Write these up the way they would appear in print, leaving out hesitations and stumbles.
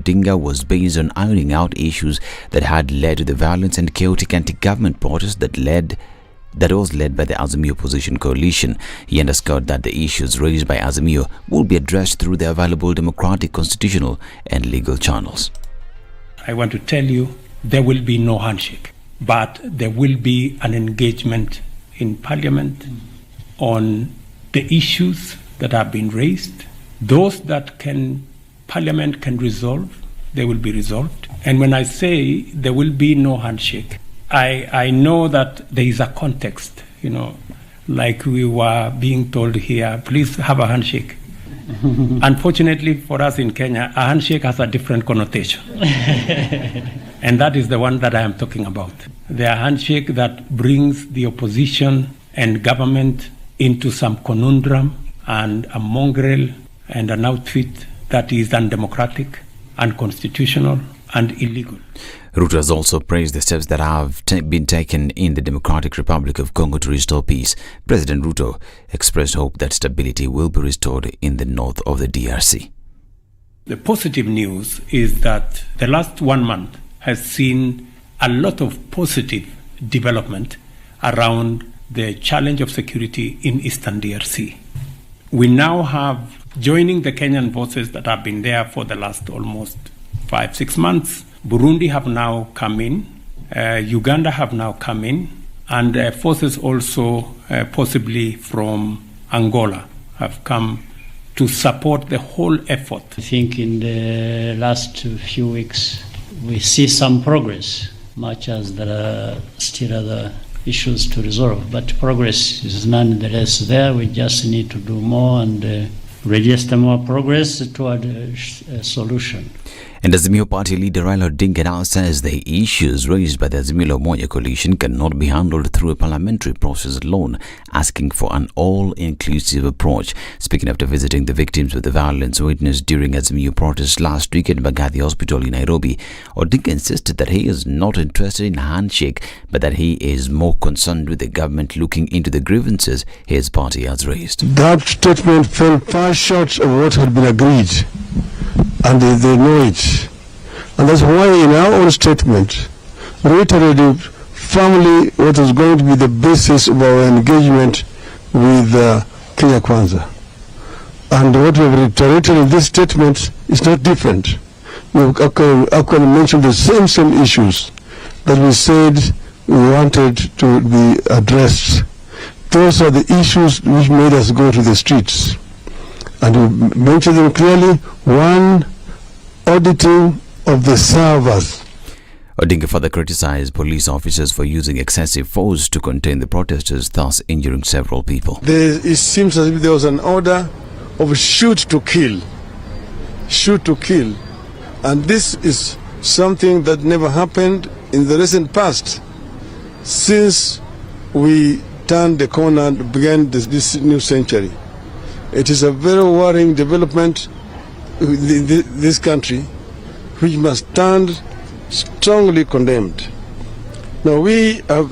Odinga was based on ironing out issues that had led to the violence and chaotic anti-government protest that was led by the Azimio opposition coalition. He underscored that the issues raised by Azimio will be addressed through the available democratic, constitutional and legal channels. I want to tell you, there will be no handshake, but there will be an engagement in Parliament on the issues that have been raised. Those that Parliament can resolve, they will be resolved. And when I say there will be no handshake, I know that there is a context, like we were being told here, please have a handshake. Unfortunately for us in Kenya, a handshake has a different connotation. And that is the one that I am talking about. The handshake that brings the opposition and government into some conundrum and a mongrel and an outfit that is undemocratic, unconstitutional and illegal. Ruto has also praised the steps that have been taken in the Democratic Republic of Congo to restore peace. President Ruto expressed hope that stability will be restored in the north of the DRC. The positive news is that the last 1 month has seen a lot of positive development around the challenge of security in Eastern DRC. We now have, joining the Kenyan forces that have been there for the last almost 5-6 months, Burundi have now come in, Uganda have now come in, and forces also possibly from Angola have come to support the whole effort. I think in the last few weeks we see some progress, much as there are still other issues to resolve, but progress is nonetheless there. We just need to do more and register more progress toward a solution. And Azimio Party leader Raila Odinga now says the issues raised by the Azimio La Umoja coalition cannot be handled through a parliamentary process alone, asking for an all-inclusive approach. Speaking after visiting the victims of the violence witnessed during Azimio protests last week at Mbagathi Hospital in Nairobi, Odinga insisted that he is not interested in a handshake, but that he is more concerned with the government looking into the grievances his party has raised. That statement fell far short of what had been agreed. And they know it. And that's why in our own statement, reiterated firmly what is going to be the basis of our engagement with Kenya Kwanza. And what we have reiterated in this statement is not different. We have actually mentioned the same issues that we said we wanted to be addressed. Those are the issues which made us go to the streets. And we mentioned them clearly. One, auditing of the servers. Odinga further criticized police officers for using excessive force to contain the protesters, thus injuring several people. It seems as if there was an order of shoot to kill. Shoot to kill. And this is something that never happened in the recent past. Since we turned the corner and began this new century. It is a very worrying development in this country, which must stand strongly condemned. Now we are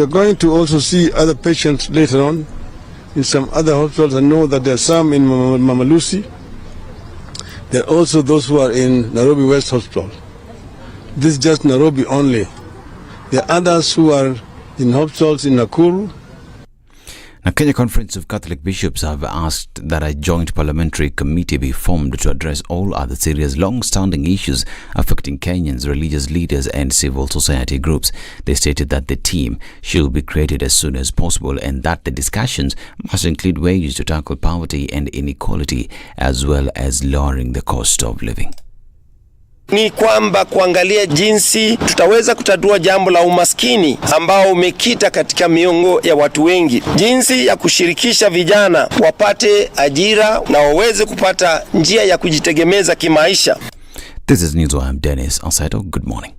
going to also see other patients later on in some other hospitals. I know that there are some in Mama Lucy. There are also those who are in Nairobi West Hospital. This is just Nairobi only. There are others who are in hospitals in Nakuru. Now, Kenya Conference of Catholic Bishops have asked that a joint parliamentary committee be formed to address all other serious long-standing issues affecting Kenyans, religious leaders and civil society groups. They stated that the team should be created as soon as possible and that the discussions must include ways to tackle poverty and inequality as well as lowering the cost of living. Ni kwamba kuangalia jinsi tutaweza kutatua jambo la umaskini ambao umekita katika miongo ya watu wengi. Jinsi ya kushirikisha vijana wapate ajira na waweze kupata njia ya kujitegemeza kimaisha. This is News. I'm Dennis Asaito. Good morning.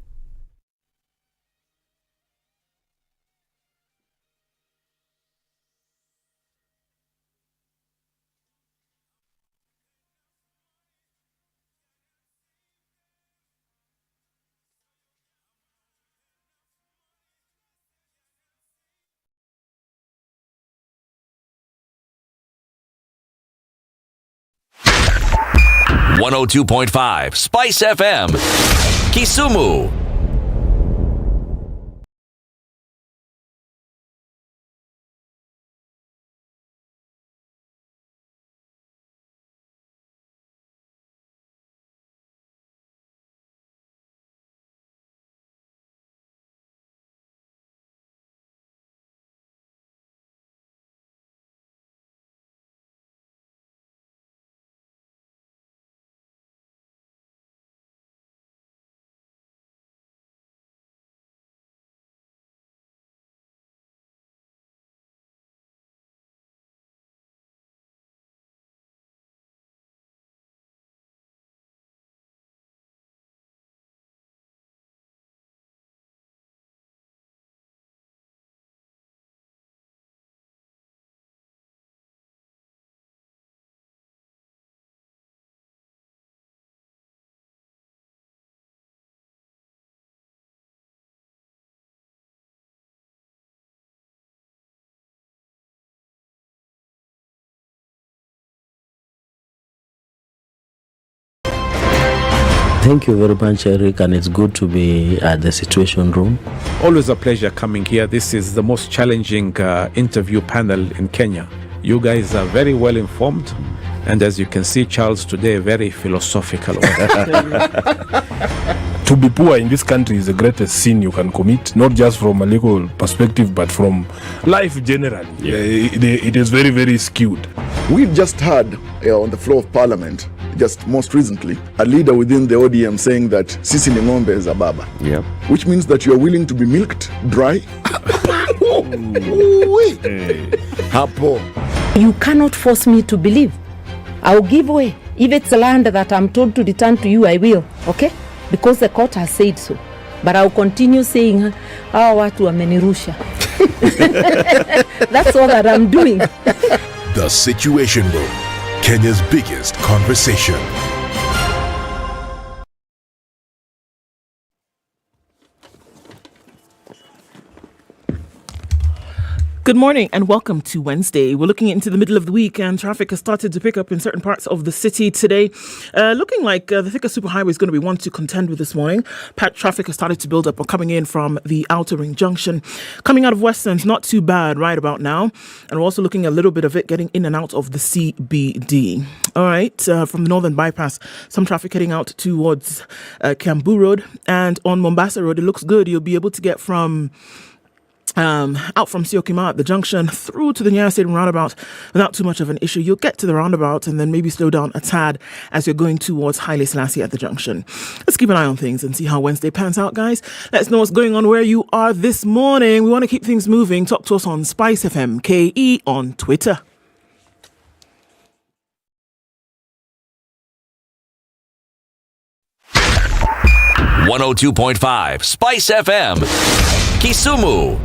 102.5 Spice FM, Kisumu. Thank you very much, Eric, and it's good to be at the Situation Room. Always a pleasure coming here. This is the most challenging interview panel in Kenya. You guys are very well informed, and as you can see, Charles today, very philosophical. To be poor in this country is the greatest sin you can commit, not just from a legal perspective, but from life generally. Yeah. It is very, very skewed. We've just heard on the floor of Parliament, just most recently, a leader within the ODM saying that sisi ni ng'ombe is a baba. Yeah. Which means that you are willing to be milked dry. Hapo. You cannot force me to believe. I'll give way. If it's land that I'm told to return to you, I will. Okay? Because the court has said so. But I'll continue saying, watu wamenirusha. That's all that I'm doing. The Situation Room, Kenya's biggest conversation. Good morning and welcome to Wednesday. We're looking into the middle of the week and traffic has started to pick up in certain parts of the city today. Looking like the Thika Superhighway is going to be one to contend with this morning. Traffic has started to build up coming in from the Outer Ring Junction. Coming out of Westlands, not too bad right about now. And we're also looking at a little bit of it getting in and out of the CBD. All right, from the Northern Bypass, some traffic heading out towards Kiambu Road. And on Mombasa Road, it looks good. You'll be able to get from out from Syokimau at the junction through to the Nyeri Stadium roundabout without too much of an issue. You'll get to the roundabout and then maybe slow down a tad as you're going towards Haile Selassie at the junction. Let's keep an eye on things and see how Wednesday pans out, guys. Let us know what's going on where you are this morning. We want to keep things moving. Talk to us on Spice FM KE on Twitter. .5 Spice FM, Kisumu.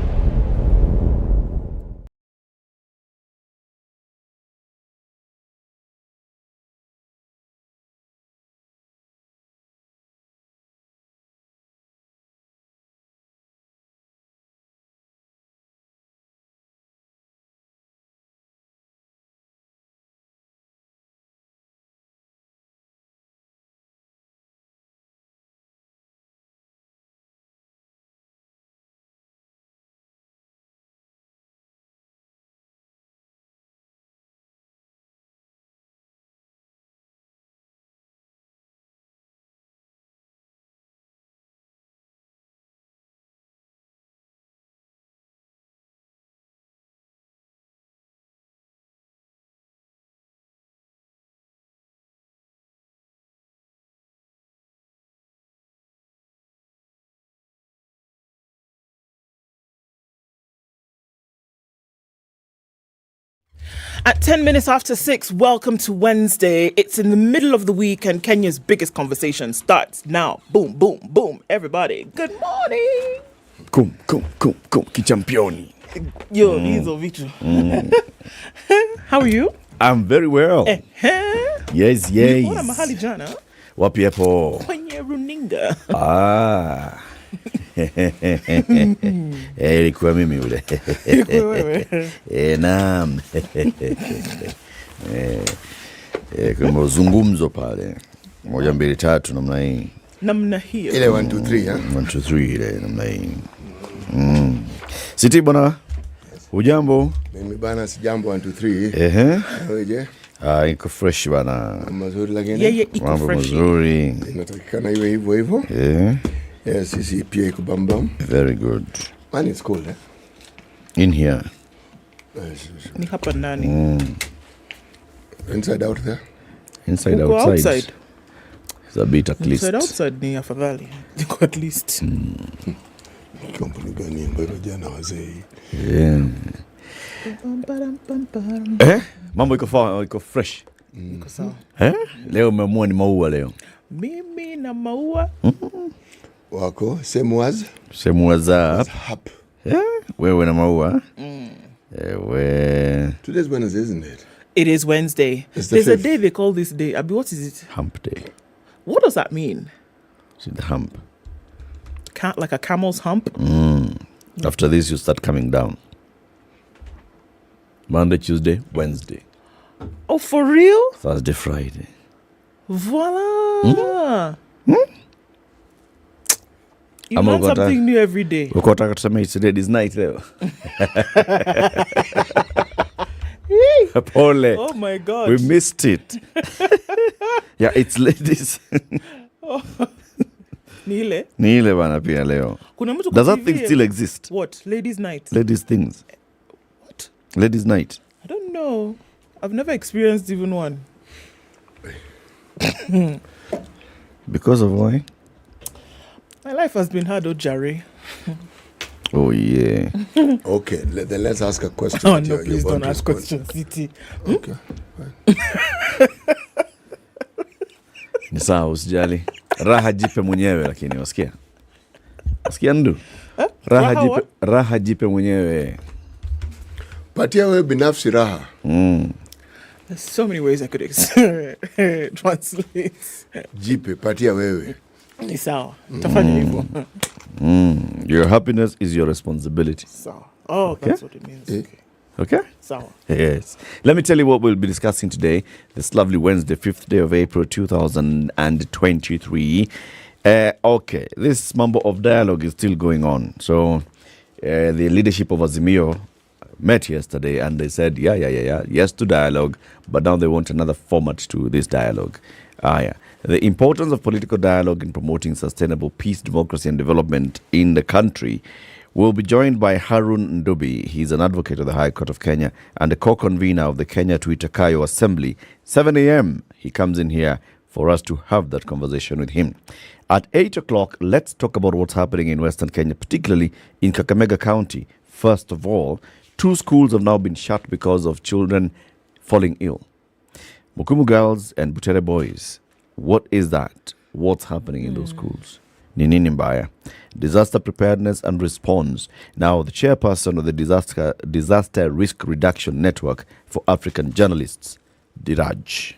At 10 minutes after 6, welcome to Wednesday. It's in the middle of the week and Kenya's biggest conversation starts now. Boom, boom, boom. Everybody, good morning. Kum, kichampioni. Yo, hizo vitu. How are you? I'm very well. Yes. Nilikuona mahali jana. Wapi hapo? Kwenye runinga. Ilikuwa mimi yule. Naam. Kwa mazungumzo pale. Moja mbili tatu namna hii. Namna hiyo. Ile 1 2 3 1 2 3 ile namna hii. Siti bwana. Hujambo? Mimi bana sijambo 1 2 3. Wewe iko fresh bana. Mazuri lakini. Yeye iko fresh. Mazuri. Inatakikana iwe hivyo. Yes, sisi pia iko bambam. Very good. Man, it's cold, In here. Ni hapa ndani. Inside out there? Inside outside. It's a bit at least. Inside outside ni afadhali. At least. Kampuni gani ambayo jana wazee? Mambo iko fresh. Iko sawa. Leo umeamua ni maua leo. Mimi na maua. Wako same was up. Wewe na maua. Today's Wednesday, isn't it? It is Wednesday. There's a day they call this day. Abi, what is it? Hump day. What does that mean? It's the hump. Like a camel's hump? After this, you start coming down. Monday, Tuesday, Wednesday. Oh, for real? Thursday, Friday. Voila. You learn something new every day. Uko taka tuseme it's ladies night leo. Pole. Oh my God. We missed it. Yeah, it's ladies. Nile bana pia leo. Does that thing still exist? What? Ladies night? Ladies things. What? Ladies night. I don't know. I've never experienced even one. Because of why? My life has been hard, Jerry. Oh, yeah. Okay, then let's ask a question. Oh, no, please don't ask questions, City. Okay. Ni sawa usijali. Raha jipe mwenyewe lakini wasikia. Wasikia ndu? Raha jipe mwenyewe. Patia wewe binafsi raha. There's so many ways I could translate. Jipe, patia wewe. Ni sawa. Tafanya hivyo. Your happiness is your responsibility. Sawa. Oh, okay. That's what it means. Okay? Sawa. Yes. Let me tell you what we'll be discussing today. This lovely Wednesday, 5th day of April, 2023. Okay, this mambo of dialogue is still going on. So, the leadership of Azimio met yesterday and they said, yes to dialogue, but now they want another format to this dialogue. The importance of political dialogue in promoting sustainable peace, democracy and development in the country. We'll be joined by Harun Ndubi. He's an advocate of the High Court of Kenya and a co-convener of the Kenya to Itakayo Assembly. 7 a.m. he comes in here for us to have that conversation with him. At 8 o'clock, let's talk about what's happening in Western Kenya, particularly in Kakamega County. First of all, 2 schools have now been shut because of children falling ill. Mukumu girls and Butere boys. What is that? What's happening in those schools? Ninini mbaya. Disaster preparedness and response. Now, the chairperson of the Disaster Risk Reduction Network for African Journalists, DIRAJ.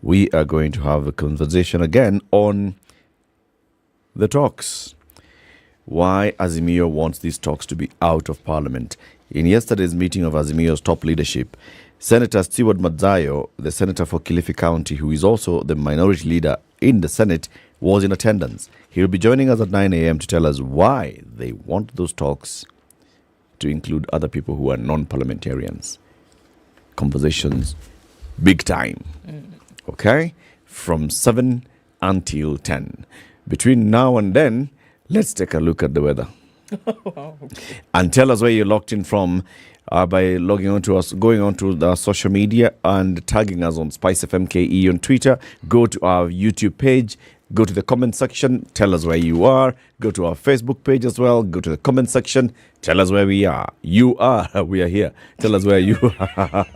We are going to have a conversation again on the talks. Why Azimio wants these talks to be out of parliament. In yesterday's meeting of Azimio's top leadership, Senator Stuart Madayo, the senator for Kilifi County, who is also the minority leader in the Senate, was in attendance. He will be joining us at 9 a.m. to tell us why they want those talks to include other people who are non-parliamentarians. Conversations, big time. Okay? From 7 until 10. Between now and then, let's take a look at the weather. And tell us where you're locked in from by logging on to us, going on to the social media and tagging us on Spice FM KE on Twitter. Go to our YouTube page. Go to the comment section. Tell us where you are. Go to our Facebook page as well. Go to the comment section. Tell us where we are. You are. We are here. Tell us where you are.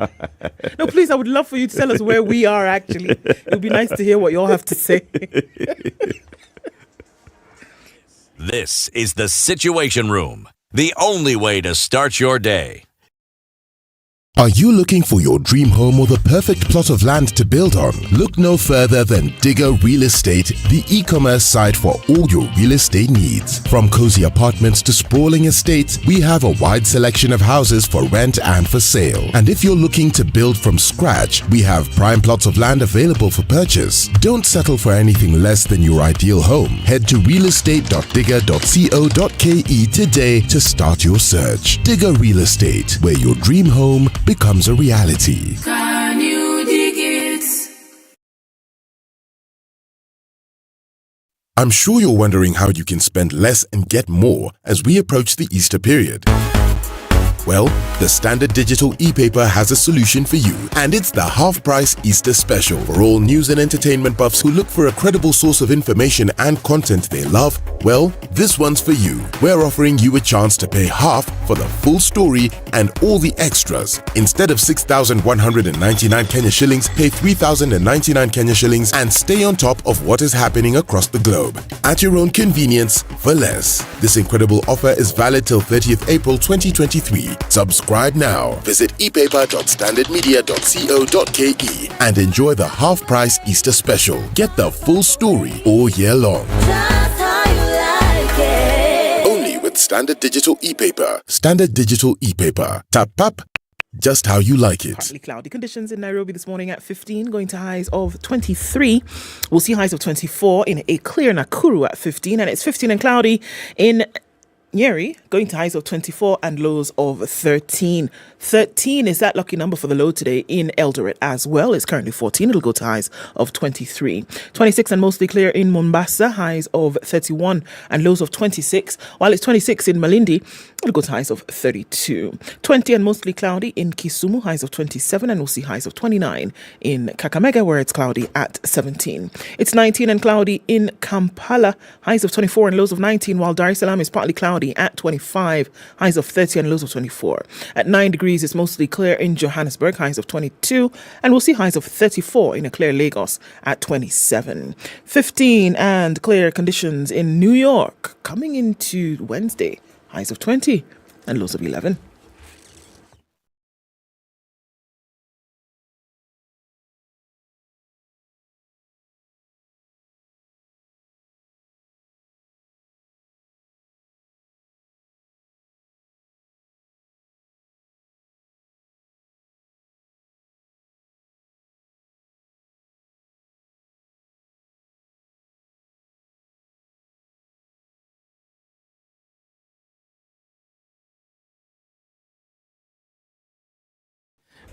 No, please, I would love for you to tell us where we are, actually. It would be nice to hear what you all have to say. This is the Situation Room, the only way to start your day. Are you looking for your dream home or the perfect plot of land to build on? Look no further than Digger Real Estate, the e-commerce site for all your real estate needs. From cozy apartments to sprawling estates, we have a wide selection of houses for rent and for sale. And if you're looking to build from scratch, we have prime plots of land available for purchase. Don't settle for anything less than your ideal home. Head to realestate.digger.co.ke today to start your search. Digger Real Estate, where your dream home becomes a reality. Can you dig it? I'm sure you're wondering how you can spend less and get more as we approach the Easter period. Well, the Standard Digital e-paper has a solution for you, and it's the half-price Easter special. For all news and entertainment buffs who look for a credible source of information and content they love, well, this one's for you. We're offering you a chance to pay half for the full story and all the extras. Instead of 6,199 Kenya shillings, pay 3,099 Kenya shillings and stay on top of what is happening across the globe. At your own convenience, for less. This incredible offer is valid till 30th April 2023. Subscribe now. Visit epaper.standardmedia.co.ke and enjoy the half-price Easter special. Get the full story all year long. Just how you like it. Only with Standard Digital e-paper. Standard Digital e-paper. Tap up. Just how you like it. Partly cloudy conditions in Nairobi this morning at 15, going to highs of 23. We'll see highs of 24 in a clear Nakuru at 15, and it's 15 and cloudy in Nyeri, going to highs of 24 and lows of 13. 13 is that lucky number for the low today in Eldoret as well. It's currently 14. It'll go to highs of 23. 26 and mostly clear in Mombasa, highs of 31 and lows of 26. While it's 26 in Malindi, it'll go to highs of 32. 20 and mostly cloudy in Kisumu, highs of 27, and we'll see highs of 29 in Kakamega, where it's cloudy at 17. It's 19 and cloudy in Kampala, highs of 24 and lows of 19, while Dar es Salaam is partly cloudy at 25, highs of 30 and lows of 24. At 9 degrees, it's mostly clear in Johannesburg, highs of 22, and we'll see highs of 34 in a clear Lagos at 27. 15 and clear conditions in New York coming into Wednesday, highs of 20 and lows of 11.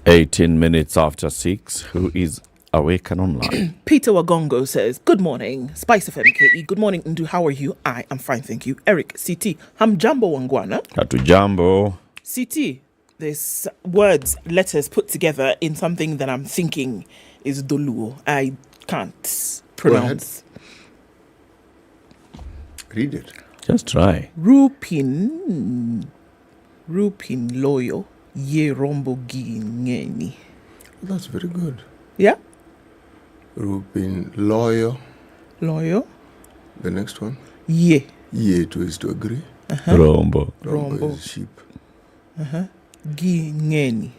Eighteen minutes after 6. Who is awake and online? Peter Wagongo says, good morning, Spice of MKE. Good morning, Ndu. How are you? I am fine, thank you. Eric, CT. Hamjambo Wangwana. Hatujambo. CT, there's words, letters put together in something that I'm thinking is Doluo. I can't pronounce. Read it. Just try. Rupin Loyo. Ye rombo ngeni. That's very good. Yeah? Rupin Loyo. Loyo. The next one. Ye. Ye too is to agree. Rombo. Rombo is sheep. Ngeni.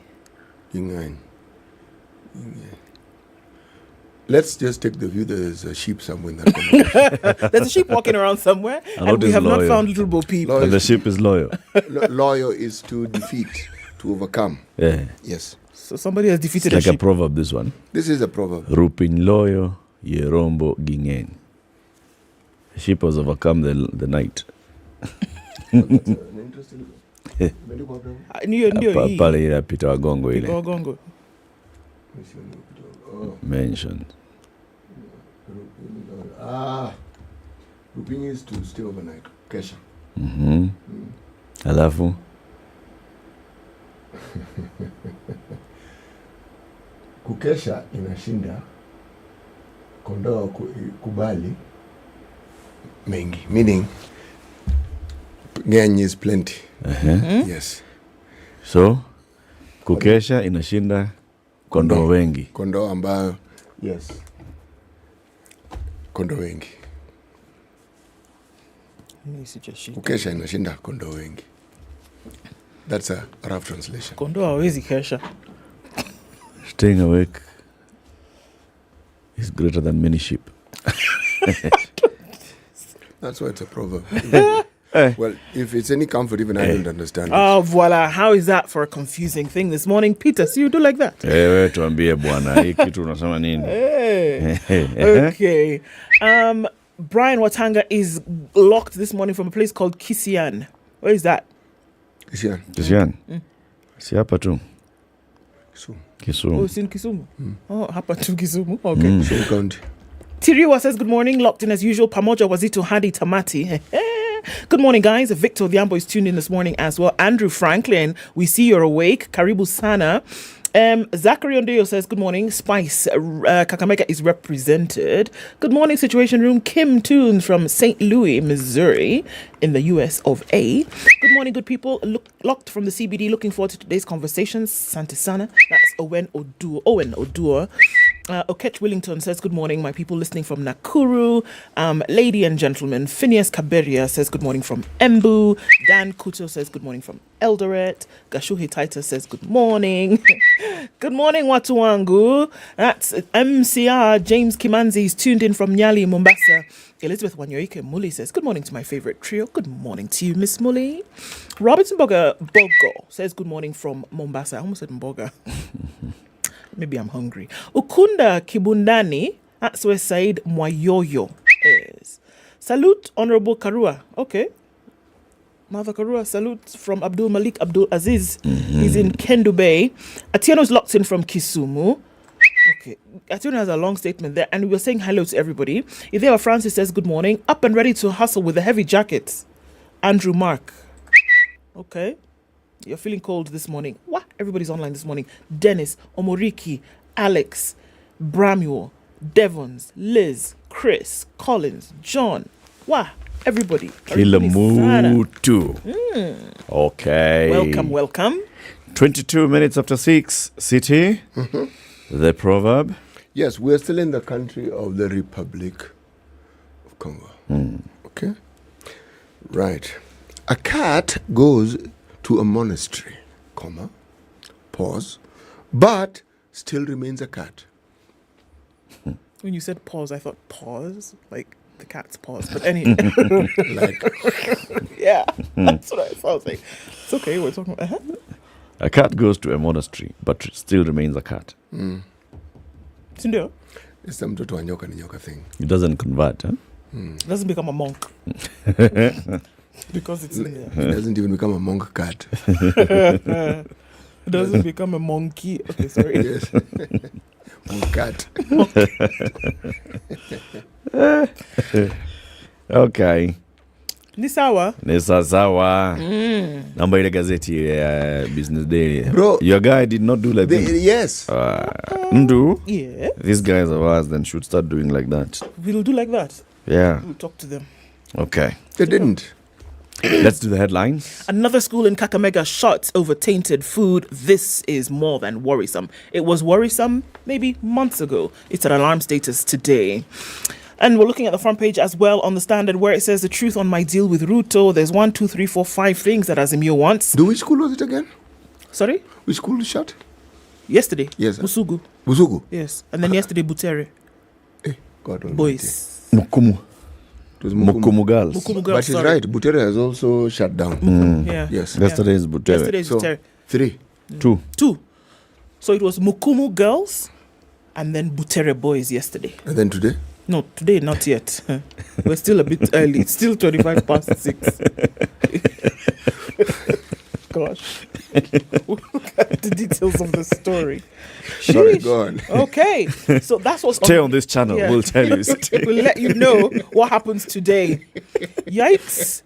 Ingani. Let's just take the view there's a sheep somewhere in that conversation. There's a sheep walking around somewhere, and we have not found little Bo Peep. And the sheep is loyal. Loyal is to defeat, to overcome. Yeah. Yes. So somebody has defeated It's like a sheep. a proverb, this one. This is a proverb. Rupin loyo, ye rombo gingen. The sheep has overcome the night. Pale ile Peter Wagongo ile. Wagongo. Mentioned. Rupin is to stay overnight. Kesha. Alafu. Kukesha inashinda kondoo kubali mengi, meaning ngenyi is plenty. Yes. So kukesha inashinda kondoo wengi. Kondoo ambayo, yes, kondoo wengi. Kukesha inashinda kondoo wengi. That's a rough translation. Kondo hawezi kesha. Staying awake is greater than many sheep. That's why it's a proverb. Well, if it's any comfort, even I don't understand it. Oh, voila. How is that for a confusing thing this morning? Peter, so you do like that? Wewe tuambie bwana, hii kitu unasema nini? Okay. Brian Watanga is locked this morning from a place called Kisian. Where is that? Kisian. Si hapa tu. Kisumu. Oh, it's in Kisumu. Oh, hapa tu Kisumu. Okay. Kisumu County. Tiriwa says, good morning. Locked in as usual. Pamoja Wazito Hadi Tamati. Good morning, guys. Victor Odhiambo is tuned in this morning as well. Andrew Franklin, we see you're awake. Karibu Sana. Zachary Ondeo says, good morning. Spice, Kakamega is represented. Good morning, Situation Room. Kim Toon from St. Louis, Missouri, in the US of A. Good morning, good people. Locked from the CBD. Looking forward to today's conversations. Santisana. That's Owen Oduor. Okech Willington says, good morning, my people listening from Nakuru. Lady and gentlemen, Phineas Kaberia says, good morning from Embu. Dan Kuto says, good morning from Eldoret. Gashuhi Taita says, good morning. Good morning, watu wangu. That's MCR. James Kimanzi is tuned in from Nyeri, Mombasa. Elizabeth Wanyoike Muli says, good morning to my favorite trio. Good morning to you, Miss Muli. Robertson Bogo says, good morning from Mombasa. I almost said Mboga. Maybe I'm hungry. Ukunda Kibundani, that's where Said Mwayoyo is. Salute, Honorable Karua. Okay. Mother Karua, salute from Abdul Malik Abdul Aziz. He's in Kendu Bay. Atieno's locked in from Kisumu. Okay. Atieno has a long statement there, and we were saying hello to everybody. Idea Francis says, good morning. Up and ready to hustle with the heavy jackets. Andrew Mark. Okay. You're feeling cold this morning. What? Everybody's online this morning. Dennis, Omoriki, Alex, Bramuel, Devons, Liz, Chris, Collins, John. Wow. Everybody. Kilamutu. Okay. Welcome. 22 minutes after 6. City. The proverb. Yes, we're still in the country of the Republic of Congo. Okay? Right. A cat goes to a monastery, comma, pause, but still remains a cat. When you said pause, I thought pause, like the cat's paws. But anyway. Yeah, that's what I thought. I was like, it's okay, we're talking about... A cat goes to a monastery, but still remains a cat. Sindio? It's the mtoto wa nyoka ni nyoka thing. It doesn't convert, huh? It doesn't become a monk. Because it's in there. It doesn't even become a monk cat. It doesn't become a monkey. Okay, sorry. Yes. Monk cat. Okay. Ni sawa. Namba ile gazeti Business Day. Bro, your guy did not do like that. Yes. Ndu? Yeah. These guys of ours then should start doing like that. We'll do like that. Yeah. We'll talk to them. Okay. They didn't. Let's do the headlines. Another school in Kakamega shuts over tainted food. This is more than worrisome. It was worrisome maybe months ago. It's at alarm status today. And we're looking at the front page as well on the Standard, where it says the truth on my deal with Ruto. There's 1, 2, 3, 4, 5 things that Azimio wants. Which school was it again? Sorry? Which school was shut? Yesterday. Yes. Busugu. Yes. And then yesterday, Butere. God Boys. Mukumu. It was Mukumu girls. But he's right. Butere has also shut down. Yeah. Yes. Yesterday is Butere. Yesterday is Butere. 3. 2. So it was Mukumu girls and then Butere boys yesterday. And then today? No, today not yet. We're still a bit early. It's still 25 past 6. Gosh. We'll look at the details of the story. Sorry, go on. Okay. So that's what's Stay on this channel. Yeah. We'll tell you. We'll let you know what happens today. Yikes.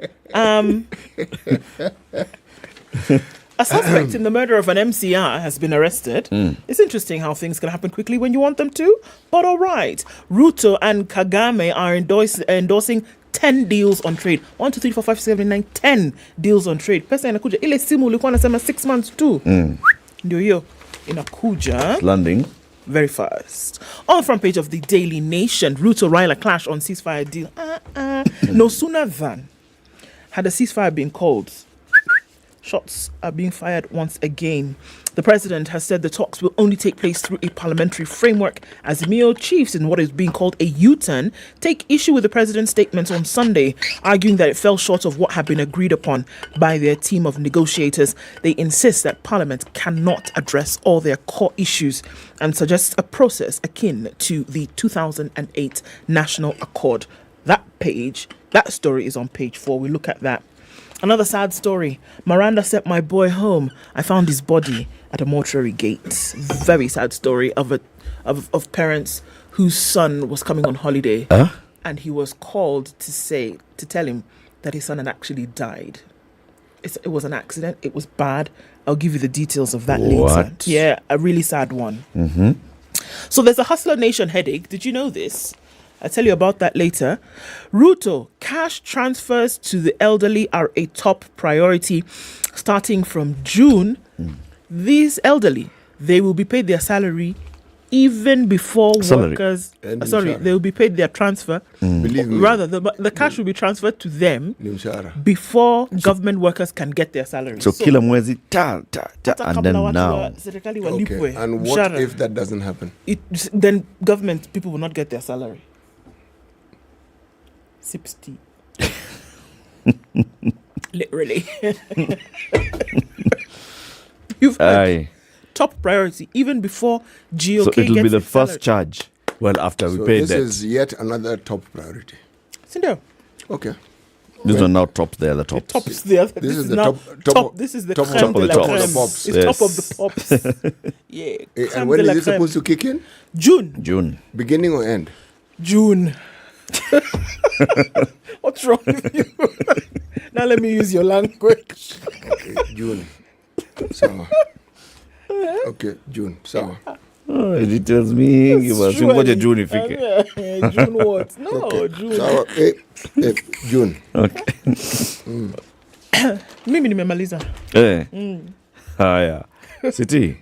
A suspect in the murder of an MCR has been arrested. It's interesting how things can happen quickly when you want them to, but all right. Ruto and Kagame are endorsing 10 deals on trade. 1, 2, 3, 4, 5, 7, 9, 10 deals on trade. Pesa inakuja. Ile simu ulikuwa unasema 6 months too. Ndio hiyo inakuja. Landing very fast. On the front page of the Daily Nation, Ruto Raila clash on ceasefire deal. No sooner than had a ceasefire been called, Shots are being fired once again. The president has said the talks will only take place through a parliamentary framework. Azimio chiefs, in what is being called a U-turn, take issue with the president's statements on Sunday, arguing that it fell short of what had been agreed upon by their team of negotiators. They insist that Parliament cannot address all their core issues and suggest a process akin to the 2008 National Accord. That story is on page 4. We look at that. Another sad story. Miranda sent my boy home. I found his body at a mortuary gate. Very sad story of parents whose son was coming on holiday, and he was called to tell him that his son had actually died. It was an accident. It was bad. I'll give you the details of that later. Yeah, a really sad one. Mm-hmm. So there's a Hustler Nation headache. Did you know this? I'll tell you about that later. Ruto, cash transfers to the elderly are a top priority. Starting from June, these elderly, they will be paid their salary even before workers... they will be paid their transfer. Believe me. Rather, the cash will be transferred to them before government workers can get their salary. So kila mwezi, and then now. Okay. And what if that doesn't happen? Then government people will not get their salary. Sips tea. Literally. You've heard. Top priority, even before GOK So it'll gets be the its first salary. charge. Well, after we pay this that. is yet another top priority. Sindo. Okay. This one now tops the other tops. Tops the other. This is the now top. This is the top creme of the de la tops. creme. Pops. It's Yes. top of the pops. Yeah. creme And when de is la it creme. supposed to kick in? June. Beginning or end? June. What's wrong with you? Now let me use your language. Okay, June. Sawa. Okay, June. Sawa. Oh, it tells me ngoja June ifike. June what? No, Okay. June. Sawa. June. Okay. Mimi nimemaliza. Haya. City.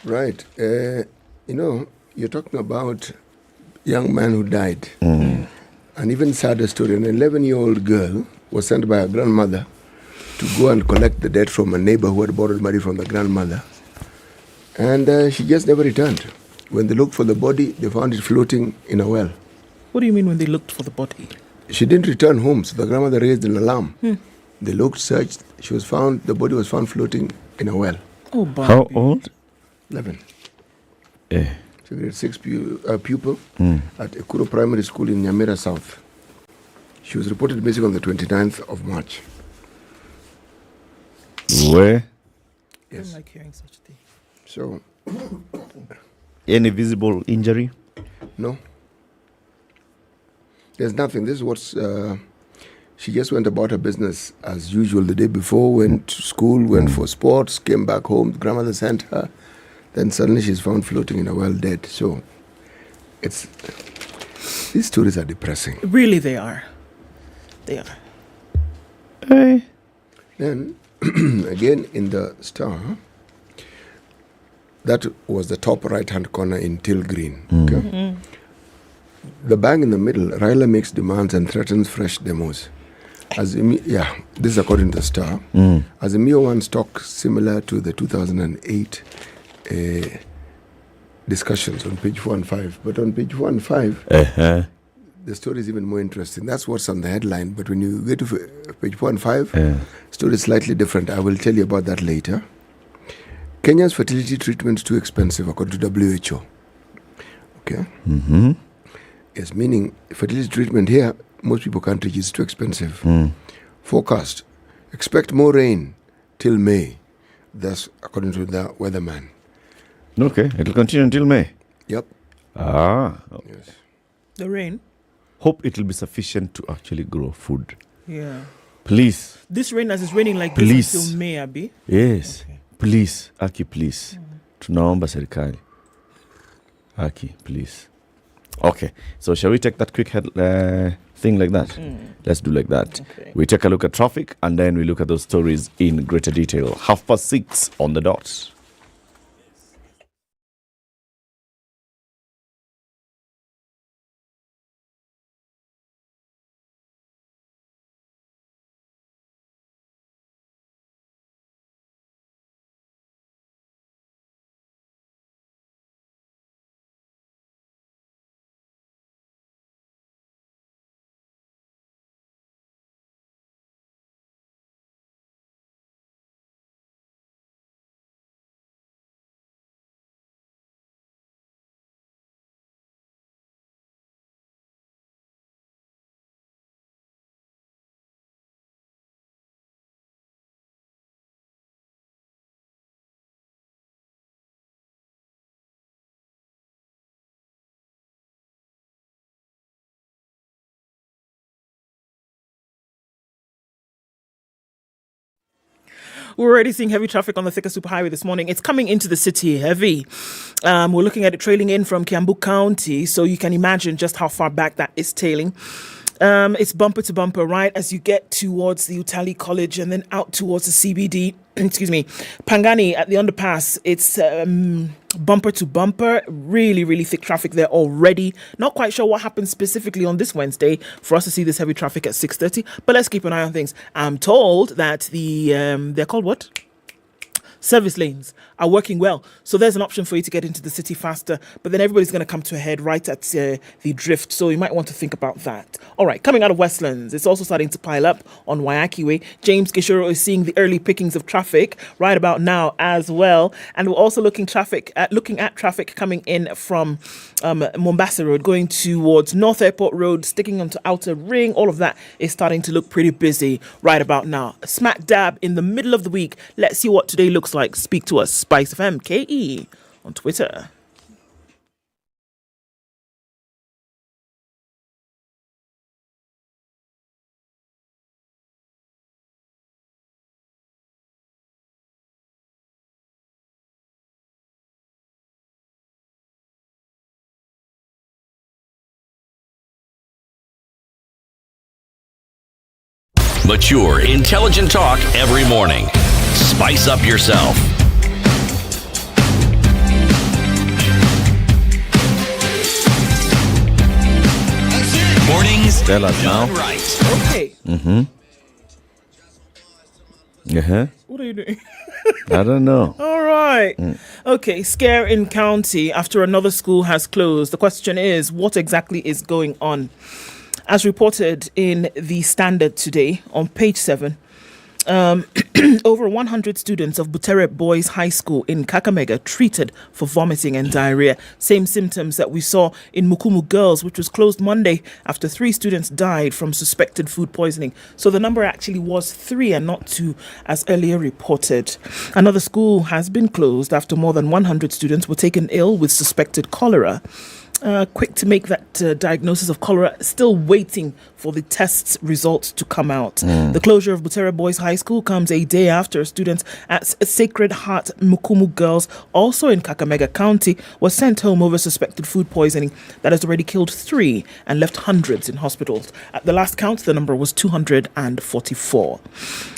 Right. You're talking about young man who died. An even sadder story. An 11-year-old girl was sent by her grandmother to go and collect the debt from a neighbor who had borrowed money from the grandmother. And she just never returned. When they looked for the body, they found it floating in a well. What do you mean when they looked for the body? She didn't return home, so the grandmother raised an alarm. They looked, searched. The body was found floating in a well. Oh, Bobby. How old? 11. Eh. She's a grade 6 pupil at Nakuru Primary School in Nyeri South. She was reported missing on the 29th of March. Where? I don't like hearing such things. So, Any visible injury? no. There's nothing. This is what's... she just went about her business as usual the day before, went to school, went for sports, came back home, the grandmother sent her. Then suddenly she's found floating in a well dead. So, these stories are depressing. Really, they are. They are. Then, again in the Star, that was the top right-hand corner in teal green. Okay? The bang in the middle, Raila makes demands and threatens fresh demos. This is according to the Star. Azimio wants talk similar to the 2008 discussions on page 4 and 5. But on page 4 and 5, the story is even more interesting. That's what's on the headline. But when you get to page 4 and 5, story is slightly different. I will tell you about that later. Kenya's fertility treatment is too expensive, according to WHO. Okay? Yes, meaning fertility treatment here, most people can't reach. It's too expensive. Forecast. Expect more rain till May. That's according to the weatherman. Okay, it'll continue until May. Yep. Yes. The rain? Hope it'll be sufficient to actually grow food. Yeah. Please. This rain as it's raining like Please. this until May, Abi. Yes. Okay. Please. Aki, please. Tunaomba serikali. Aki, please. Okay. So shall we take that quick thing like that? Let's do like that. Okay. We take a look at traffic and then we look at those stories in greater detail. 6:30 on the dot. We're already seeing heavy traffic on the Thika Superhighway this morning. It's coming into the city heavy. We're looking at it trailing in from Kiambu County, so you can imagine just how far back that is tailing. It's bumper to bumper right as you get towards the Utali College and then out towards the CBD. Excuse me, Pangani at the underpass. It's bumper to bumper, really thick traffic there already. Not quite sure what happened specifically on this Wednesday for us to see this heavy traffic at 6:30, but let's keep an eye on things. I'm told that they're called what? Service lanes are working well. So there's an option for you to get into the city faster, but then everybody's going to come to a head right at the drift. So you might want to think about that. All right, coming out of Westlands, it's also starting to pile up on Waiaki Way. James Gishoro is seeing the early pickings of traffic right about now as well. And we're also looking at traffic coming in from Mombasa Road, going towards North Airport Road, sticking onto Outer Ring. All of that is starting to look pretty busy right about now. Smack dab in the middle of the week. Let's see what today looks like. Speak to us, Spice FM KE on Twitter. Mature, intelligent talk every morning. Spice up yourself. Mornings Tell us done now. right. Okay. What are you doing? I don't know. All right. Okay, scare in county after another school has closed. The question is, what exactly is going on? As reported in the Standard today on page 7, over 100 students of Butere Boys High School in Kakamega treated for vomiting and diarrhea. Same symptoms that we saw in Mukumu Girls, which was closed Monday after 3 students died from suspected food poisoning. So the number actually was 3 and not 2 as earlier reported. Another school has been closed after more than 100 students were taken ill with suspected cholera. Quick to make that diagnosis of cholera, still waiting for the test results to come out. The closure of Butere Boys High School comes a day after students at Sacred Heart Mukumu Girls, also in Kakamega County, was sent home over suspected food poisoning that has already killed 3 and left hundreds in hospitals. At the last count, the number was 244.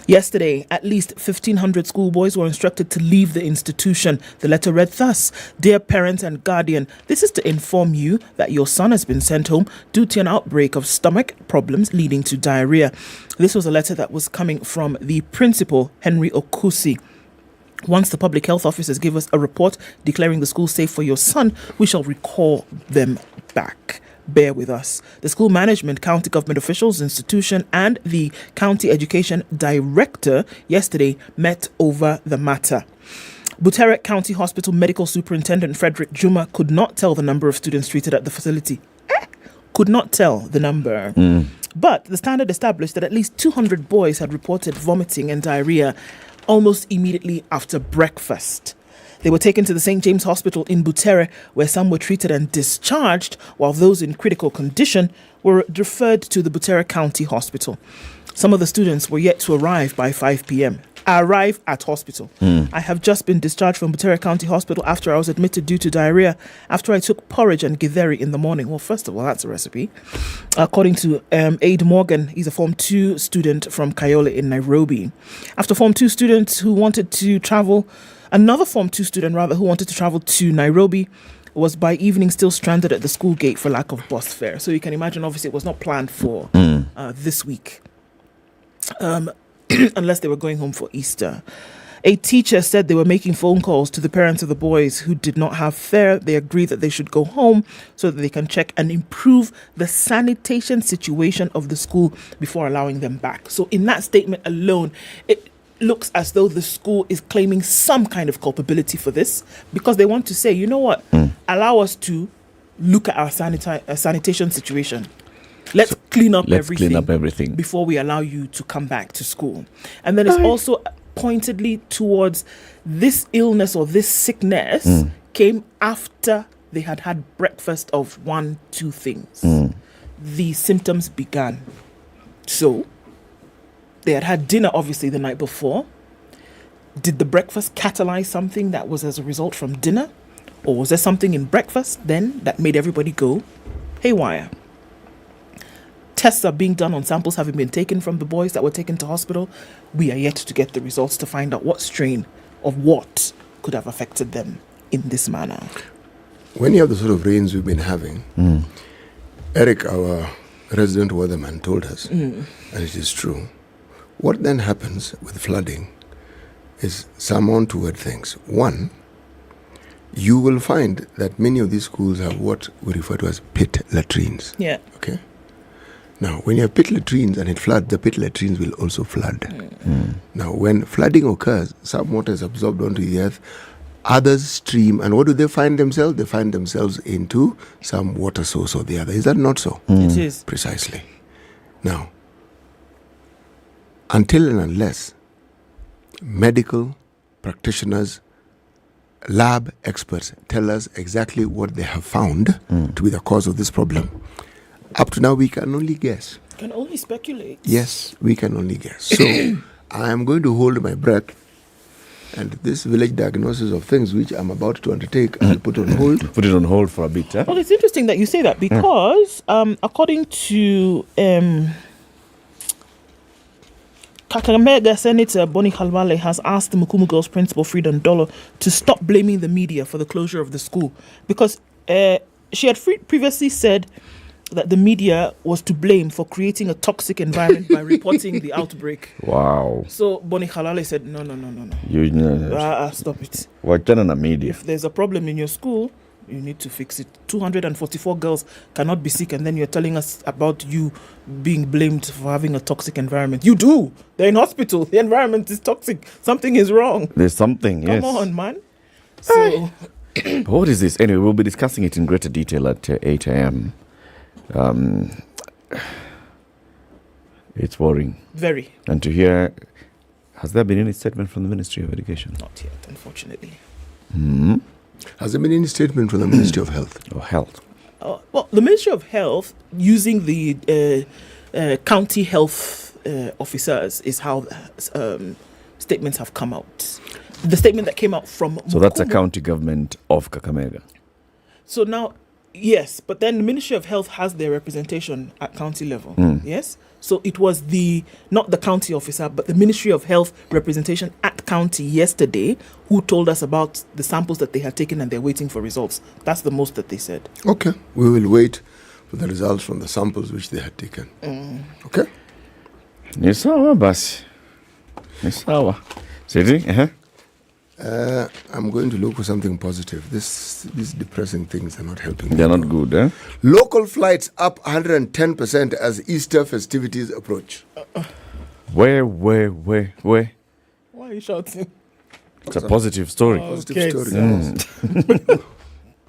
Yesterday, at least 1,500 schoolboys were instructed to leave the institution. The letter read thus: Dear parent and guardian, this is to inform you that your son has been sent home due to an outbreak of stomach problems leading to diarrhea. This was a letter that was coming from the principal, Henry Okusi. Once the public health officers give us a report declaring the school safe for your son, we shall recall them back. Bear with us. The school management, county government officials, institution, and the county education director yesterday met over the matter. Butere County Hospital Medical Superintendent Frederick Juma could not tell the number of students treated at the facility. Could not tell the number. But the Standard established that at least 200 boys had reported vomiting and diarrhea almost immediately after breakfast. They were taken to the St. James Hospital in Butere, where some were treated and discharged, while those in critical condition were referred to the Butere County Hospital. Some of the students were yet to arrive by 5 p.m. Arrive at hospital. I have just been discharged from Butere County Hospital after I was admitted due to diarrhea after I took porridge and githeri in the morning. Well, first of all, that's a recipe. According to Aid Morgan, he's a Form 2 student from Kayole in Nairobi. After Form 2 students who wanted to travel, another Form 2 student who wanted to travel to Nairobi was by evening still stranded at the school gate for lack of bus fare. So you can imagine, obviously, it was not planned for this week. Unless they were going home for Easter. A teacher said they were making phone calls to the parents of the boys who did not have fare. They agreed that they should go home so that they can check and improve the sanitation situation of the school before allowing them back. So in that statement alone, it looks as though the school is claiming some kind of culpability for this, because they want to say, you know what, allow us to look at our sanitation situation. Let's clean up everything before we allow you to come back to school. And then it's also pointedly towards this illness or this sickness came after they had breakfast of 1-2 things. The symptoms began. So they had dinner obviously the night before. Did the breakfast catalyze something that was as a result from dinner? Or was there something in breakfast then that made everybody go haywire? Tests are being done on samples having been taken from the boys that were taken to hospital. We are yet to get the results to find out what strain of what could have affected them in this manner. When you have the sort of rains we've been having, Eric, our resident weatherman, told us, and it is true, what then happens with flooding is some untoward things. One, you will find that many of these schools have what we refer to as pit latrines. Yeah. Okay? Now, when you have pit latrines and it floods, the pit latrines will also flood. Now, when flooding occurs, some water is absorbed onto the earth, others stream, and what do they find themselves? They find themselves into some water source or the other. Is that not so? It is. Precisely. Now, until and unless medical practitioners, lab experts tell us exactly what they have found to be the cause of this problem, up to now we can only guess. Can only speculate. Yes, we can only guess. So I am going to hold my breath, and this village diagnosis of things which I'm about to undertake, I'll put on hold. Put it on hold for a bit. Eh? Well, it's interesting that you say that because according to Kakamega Senator Bonnie Khalwale has asked the Mukumu Girls Principal Freedom Dolo to stop blaming the media for the closure of the school, because she had previously said that the media was to blame for creating a toxic environment by reporting the outbreak. Wow. So Bonnie Khalwale said, no. Stop it. What kind of media? If there's a problem in your school, you need to fix it. 244 girls cannot be sick, and then you're telling us about you being blamed for having a toxic environment. You do. They're in hospital. The environment is toxic. Something is wrong. There's something, yes. Come on, man. So, what is this? Anyway, we'll be discussing it in greater detail at 8 a.m. It's worrying. Very. And to hear, has there been any statement from the Ministry of Education? Not yet, unfortunately. Has there been any statement from the Ministry of Health? Or Health? Well, the Ministry of Health, using the county health officers, is how statements have come out. The statement that came out from So that's a county government of Kakamega. So now, yes, but then the Ministry of Health has their representation at county level. Yes? So it was not the county officer, but the Ministry of Health representation at county yesterday who told us about the samples that they had taken and they're waiting for results. That's the most that they said. Okay. We will wait for the results from the samples which they had taken. Okay? Ni sawa basi. Ni sawa. Sidi? I'm going to look for something positive. These depressing things are not helping. They're not good, eh? Local flights up 110% as Easter festivities approach. Where? Why are you shouting? It's a positive story. Positive story.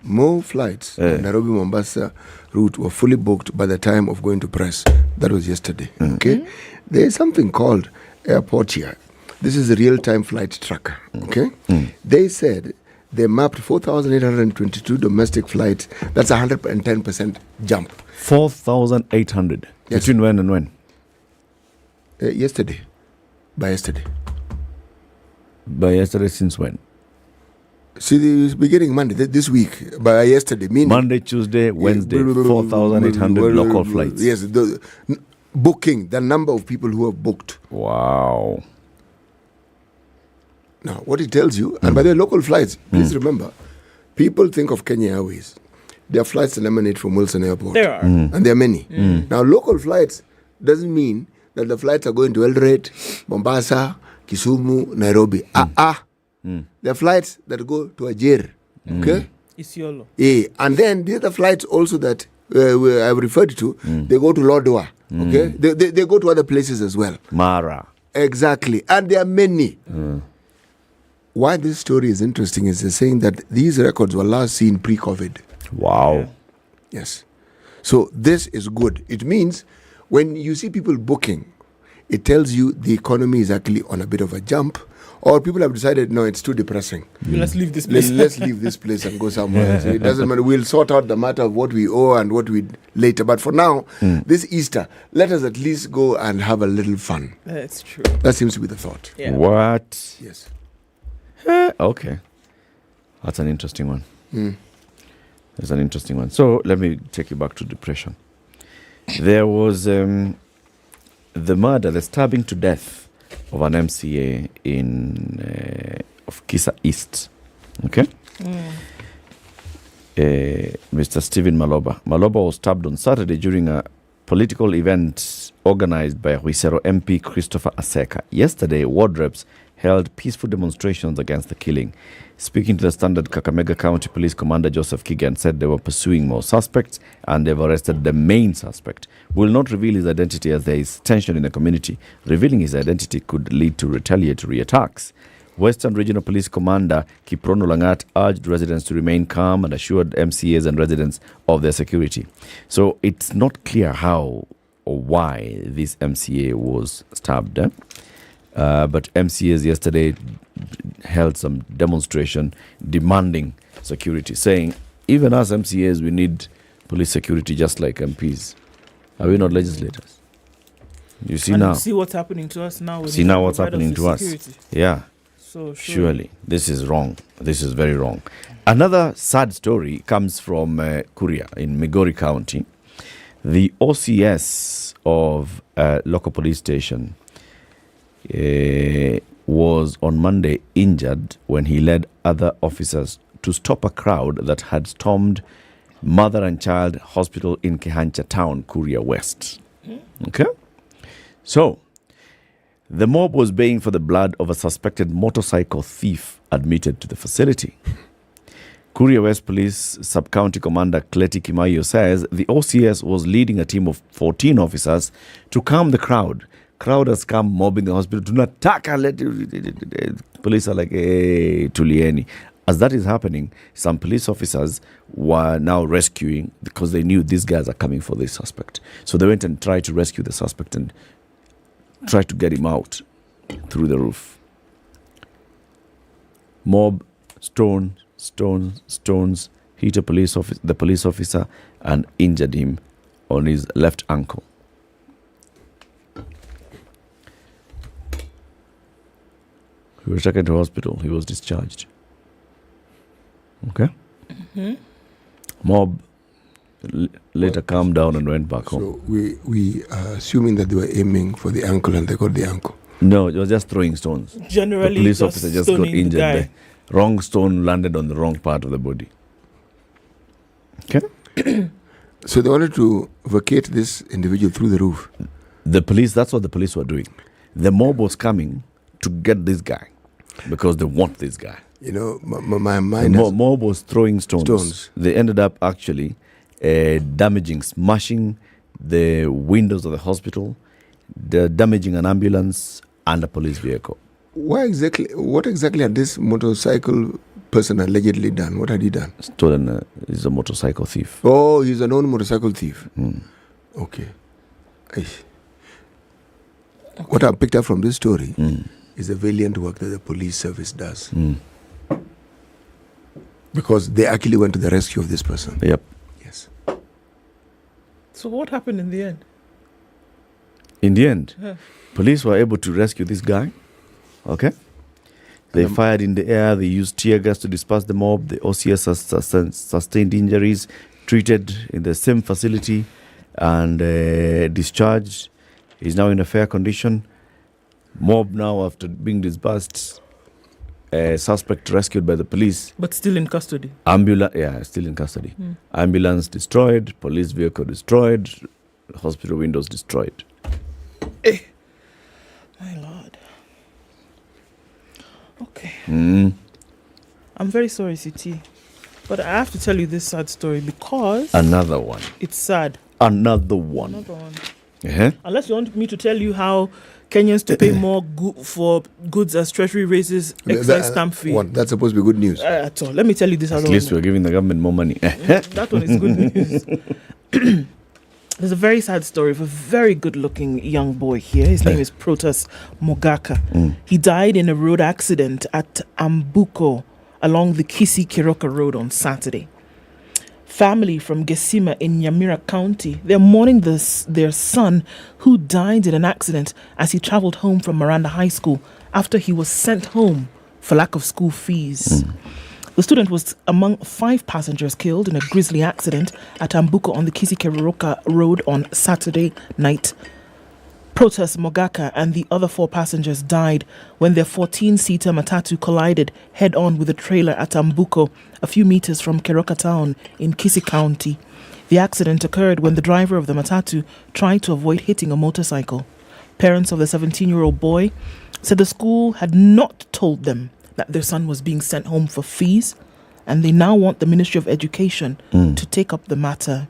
More flights on Nairobi Mombasa route were fully booked by the time of going to press. That was yesterday. Okay? There is something called Airport here. This is a real-time flight tracker, okay? They said they mapped 4,822 domestic flights. That's 110% jump. 4,800? Yes. Between when and when? Yesterday. By yesterday. By yesterday since when? See, the beginning Monday, this week, by yesterday. Meaning Monday, Tuesday, Wednesday, 4,800 local flights. Yes, booking, the number of people who have booked. Wow. Now, what it tells you, and by the local flights, please remember, people think of Kenya Airways. Their flights emanate from Wilson Airport. There are. And there are many. Now, local flights doesn't mean that the flights are going to Eldoret, Mombasa, Kisumu, Nairobi. There are flights that go to Ajir. Okay? Isiolo. Yeah. And then the other flights also that I've referred to, they go to Lodwar. Okay? They go to other places as well. Mara. Exactly. And there are many. Why this story is interesting is they're saying that these records were last seen pre-COVID. Wow. Yes. So this is good. It means when you see people booking, it tells you the economy is actually on a bit of a jump, or people have decided, no, it's too depressing. Let's leave this place. Let's leave this place and go somewhere else. It doesn't matter. We'll sort out the matter of what we owe and what we later. But for now, this Easter, let us at least go and have a little fun. That's true. That seems to be the thought. Yeah. What? Yes. Okay. That's an interesting one. That's an interesting one. So let me take you back to depression. There was the murder, the stabbing to death of an MCA in of Kisa East. Okay? Mr. Stephen Maloba. Maloba was stabbed on Saturday during a political event organized by Huisero MP Christopher Aseka. Yesterday, ward reps held peaceful demonstrations against the killing. Speaking to the Standard, Kakamega County Police Commander Joseph Kigan said they were pursuing more suspects and they've arrested the main suspect. Will not reveal his identity as there is tension in the community. Revealing his identity could lead to retaliatory attacks. Western Regional Police Commander Kiprono Langat urged residents to remain calm and assured MCAs and residents of their security. So it's not clear how or why this MCA was stabbed. But MCAs yesterday held some demonstration demanding security, saying, even as MCAs, we need police security just like MPs. Are we not legislators? You see and now. See what's happening to us now. See now what's happening to us. Yeah. So surely this is wrong. This is very wrong. Another sad story comes from Kuria in Migori County. The OCS of local police station was on Monday injured when he led other officers to stop a crowd that had stormed Mother and Child Hospital in Kehancha Town, Kuria West. Okay? So, the mob was baying for the blood of a suspected motorcycle thief admitted to the facility. Kuria West Police Sub-County Commander Kleti Kimayo says the OCS was leading a team of 14 officers to calm the crowd. Crowd has come mobbing the hospital. Do not attack. Police are like, hey, tulieni. As that is happening, some police officers were now rescuing because they knew these guys are coming for this suspect. So they went and tried to rescue the suspect and tried to get him out through the roof. Mob, stones, hit the police officer and injured him on his left ankle. He was taken to hospital. He was discharged. Okay? Mob later calmed down and went back home. So we are assuming that they were aiming for the ankle and they got the ankle. No, it was just throwing stones. Generally, the police officer just got injured the there. Wrong stone landed on the wrong part of the body. Okay? So they wanted to vacate this individual through the roof. The police, that's what the police were doing. The mob was coming to get this guy because they want this guy. You know, my mind the mob was throwing stones. They ended up actually smashing the windows of the hospital, damaging an ambulance and a police vehicle. What exactly had this motorcycle person allegedly done? What had he done? Stolen. He's a motorcycle thief. Oh, he's a known motorcycle thief. Okay. What I picked up from this story is the valiant work that the police service does. Because they actually went to the rescue of this person. Yep. Yes. So what happened in the end? In the end, police were able to rescue this guy. Okay? They fired in the air. They used tear gas to disperse the mob. The OCS sustained injuries, treated in the same facility, and discharged. He's now in a fair condition. Mob now, after being dispersed, suspect rescued by the police. But still in custody. Still in custody. Ambulance destroyed, police vehicle destroyed, hospital windows destroyed. My Lord. Okay. I'm very sorry, CT. But I have to tell you this sad story because... Another one. It's sad. Another one. Unless you want me to tell you how Kenyans to pay more for goods as Treasury raises excise stamp fee. That's supposed to be good news. At all. Let me tell you this. At least we're giving the government more money. That one is good news. There's a very sad story of a very good-looking young boy here. His name is Protas Mogaka. He died in a road accident at Ambuko along the Kisi-Kiroka Road on Saturday. Family from Gesima in Nyamira County, they're mourning their son who died in an accident as he traveled home from Miranda High School after he was sent home for lack of school fees. The student was among 5 passengers killed in a grisly accident at Ambuko on the Kisikeroka Road on Saturday night. Protas Mogaka and the other 4 passengers died when their 14-seater Matatu collided head-on with a trailer at Ambuko, a few meters from Keroka town in Kisii County. The accident occurred when the driver of the Matatu tried to avoid hitting a motorcycle. Parents of the 17-year-old boy said the school had not told them that their son was being sent home for fees, and they now want the Ministry of Education to take up the matter.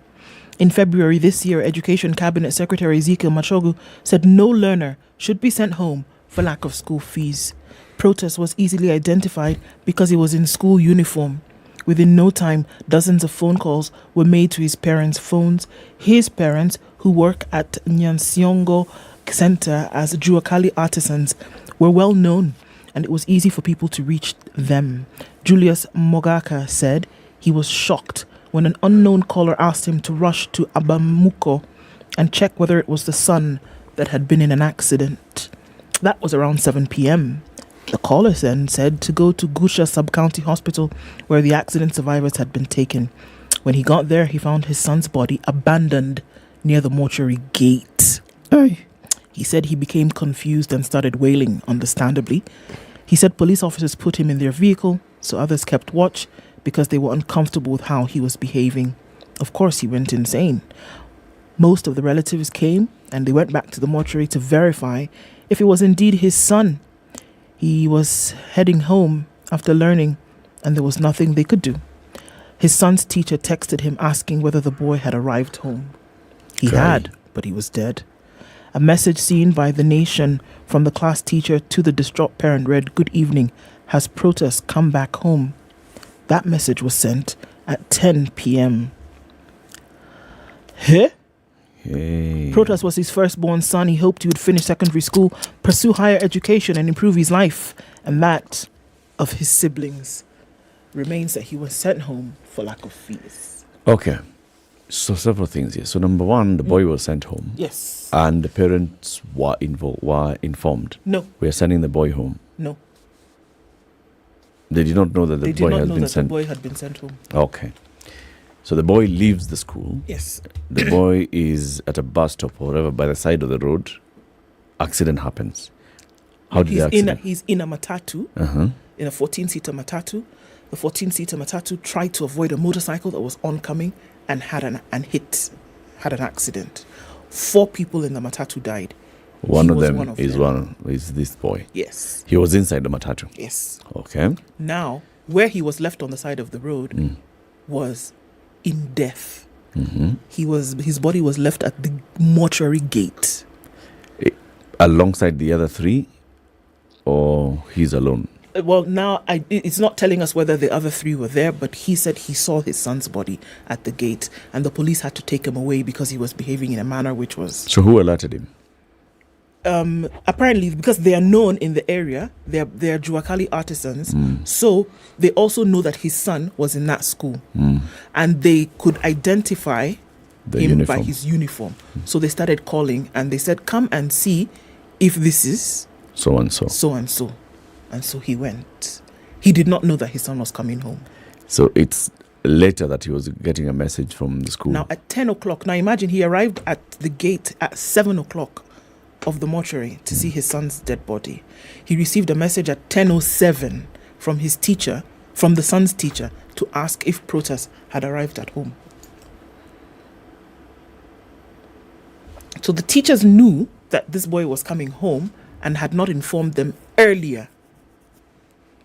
In February this year, Education Cabinet Secretary Ezekiel Machogu said no learner should be sent home for lack of school fees. Protas was easily identified because he was in school uniform. Within no time, dozens of phone calls were made to his parents' phones. His parents, who work at Nyansiongo Center as Juakali artisans, were well known, and it was easy for people to reach them. Julius Mogaka said he was shocked when an unknown caller asked him to rush to Abamuko and check whether it was the son that had been in an accident. That was around 7 p.m. The caller then said to go to Gusha Sub-County Hospital where the accident survivors had been taken. When he got there, he found his son's body abandoned near the mortuary gate. He said he became confused and started wailing, understandably. He said police officers put him in their vehicle, so others kept watch because they were uncomfortable with how he was behaving. Of course, he went insane. Most of the relatives came and they went back to the mortuary to verify if it was indeed his son. He was heading home after learning, and there was nothing they could do. His son's teacher texted him asking whether the boy had arrived home. He had, but he was dead. A message seen by The Nation from the class teacher to the distraught parent read, "Good evening. Has Protas come back home?" That message was sent at 10 p.m. Hey. Protas was his firstborn son. He hoped he would finish secondary school, pursue higher education, and improve his life and that of his siblings. Remains that he was sent home for lack of fees. Okay. So several things here. So number one, the boy was sent home. Yes. And the parents were informed. No. We are sending the boy home. No. They did not know that the boy had been sent. The boy had been sent home. Okay. So the boy leaves the school. Yes. The boy is at a bus stop or whatever by the side of the road. Accident happens. How did the accident? He's in a matatu, in a 14-seater matatu. The 14-seater matatu tried to avoid a motorcycle that was oncoming and had an accident. 4 people in the matatu died. One of them is this boy. Yes. He was inside the matatu. Yes. Okay. Now, where he was left on the side of the road was in death. His body was left at the mortuary gate. Alongside the other 3, or he's alone? Well, now it's not telling us whether the other 3 were there, but he said he saw his son's body at the gate, and the police had to take him away because he was behaving in a manner which was... So who alerted him? Apparently, because they are known in the area, they are Juakali artisans, so they also know that his son was in that school, and they could identify him by his uniform. So they started calling, and they said, "Come and see if this is so and so." So and so. And so he went. He did not know that his son was coming home. So it's later that he was getting a message from the school. Now at 10 o'clock, now imagine he arrived at the gate at 7 o'clock of the mortuary to see his son's dead body. He received a message at 10:07 from his teacher, from the son's teacher, to ask if Protas had arrived at home. So the teachers knew that this boy was coming home and had not informed them earlier.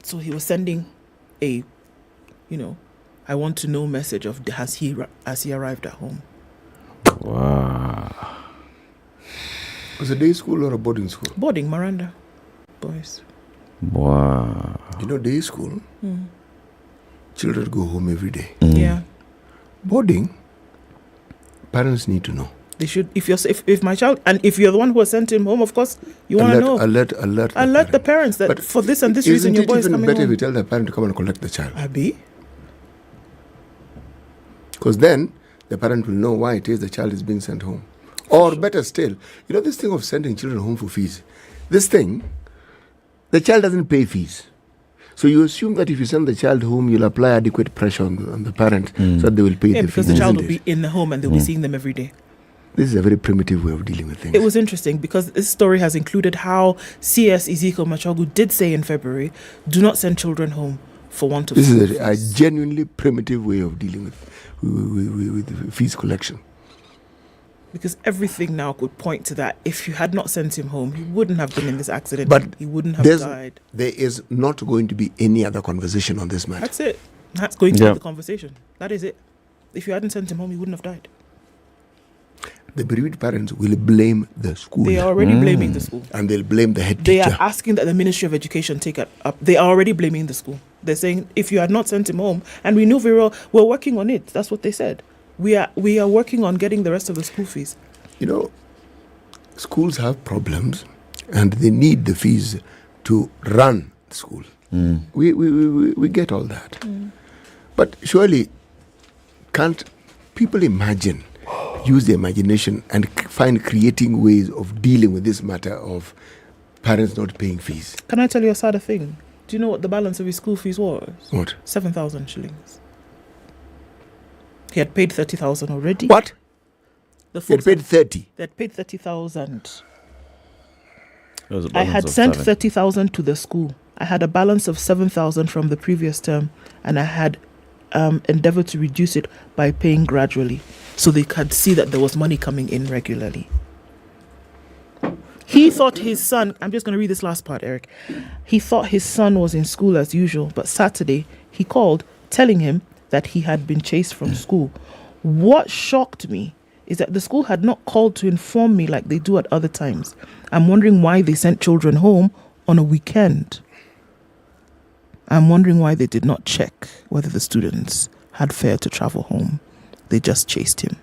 So he was sending a, I want to know message of has he arrived at home. Wow. Was it a day school or a boarding school? Boarding, Miranda boys. Wow. Day school, children go home every day. Yeah. Boarding, parents need to know. They should. If my child, and if you're the one who has sent him home, of course you want to know. Alert the parents that for this and this reason your boy is coming home. Isn't it even better if you tell the parent to come and collect the child? Abi? Because then the parent will know why it is the child is being sent home. Or better still, this thing of sending children home for fees. This thing, the child doesn't pay fees. So you assume that if you send the child home, you'll apply adequate pressure on the parent so that they will pay the because fees. the child will be in the home and they'll be seeing them every day. This is a very primitive way of dealing with things. It was interesting because this story has included how CS Ezekiel Machogu did say in February, do not send children home for want of This school is fees. a genuinely primitive way of dealing with fees collection. Because everything now could point to that. If you had not sent him home, he wouldn't have been in this accident. But he wouldn't have died. There is not going to be any other conversation on this matter. That's it. That's going to be the conversation. That is it. If you hadn't sent him home, he wouldn't have died. The bereaved parents will blame the school. They are already blaming the school. And they'll blame the head They teacher. are asking that the Ministry of Education take it up. They are already blaming the school. They're saying, if you had not sent him home, and we knew very well, we're working on it. That's what they said. We are working on getting the rest of the school fees. You know, schools have problems and they need the fees to run the school. We get all that. But surely, can't people use their imagination and find creating ways of dealing with this matter of parents not paying fees? Can I tell you a sadder thing? Do you know what the balance of his school fees was? What? 7,000 shillings. He had paid 30,000 already. What? He had paid 30. They had paid 30,000. There was a I balance had of sent 7. 30,000 to the school. I had a balance of 7,000 from the previous term, and I had endeavored to reduce it by paying gradually, so they could see that there was money coming in regularly. He thought his son, I'm just going to read this last part, Eric. He thought his son was in school as usual, but Saturday he called telling him that he had been chased from school. What shocked me is that the school had not called to inform me like they do at other times. I'm wondering why they sent children home on a weekend. I'm wondering why they did not check whether the students had fare to travel home. They just chased him.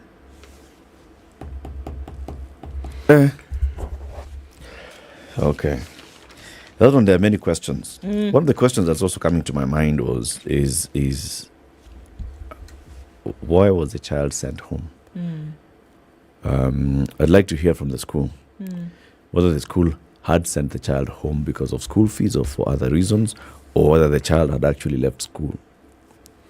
Okay. The other one, there are many questions. One of the questions that's also coming to my mind is why was the child sent home? I'd like to hear from the school whether the school had sent the child home because of school fees or for other reasons, or whether the child had actually left school.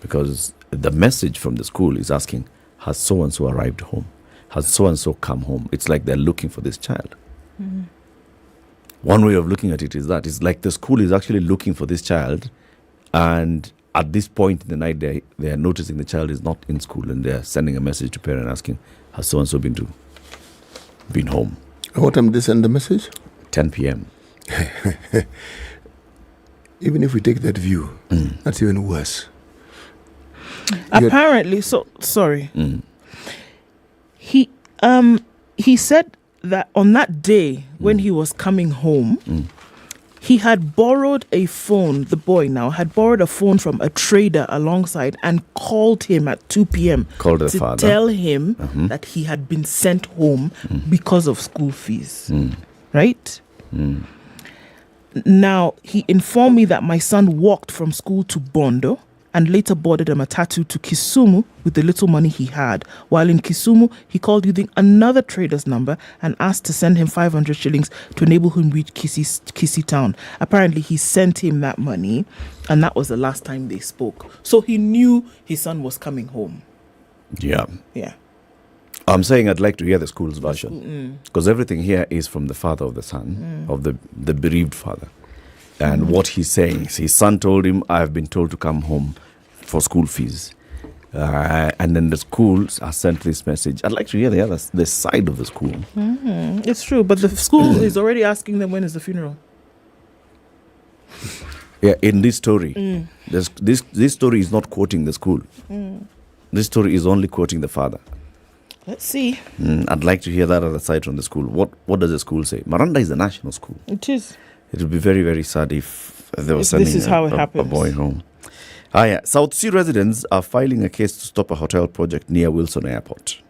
Because the message from the school is asking, has so-and-so arrived home? Has so-and-so come home? It's like they're looking for this child. One way of looking at it is that it's like the school is actually looking for this child, and at this point in the night they are noticing the child is not in school, and they're sending a message to parent asking, has so-and-so been home? What time did they send the message? 10 p.m. Even if we take that view, that's even worse. Apparently, sorry. He said that on that day when he was coming home, he had borrowed a phone. The boy now had borrowed a phone from a trader alongside and called him at 2 p.m. Called the to father. tell him that he had been sent home because of school fees. Right? Now, he informed me that my son walked from school to Bondo and later boarded a matatu to Kisumu with the little money he had. While in Kisumu, he called using another trader's number and asked to send him 500 shillings to enable him reach Kisii town. Apparently, he sent him that money, and that was the last time they spoke. So he knew his son was coming home. Yeah. Yeah. I'm saying I'd like to hear the school's version, because everything here is from the father of the son, of the bereaved father. And what he's saying is his son told him, I have been told to come home for school fees. And then the schools have sent this message. I'd like to hear the side of the school. It's true, but the school is already asking them when is the funeral. Yeah, in this story, this story is not quoting the school. This story is only quoting the father. Let's see. I'd like to hear that other side from the school. What does the school say? Maranda is a national school. It is. It would be very, very sad if they were If sending this is how it a happens. boy home. Yeah. South Sea residents are filing a case to stop a hotel project near Wilson Airport.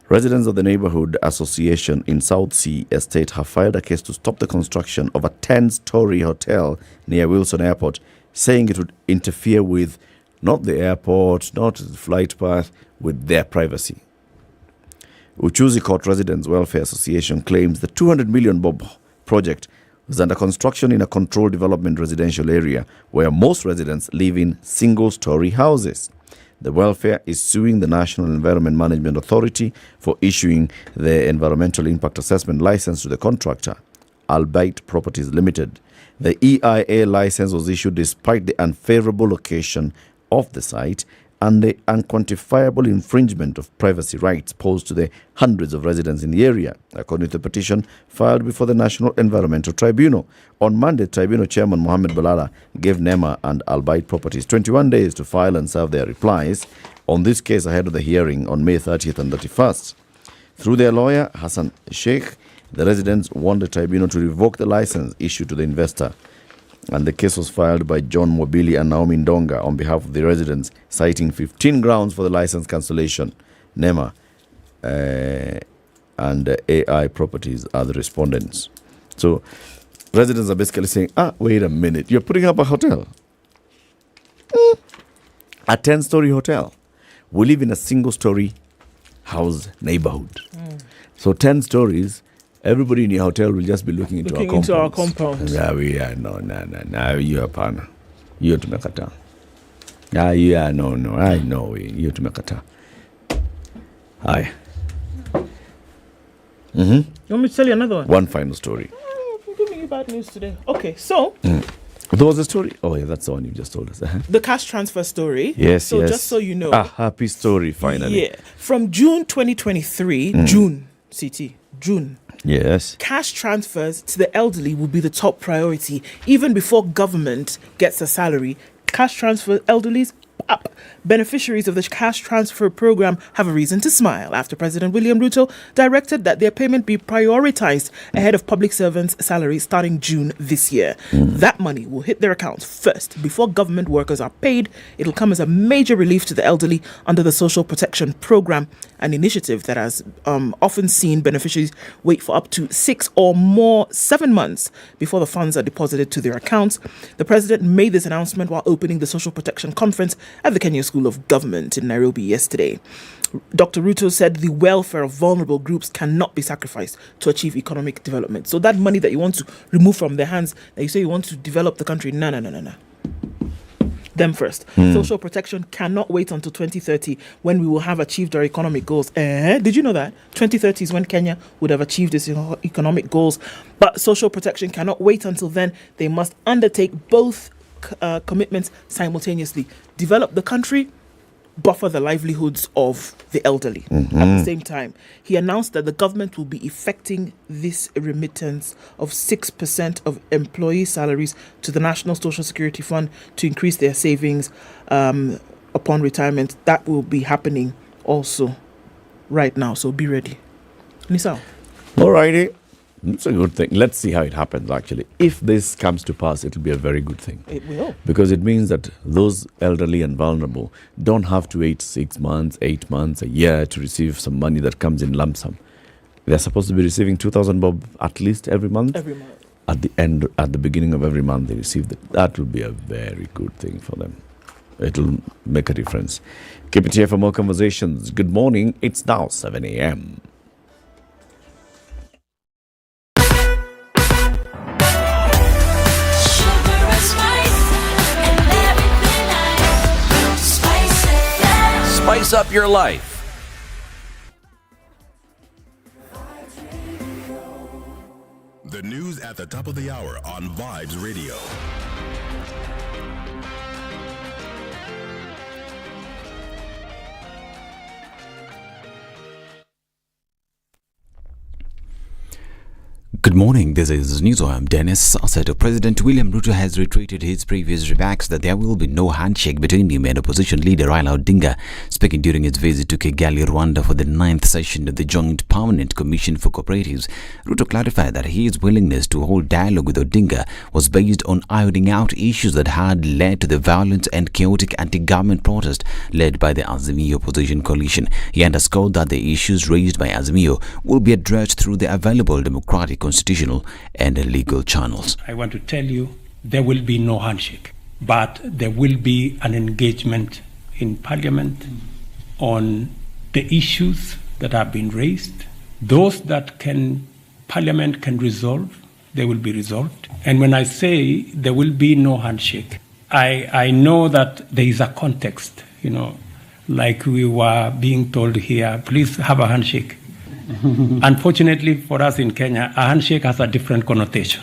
Residents of the neighborhood association in South Sea Estate have filed a case to stop the construction of a 10-story hotel near Wilson Airport, saying it would interfere with not the airport, not the flight path, with their privacy. Uchuzi Court Residents Welfare Association claims the 200 million bob project is under construction in a controlled development residential area where most residents live in single-story houses. The welfare is suing the National Environment Management Authority for issuing the environmental impact assessment license to the contractor, Albeit Properties Limited. The EIA license was issued despite the unfavorable location of the site and the unquantifiable infringement of privacy rights posed to the hundreds of residents in the area, according to the petition filed before the National Environmental Tribunal. On Monday, Tribunal Chairman Mohammed Balala gave NEMA and Albeit Properties 21 days to file and serve their replies on this case ahead of the hearing on May 30th and 31st. Through their lawyer, Hassan Sheikh, the residents want the tribunal to revoke the license issued to the investor. And the case was filed by John Mobili and Naomi Ndonga on behalf of the residents, citing 15 grounds for the license cancellation. NEMA and AI Properties are the respondents. So residents are basically saying, wait a minute, you're putting up a hotel? A 10-story hotel. We live in a single-story house neighborhood. So 10 stories, everybody in your hotel will just be looking into our compound. Yeah, we are no, you are pana. You tumekata. Yeah, no, I know you tumekata. Hi. You want me to tell you another one? One final story. I'm giving you bad news today. Okay, so there was a story. Oh yeah, that's the one you just told us. The cash transfer story. Yes, so yes. Just so you know. A happy story, finally. Yeah. From June 2023, June. Yes. Cash transfers to the elderly will be the top priority. Even before government gets a salary, cash transfer elderlies up. Beneficiaries of the cash transfer program have a reason to smile after President William Ruto directed that their payment be prioritized ahead of public servants' salaries starting June this year. That money will hit their accounts first before government workers are paid. It'll come as a major relief to the elderly under the Social Protection Program, an initiative that has often seen beneficiaries wait for up to 6 or more 7 months before the funds are deposited to their accounts. The president made this announcement while opening the Social Protection Conference at the Kenya School of Government in Nairobi yesterday. Dr. Ruto said the welfare of vulnerable groups cannot be sacrificed to achieve economic development. So that money that you want to remove from their hands, that you say you want to develop the country, no. Them first. Social protection cannot wait until 2030 when we will have achieved our economic goals. Did you know that? 2030 is when Kenya would have achieved its economic goals. But social protection cannot wait until then. They must undertake both commitments simultaneously. Develop the country, buffer the livelihoods of the elderly. At the same time, he announced that the government will be effecting this remittance of 6% of employee salaries to the National Social Security Fund to increase their savings upon retirement. That will be happening also right now, so be ready. Nisao. Alrighty. It's a good thing. Let's see how it happens, actually. If this comes to pass, it'll be a very good thing. It will. Because it means that those elderly and vulnerable don't have to wait 6 months, 8 months, a year to receive some money that comes in lump sum. They're supposed to be receiving 2,000 bob at least every month. Every month. At the beginning of every month, they receive that. That will be a very good thing for them. It'll make a difference. Keep it here for more conversations. Good morning. It's now 7 a.m. Spice up your life. The news at the top of the hour on Vibes Radio. Good morning, this is News. I'm Dennis Asseto. President William Ruto has reiterated his previous remarks that there will be no handshake between him and opposition leader Raila Odinga. Speaking during his visit to Kigali, Rwanda for the 9th session of the Joint Permanent Commission for Cooperatives, Ruto clarified that his willingness to hold dialogue with Odinga was based on ironing out issues that had led to the violent and chaotic anti-government protest led by the Azimio opposition coalition. He underscored that the issues raised by Azimio will be addressed through the available democratic, constitutional and legal channels. I want to tell you there will be no handshake, but there will be an engagement in Parliament on the issues that have been raised, those that Parliament can resolve, they will be resolved. And when I say there will be no handshake, I know that there is a context, like we were being told here, please have a handshake. Unfortunately for us in Kenya, a handshake has a different connotation.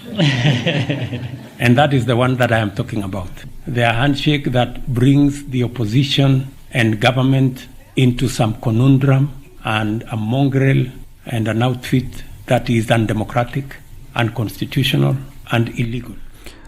And that is the one that I am talking about. The handshake that brings the opposition and government into some conundrum and a mongrel and an outfit that is undemocratic, unconstitutional, and illegal.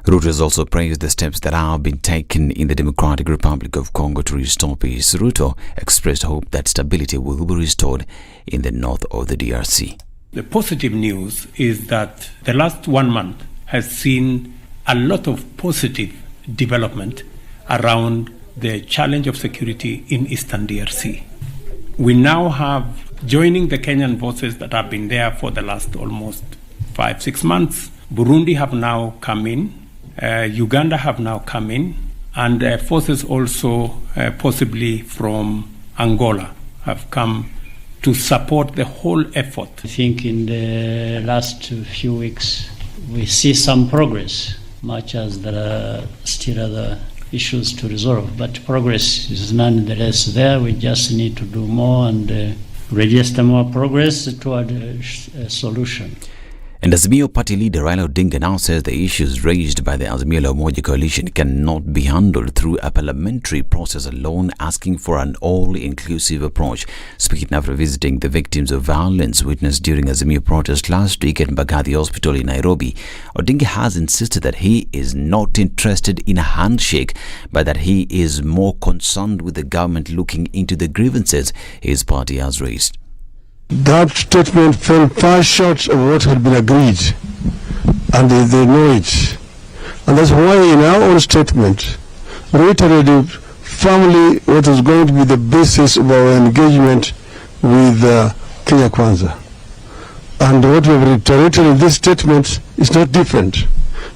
Ruto has also praised the steps that have been taken in the Democratic Republic of Congo to restore peace. Ruto expressed hope that stability will be restored in the north of the DRC. The positive news is that the last 1 month has seen a lot of positive development around the challenge of security in Eastern DRC. We now have, joining the Kenyan forces that have been there for the last almost 5-6 months, Burundi have now come in, Uganda have now come in, and forces also possibly from Angola have come to support the whole effort. I think in the last few weeks we see some progress, much as there are still other issues to resolve, but progress is nonetheless there. We just need to do more and register more progress toward a solution. And Azimio Party leader Raila Odinga now says the issues raised by the Azimio la Umoja coalition cannot be handled through a parliamentary process alone, asking for an all-inclusive approach. Speaking after visiting the victims of violence witnessed during Azimio protest last week at Mbagathi Hospital in Nairobi, Odinga has insisted that he is not interested in a handshake, but that he is more concerned with the government looking into the grievances his party has raised. That statement fell far short of what had been agreed, and they know it. And that's why in our own statement, reiterated firmly what is going to be the basis of our engagement with Kenya Kwanza. And what we have reiterated in this statement is not different.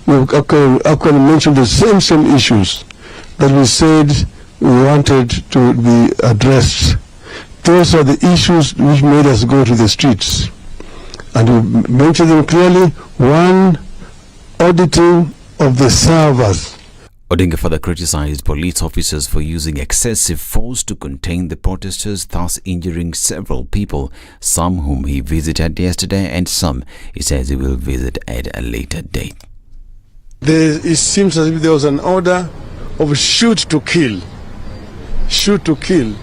We have actually mentioned the same issues that we said we wanted to be addressed. Those are the issues which made us go to the streets. And we mentioned them clearly. One, auditing of the servers. Odinga further criticized police officers for using excessive force to contain the protesters, thus injuring several people, some whom he visited yesterday and some he says he will visit at a later date. It seems as if there was an order of shoot to kill. Shoot to kill.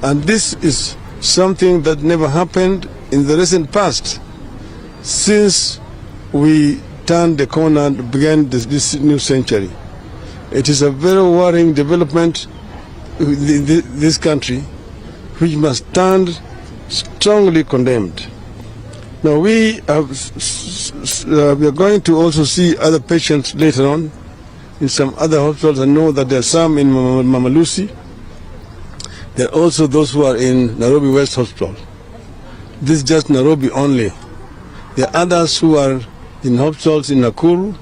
And this is something that never happened in the recent past. Since we turned the corner and began this new century, it is a very worrying development in this country, which must stand strongly condemned. Now we are going to also see other patients later on in some other hospitals. I know that there are some in Mama Lucy. There are also those who are in Nairobi West Hospital. This is just Nairobi only. There are others who are in hospitals in Nakuru.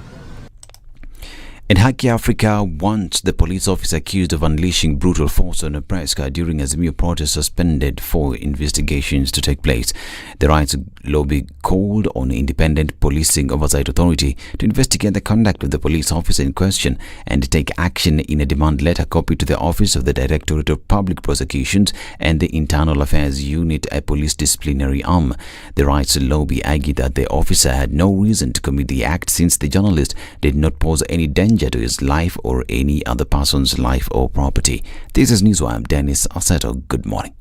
And Haki Africa wants the police officer accused of unleashing brutal force on a press car during Azimio protest suspended for investigations to take place. The rights lobby called on Independent Policing Oversight Authority to investigate the conduct of the police officer in question and take action in a demand letter copied to the Office of the Directorate of Public Prosecutions and the Internal Affairs Unit, a police disciplinary arm. The rights lobby argued that the officer had no reason to commit the act since the journalist did not pose any danger to his life or any other person's life or property. This is Newswire. I'm Dennis Aseto. Good morning.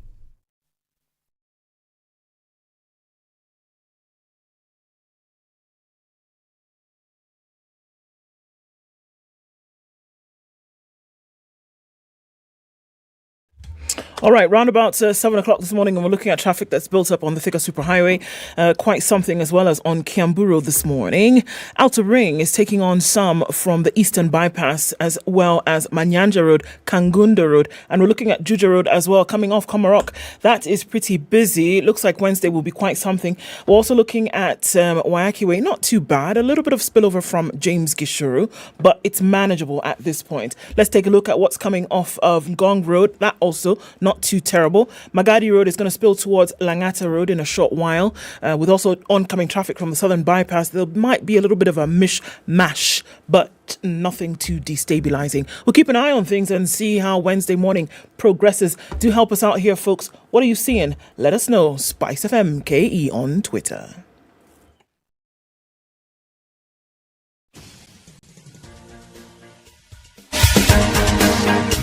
All right, round about 7 o'clock this morning, and we're looking at traffic that's built up on the Thika Superhighway. Quite something as well as on Kiambu Road this morning. Outer Ring is taking on some from the Eastern Bypass as well as Manyanja Road, Kangunda Road, and we're looking at Juja Road as well, coming off Komarok. That is pretty busy. It looks like Wednesday will be quite something. We're also looking at Wayaki Way, not too bad. A little bit of spillover from James Gishuru, but it's manageable at this point. Let's take a look at what's coming off of Ngong Road. That also not not too terrible. Magadi Road is going to spill towards Langata Road in a short while, with also oncoming traffic from the southern bypass. There might be a little bit of a mishmash, but nothing too destabilizing. We'll keep an eye on things and see how Wednesday morning progresses. Do help us out here, folks. What are you seeing? Let us know. Spice FM KE on Twitter.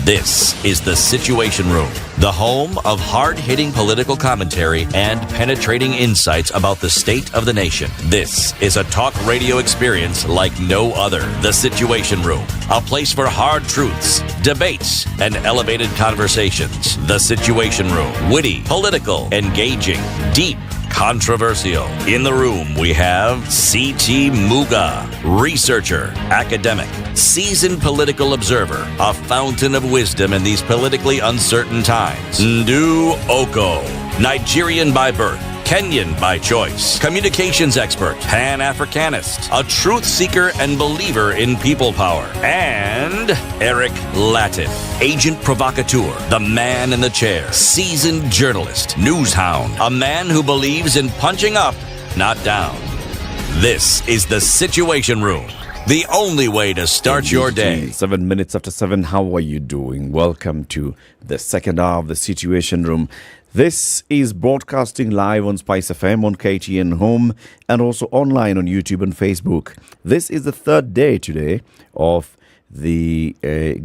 This is The Situation Room, the home of hard-hitting political commentary and penetrating insights about the state of the nation. This is a talk radio experience like no other. The Situation Room, a place for hard truths, debates, and elevated conversations. The Situation Room, witty, political, engaging, deep, controversial. In the room, we have C.T. Muga, researcher, academic, seasoned political observer, a fountain of wisdom in these politically uncertain times. Ndu Oko, Nigerian by birth, Kenyan by choice, communications expert, Pan-Africanist, a truth seeker and believer in people power, and Eric Latin, agent provocateur, the man in the chair, seasoned journalist, news hound, a man who believes in punching up, not down. This is The Situation Room, the only way to start your day. 7 minutes after 7, how are you doing? Welcome to the second hour of The Situation Room. This is broadcasting live on Spice FM, on KTN Home, and also online on YouTube and Facebook. This is the third day today of the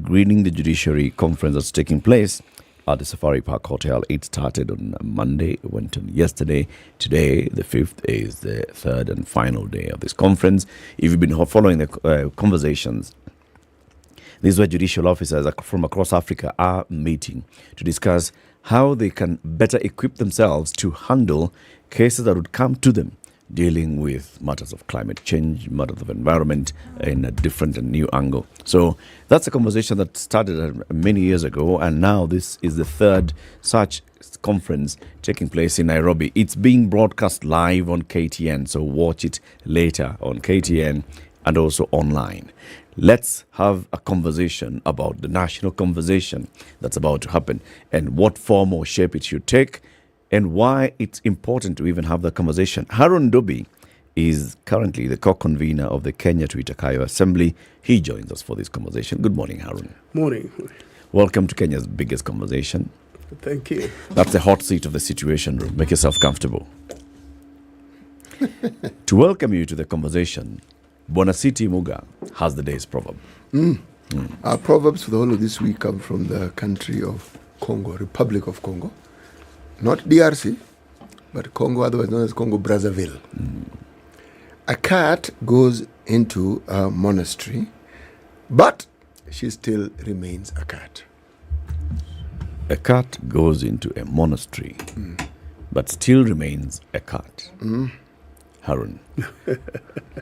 Greening the Judiciary conference that's taking place at the Safari Park Hotel. It started on Monday, went on yesterday. Today, the 5th, is the third and final day of this conference. If you've been following the conversations, this is where judicial officers from across Africa are meeting to discuss how they can better equip themselves to handle cases that would come to them dealing with matters of climate change, matters of environment in a different and new angle. So that's a conversation that started many years ago, and now this is the third such conference taking place in Nairobi. It's being broadcast live on KTN, so watch it later on KTN and also online. Let's have a conversation about the national conversation that's about to happen and what form or shape it should take and why it's important to even have the conversation. Harun Ndubi is currently the co-convener of the Kenya to Itakayo Assembly. He joins us for this conversation. Good morning, Harun. Morning. Welcome to Kenya's biggest conversation. Thank you. That's the hot seat of the Situation Room. Make yourself comfortable. To welcome you to the conversation, Bwana C.T. Muga has the day's proverb. Our proverbs for the whole of this week come from the country of Congo, Republic of Congo. Not DRC, but Congo, otherwise known as Congo Brazzaville. A cat goes into a monastery, but she still remains a cat. A cat goes into a monastery, but still remains a cat. Harun,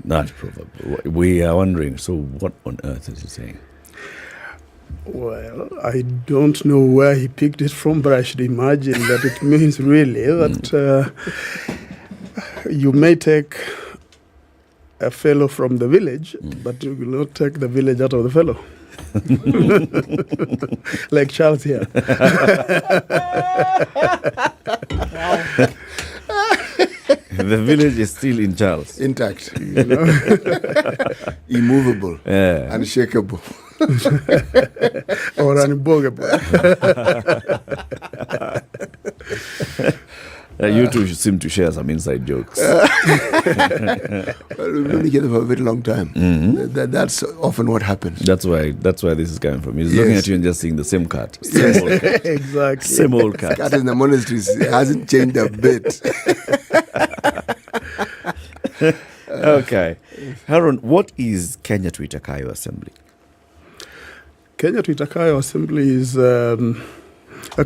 that proverb. We are wondering, so what on earth is he saying? Well, I don't know where he picked it from, but I should imagine that it means really that you may take a fellow from the village, but you will not take the village out of the fellow. Like Charles here. The village is still in Charles. Intact. You know? Immovable. Yeah. Unshakable. Or unbogable. You two seem to share some inside jokes. Well, we've known each other for a very long time. That's often what happens. That's why this is coming from. He's looking at you and just seeing the same cat. Same old cat. Exactly. Same old cat. Cat in the monasteries hasn't changed a bit. Okay. Harun, what is Kenya to Itakayo Assembly? Kenya to Itakayo Assembly is a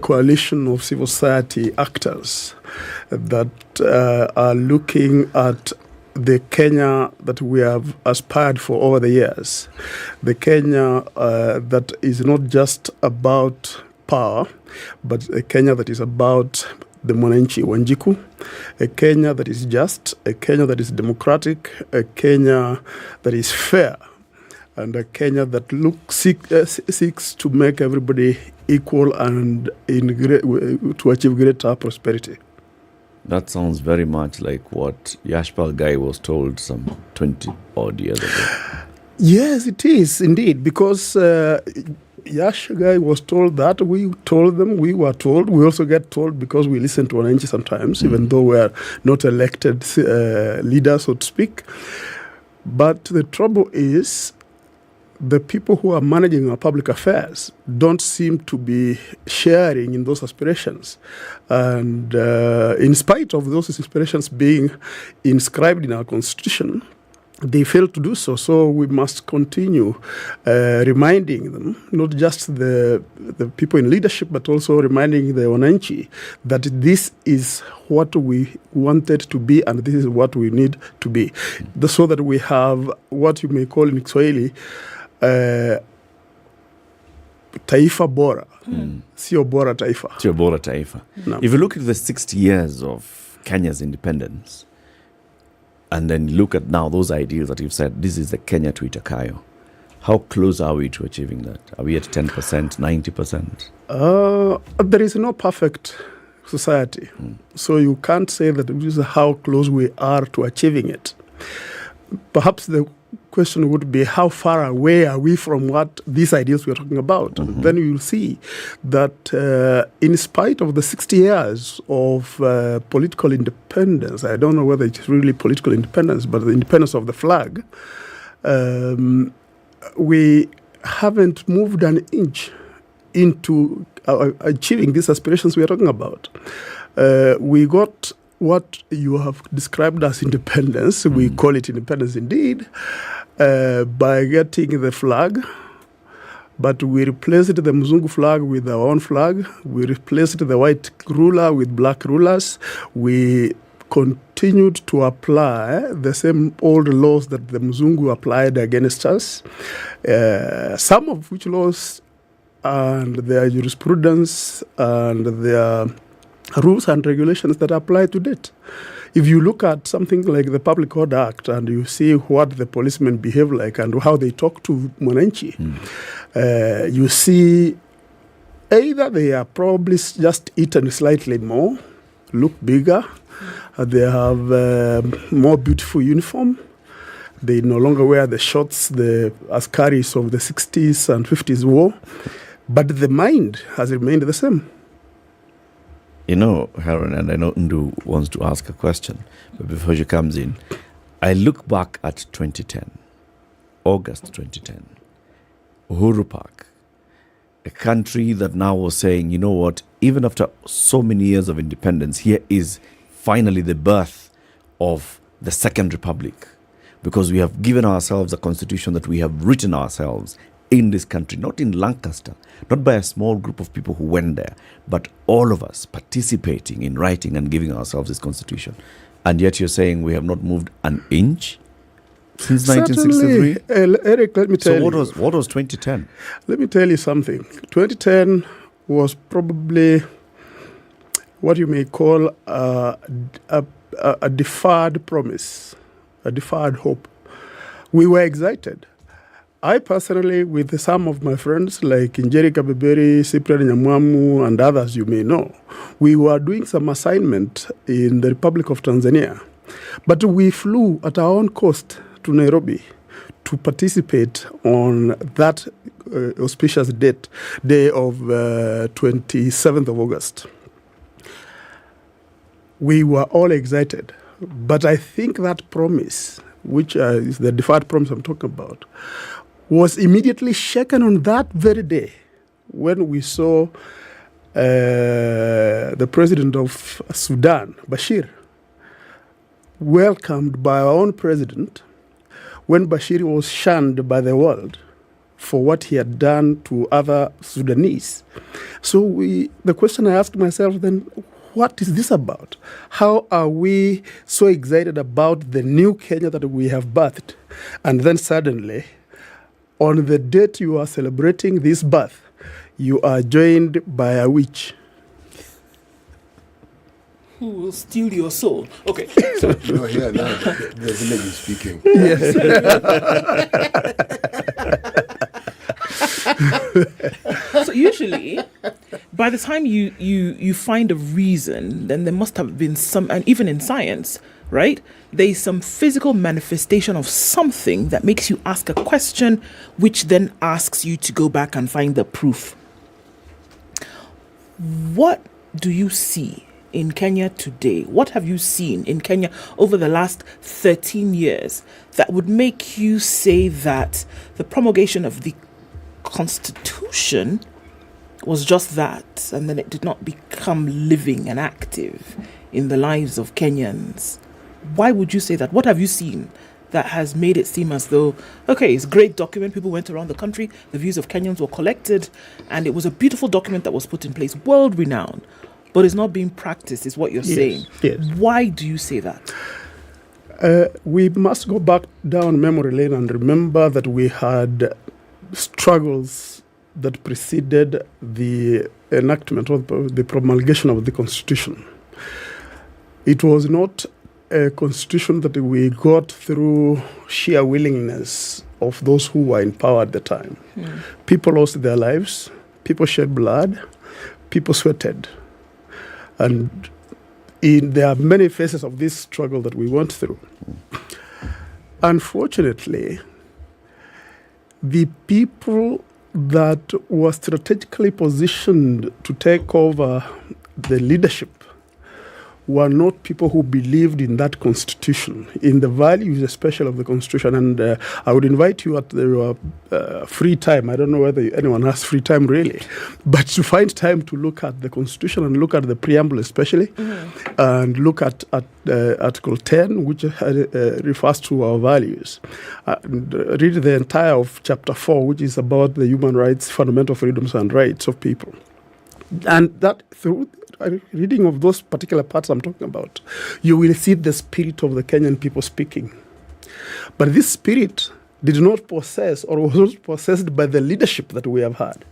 coalition of civil society actors that are looking at the Kenya that we have aspired for over the years. The Kenya that is not just about power, but a Kenya that is about the Mwananchi Wanjiku, a Kenya that is just, a Kenya that is democratic, a Kenya that is fair, and a Kenya that seeks to make everybody equal and to achieve greater prosperity. That sounds very much like what Yashpal Gai was told some 20 odd years ago. Yes, it is indeed, because Yash Gai was told that, we told them, we were told, we also get told because we listen to Wananchi sometimes, even though we are not elected leaders, so to speak. But the trouble is, the people who are managing our public affairs don't seem to be sharing in those aspirations. And in spite of those aspirations being inscribed in our constitution, they fail to do so. So we must continue reminding them, not just the people in leadership, but also reminding the Wananchi that this is what we wanted to be and this is what we need to be. So that we have what you may call in Kiswahili, taifa bora, sio bora taifa. Sio bora taifa. No. If you look at the 60 years of Kenya's independence, and then look at now those ideals that you've said, this is the Kenya tuitakayo. How close are we to achieving that? Are we at 10%, 90%? There is no perfect society. So you can't say that this is how close we are to achieving it. Perhaps the question would be, how far away are we from what these ideals we're talking about? Then you will see that in spite of the 60 years of political independence, I don't know whether it's really political independence, but the independence of the flag, we haven't moved an inch into achieving these aspirations we are talking about. We got what you have described as independence, we call it independence indeed, by getting the flag, but we replaced the Mzungu flag with our own flag. We replaced the white ruler with black rulers. We continued to apply the same old laws that the Mzungu applied against us, some of which laws and their jurisprudence and their rules and regulations that apply to date. If you look at something like the Public Order Act and you see what the policemen behave like and how they talk to Mwananchi, you see either they are probably just eaten slightly more, look bigger, they have more beautiful uniform, they no longer wear the shorts the askaris of the 60s and 50s wore, but the mind has remained the same. You know, Harun, and I know Ndu wants to ask a question, but before she comes in, I look back at 2010, August 2010, Uhuru Park, a country that now was saying, you know what, even after so many years of independence, here is finally the birth of the Second Republic, because we have given ourselves a constitution that we have written ourselves in this country, not in Lancaster, not by a small group of people who went there, but all of us participating in writing and giving ourselves this constitution. And yet you're saying we have not moved an inch since 1963? Eric, let me tell you. So what was 2010? Let me tell you something. 2010 was probably what you may call a deferred promise, a deferred hope. We were excited. I personally, with some of my friends like Nyeri Kabeberi, Cyprian Nyamwamu, and others you may know, we were doing some assignment in the Republic of Tanzania. But we flew at our own cost to Nairobi to participate on that auspicious day of 27th of August. We were all excited. But I think that promise, which is the deferred promise I'm talking about, was immediately shaken on that very day when we saw the president of Sudan, Bashir, welcomed by our own president when Bashir was shunned by the world for what he had done to other Sudanese. So the question I asked myself then, what is this about? How are we so excited about the new Kenya that we have birthed? And then suddenly, on the date you are celebrating this birth, you are joined by a witch. Who will steal your soul? Okay. So you are here now. The village is speaking. Yes. So usually, by the time you find a reason, then there must have been some, and even in science, right? There's some physical manifestation of something that makes you ask a question, which then asks you to go back and find the proof. What do you see in Kenya today? What have you seen in Kenya over the last 13 years that would make you say that the promulgation of the Constitution was just that, and then it did not become living and active in the lives of Kenyans? Why would you say that? What have you seen that has made it seem as though, okay, it's a great document, people went around the country, the views of Kenyans were collected, and it was a beautiful document that was put in place, world-renowned, but it's not being practiced, is what you're saying. Yes. Why do you say that? We must go back down memory lane and remember that we had struggles that preceded the enactment of the promulgation of the Constitution. It was not a constitution that we got through sheer willingness of those who were in power at the time. People lost their lives, people shed blood, people sweated. And there are many phases of this struggle that we went through. Unfortunately, the people that were strategically positioned to take over the leadership were not people who believed in that constitution, in the values especially of the constitution. And I would invite you at your free time, I don't know whether anyone has free time really, but to find time to look at the constitution and look at the preamble especially, and look at Article 10, which refers to our values. Read the entire of Chapter 4, which is about the human rights, fundamental freedoms and rights of people. And that through reading of those particular parts I'm talking about, you will see the spirit of the Kenyan people speaking. But this spirit did not possess or was not possessed by the leadership that we have had.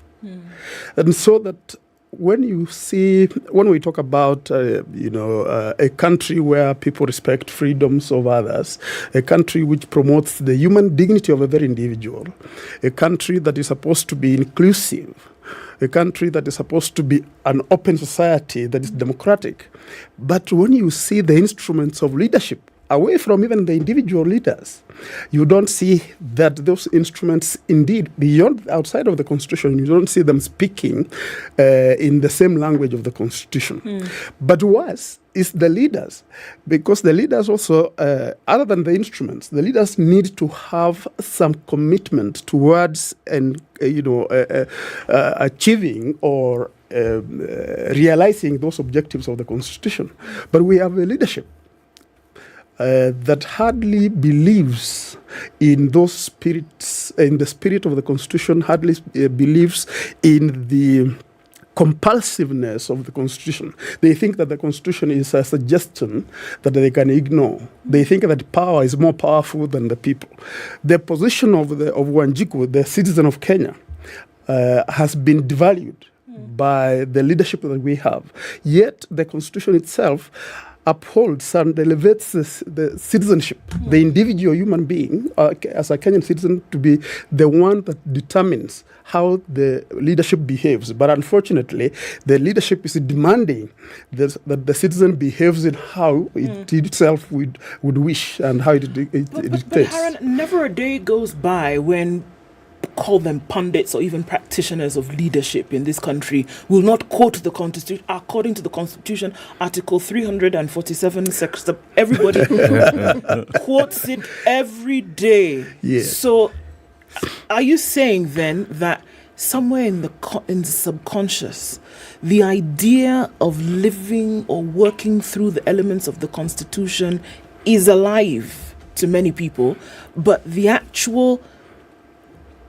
And so that when we talk about, a country where people respect freedoms of others, a country which promotes the human dignity of a very individual, a country that is supposed to be inclusive, a country that is supposed to be an open society that is democratic. But when you see the instruments of leadership, away from even the individual leaders, you don't see that those instruments indeed, outside of the Constitution, you don't see them speaking in the same language of the Constitution. But worse is the leaders, because the leaders also, other than the instruments, the leaders need to have some commitment towards achieving or realizing those objectives of the Constitution. But we have a leadership that hardly believes in those spirits, in the spirit of the Constitution, hardly believes in the compulsiveness of the Constitution. They think that the Constitution is a suggestion that they can ignore. They think that power is more powerful than the people. The position of Wanjiku, the citizen of Kenya, has been devalued by the leadership that we have. Yet the Constitution itself upholds and elevates the citizenship, the individual human being, as a Kenyan citizen, to be the one that determines how the leadership behaves. But unfortunately, the leadership is demanding that the citizen behaves in how it itself would wish and how it dictates. But Harun, never a day goes by when call them pundits or even practitioners of leadership in this country will not quote the Constitution. According to the Constitution, Article 347, everybody quotes it every day. Yes. So are you saying then that somewhere in the subconscious, the idea of living or working through the elements of the Constitution is alive to many people, but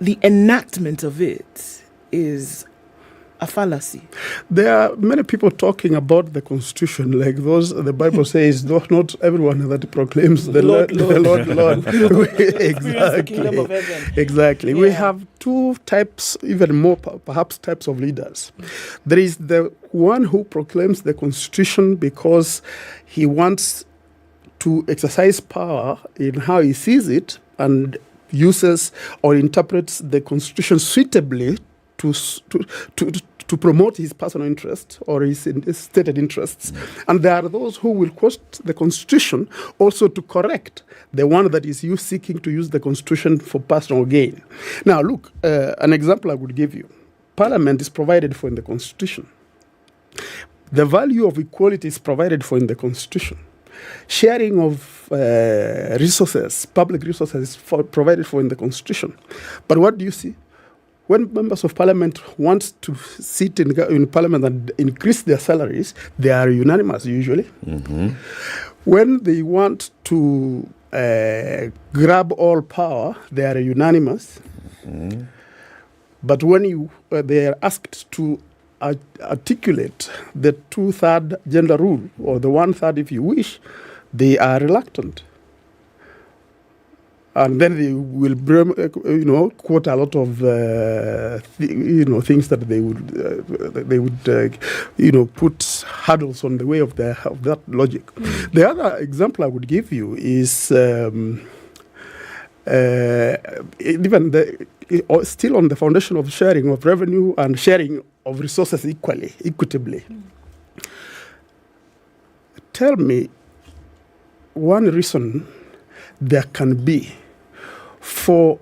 the enactment of it is a fallacy? There are many people talking about the Constitution, like those the Bible says, not everyone that proclaims the Lord. Exactly. Yeah. We have two types, even more perhaps types of leaders. There is the one who proclaims the Constitution because he wants to exercise power in how he sees it and uses or interprets the Constitution suitably to promote his personal interest or his stated interests. And there are those who will quote the Constitution also to correct the one that is seeking to use the Constitution for personal gain. Now, look, an example I would give you. Parliament is provided for in the Constitution. The value of equality is provided for in the Constitution. Sharing of resources, public resources, is provided for in the Constitution. But what do you see? When members of Parliament want to sit in Parliament and increase their salaries, they are unanimous usually. Mm-hmm. When they want to grab all power, they are unanimous. Mm-hmm. But when they are asked to articulate the 2/3 gender rule, or the 1/3 if you wish, they are reluctant. And then they will, quote a lot of, things that they would put hurdles on the way of that logic. Mm. The other example I would give you is still on the foundation of sharing of revenue and sharing of resources equitably. Mm. Tell me one reason there can be for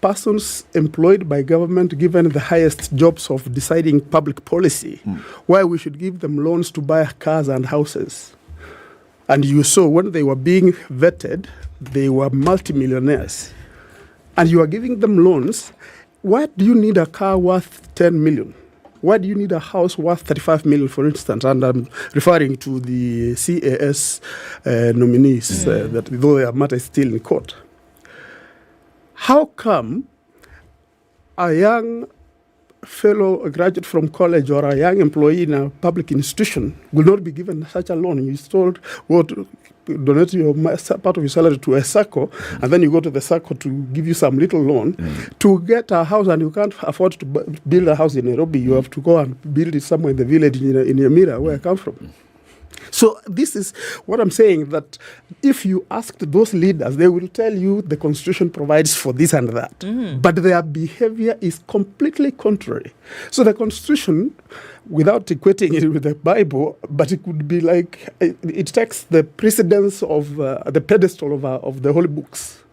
persons employed by government given the highest jobs of deciding public policy, why we should give them loans to buy cars and houses. And you saw when they were being vetted, they were multimillionaires. And you are giving them loans. Why do you need a car worth 10 million? Why do you need a house worth 35 million, for instance? And I'm referring to the CAS nominees, that though their matter is still in court. How come a young fellow, a graduate from college, or a young employee in a public institution will not be given such a loan? You're told, donate part of your salary to a SACCO, and then you go to the SACCO to give you some little loan to get a house, and you can't afford to build a house in Nairobi. You have to go and build it somewhere in the village in Nyeri, where I come from. So this is what I'm saying, that if you ask those leaders, they will tell you the Constitution provides for this and that. But their behavior is completely contrary. So the Constitution, without equating it with the Bible, but it could be like, it takes the precedence of the pedestal of the holy books.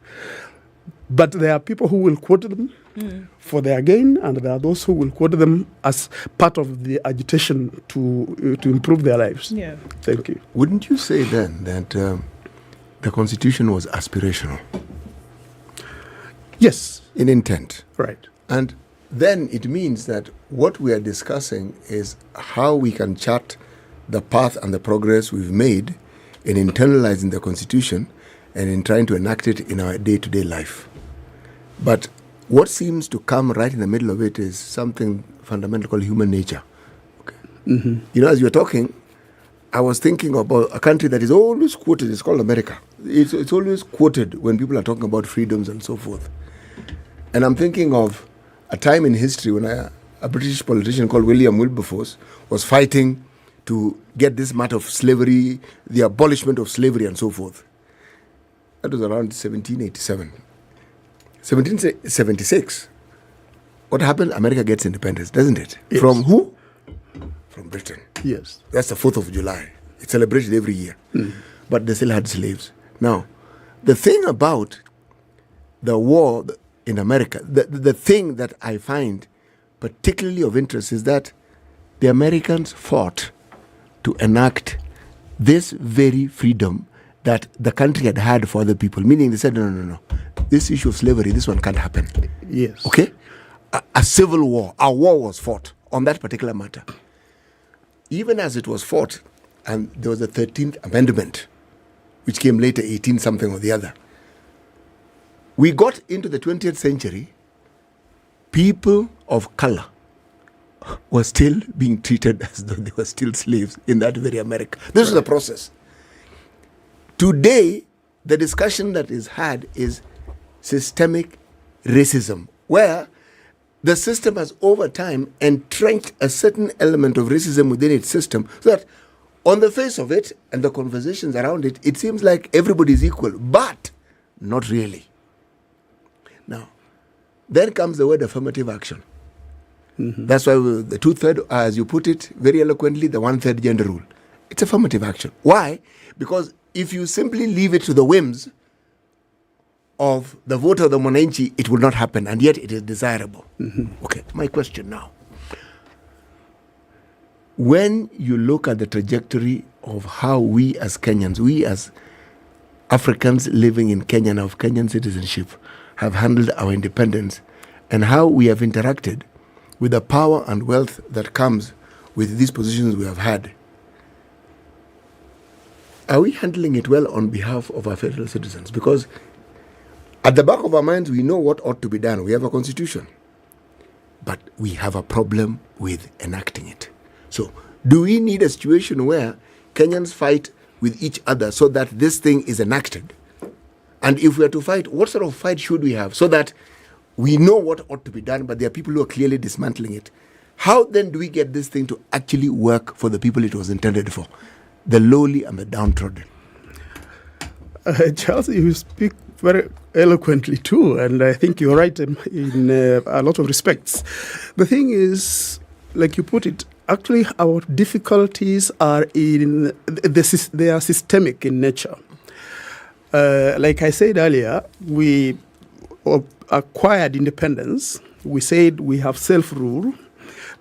But there are people who will quote them for their gain, and there are those who will quote them as part of the agitation to improve their lives. Yeah. Thank you. Wouldn't you say then that the Constitution was aspirational? Yes. In intent. Right. And then it means that what we are discussing is how we can chart the path and the progress we've made in internalizing the Constitution and in trying to enact it in our day-to-day life. But what seems to come right in the middle of it is something fundamental called human nature. Okay. Mm-hmm. As you were talking, I was thinking about a country that is always quoted. It's called America. It's always quoted when people are talking about freedoms and so forth. And I'm thinking of a time in history when a British politician called William Wilberforce was fighting to get this matter of slavery, the abolishment of slavery and so forth. That was around 1787. 1776. What happened? America gets independence, doesn't it? Yes. From who? From Britain. Yes. That's the 4th of July. It's celebrated every year. But they still had slaves. Now, the thing about the war in America, the thing that I find particularly of interest is that the Americans fought to enact this very freedom that the country had had for other people. Meaning they said, no. This issue of slavery, this one can't happen. Yes. Okay? A civil war, a war was fought on that particular matter. Even as it was fought, and there was a 13th Amendment, which came later, 18 something or the other. We got into the 20th century, people of color were still being treated as though they were still slaves in that very America. This was the process. Today, the discussion that is had is systemic racism, where the system has over time entrenched a certain element of racism within its system, so that on the face of it and the conversations around it, it seems like everybody is equal, but not really. Now, then comes the word affirmative action. That's why the 2/3, as you put it very eloquently, the 1/3 gender rule. It's affirmative action. Why? Because if you simply leave it to the whims of the vote of the Mwananchi, it will not happen, and yet it is desirable. Okay, my question now. When you look at the trajectory of how we as Kenyans, we as Africans living in Kenya and of Kenyan citizenship have handled our independence and how we have interacted with the power and wealth that comes with these positions we have had, are we handling it well on behalf of our fellow citizens? Because at the back of our minds, we know what ought to be done. We have a constitution, but we have a problem with enacting it. So do we need a situation where Kenyans fight with each other so that this thing is enacted? And if we are to fight, what sort of fight should we have so that we know what ought to be done, but there are people who are clearly dismantling it? How then do we get this thing to actually work for the people it was intended for, the lowly and the downtrodden? Charles, you speak very eloquently too, and I think you're right in a lot of respects. The thing is, like you put it, actually our difficulties are they are systemic in nature. Like I said earlier, we acquired independence. We said we have self-rule,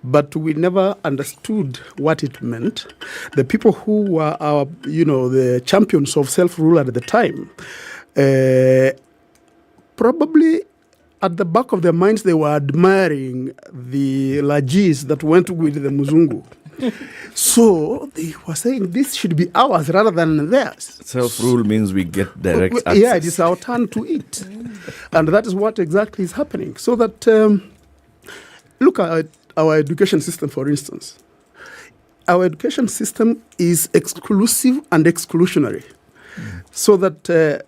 but we never understood what it meant. The people who were the champions of self-rule at the time, probably at the back of their minds, they were admiring the lajis that went with the Muzungu. So they were saying this should be ours rather than theirs. Self-rule means we get direct access. Yeah, it is our turn to eat. And that is what exactly is happening. So that, look at our education system, for instance. Our education system is exclusive and exclusionary. So that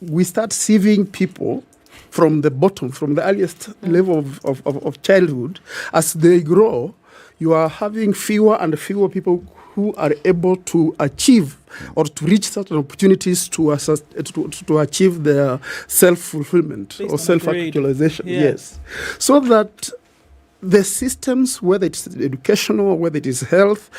we start sieving people from the bottom, from the earliest level of childhood. As they grow, you are having fewer and fewer people who are able to achieve or to reach certain opportunities to achieve their self-fulfillment or self-actualization. Yeah. Yes. So that the systems, whether it's educational, whether it is health,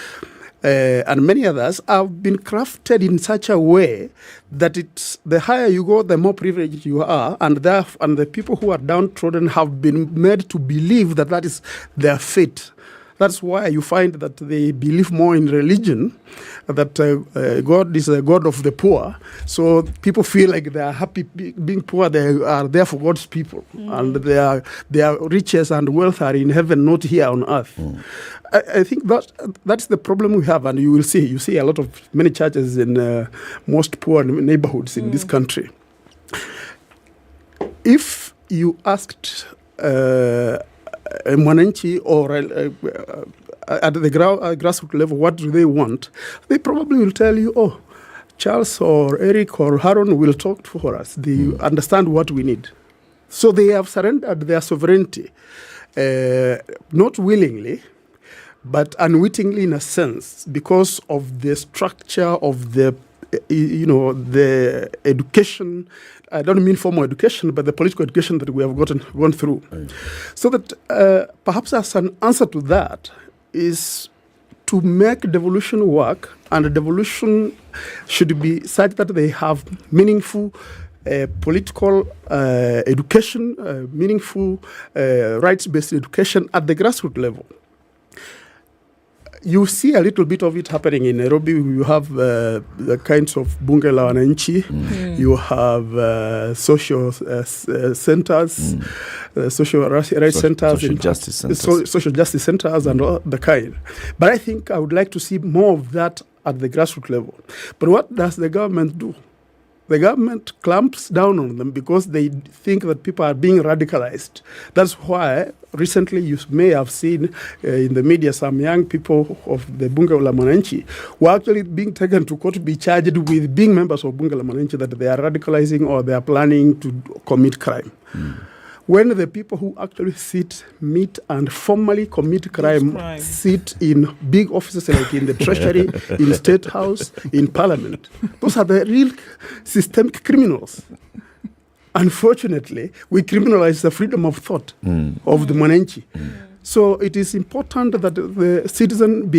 and many others, have been crafted in such a way that it's the higher you go, the more privileged you are, and the people who are downtrodden have been made to believe that that is their fate. That's why you find that they believe more in religion, that God is a God of the poor. So people feel like they are happy being poor. They are there for God's people, and their riches and wealth are in heaven, not here on earth. I think that's the problem we have, and you see a lot of many churches in most poor neighborhoods in this country. If you asked a Mwananchi or at the grassroots level, what do they want? They probably will tell you, oh, Charles or Eric or Harun will talk for us. They understand what we need. So they have surrendered their sovereignty, not willingly, but unwittingly in a sense, because of the structure of the education. I don't mean formal education, but the political education that we have gone through. So that perhaps as an answer to that is to make devolution work, and devolution should be such that they have meaningful political education, meaningful rights-based education at the grassroots level. You see a little bit of it happening in Nairobi. You have the kinds of bunge la wananchi. You have social centers, social rights centers, social justice centers, social justice centers, and all the kind. But I think I would like to see more of that at the grassroots level. But what does the government do? The government clamps down on them because they think that people are being radicalized. That's why recently you may have seen in the media some young people of the Bunge la Mwananchi were actually being taken to court to be charged with being members of Bunge la Mwananchi, that they are radicalizing or they are planning to commit crime. When the people who actually meet and formally commit crime sit in big offices like in the Treasury, in the State House, in Parliament, those are the real systemic criminals. unfortunately, we criminalize the freedom of thought of the Mwananchi. So it is important that the citizen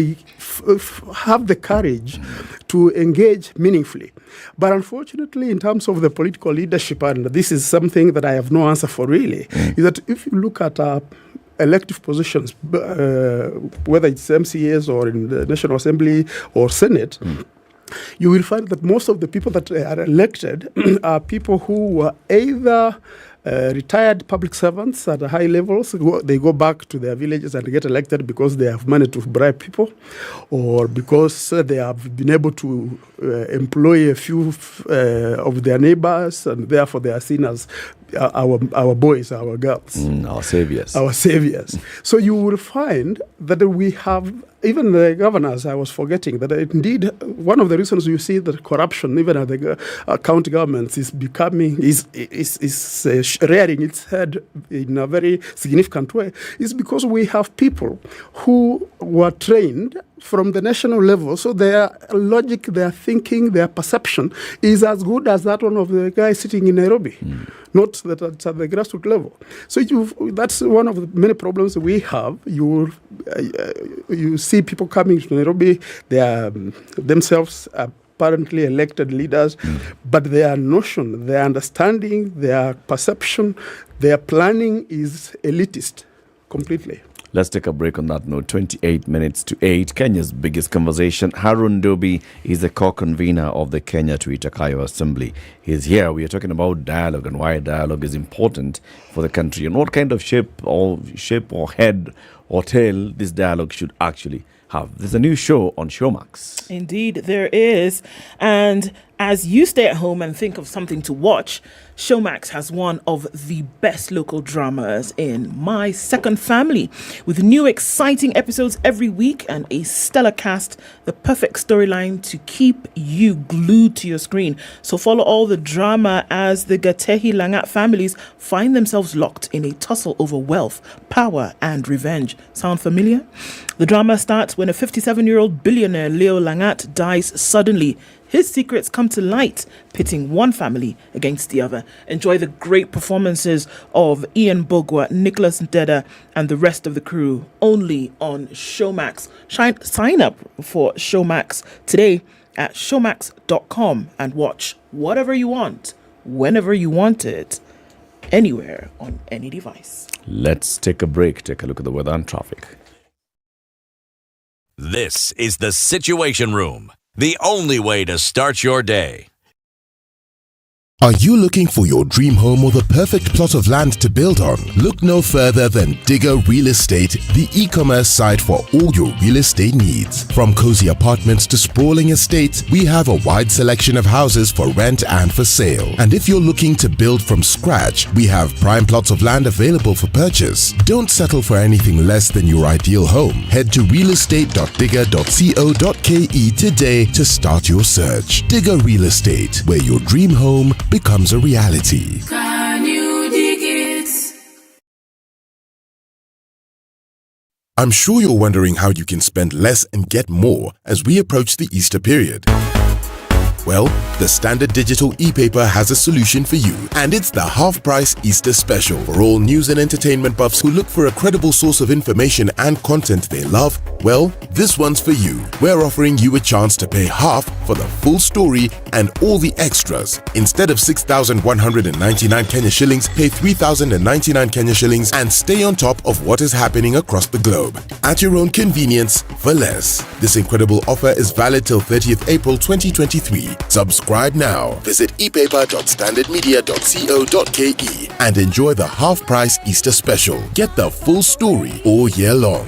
have the courage to engage meaningfully. But unfortunately, in terms of the political leadership, and this is something that I have no answer for really, is that if you look at elective positions, whether it's MCAs or in the National Assembly or Senate, you will find that most of the people that are elected are people who were either retired public servants at high levels. They go back to their villages and get elected because they have money to bribe people, or because they have been able to employ a few of their neighbors, and therefore they are seen as our boys, our girls. Our saviors. Our saviors. So you will find that we have, even the governors, I was forgetting, that indeed one of the reasons you see that corruption, even at the county governments, is becoming, is rearing its head in a very significant way, is because we have people who were trained from the national level, so their logic, their thinking, their perception is as good as that one of the guys sitting in Nairobi, not that it's at the grassroots level. So that's one of the many problems we have. You see people coming to Nairobi, they are themselves apparently elected leaders, but their notion, their understanding, their perception, their planning is elitist completely. Let's take a break on that note. 28 minutes to 8. Kenya's biggest conversation. Harun Ndubi is the co-convener of the Kenya to Itakayo Assembly. He's here. We are talking about dialogue and why dialogue is important for the country and what kind of shape or head or tail this dialogue should actually have. There's a new show on Showmax. Indeed, there is. And as you stay at home and think of something to watch, Showmax has one of the best local dramas in My Second Family, with new exciting episodes every week and a stellar cast, the perfect storyline to keep you glued to your screen. So follow all the drama as the Gatehi Langat families find themselves locked in a tussle over wealth, power and revenge. Sound familiar? The drama starts when a 57-year-old billionaire, Leo Langat, dies suddenly. His secrets come to light, pitting one family against the other. Enjoy the great performances of Ian Bogwa, Nicholas Ndeda, and the rest of the crew, only on Showmax. Sign up for Showmax today at showmax.com and watch whatever you want, whenever you want it, anywhere on any device. Let's take a break, take a look at the weather and traffic. This is the Situation Room, the only way to start your day. Are you looking for your dream home or the perfect plot of land to build on? Look no further than Digger Real Estate, the e-commerce site for all your real estate needs. From cozy apartments to sprawling estates, we have a wide selection of houses for rent and for sale. And if you're looking to build from scratch, we have prime plots of land available for purchase. Don't settle for anything less than your ideal home. Head to realestate.digger.co.ke today to start your search. Digger Real Estate, where your dream home becomes a reality. Can you dig it? I'm sure you're wondering how you can spend less and get more as we approach the Easter period. Well, the Standard Digital e-paper has a solution for you, and it's the half-price Easter special. For all news and entertainment buffs who look for a credible source of information and content they love, well, this one's for you. We're offering you a chance to pay half for the full story and all the extras. Instead of 6,199 Kenya shillings, pay 3,099 Kenya shillings and stay on top of what is happening across the globe. At your own convenience, for less. This incredible offer is valid till 30th April 2023. Subscribe now. Visit epaper.standardmedia.co.ke and enjoy the half-price Easter special. Get the full story all year long.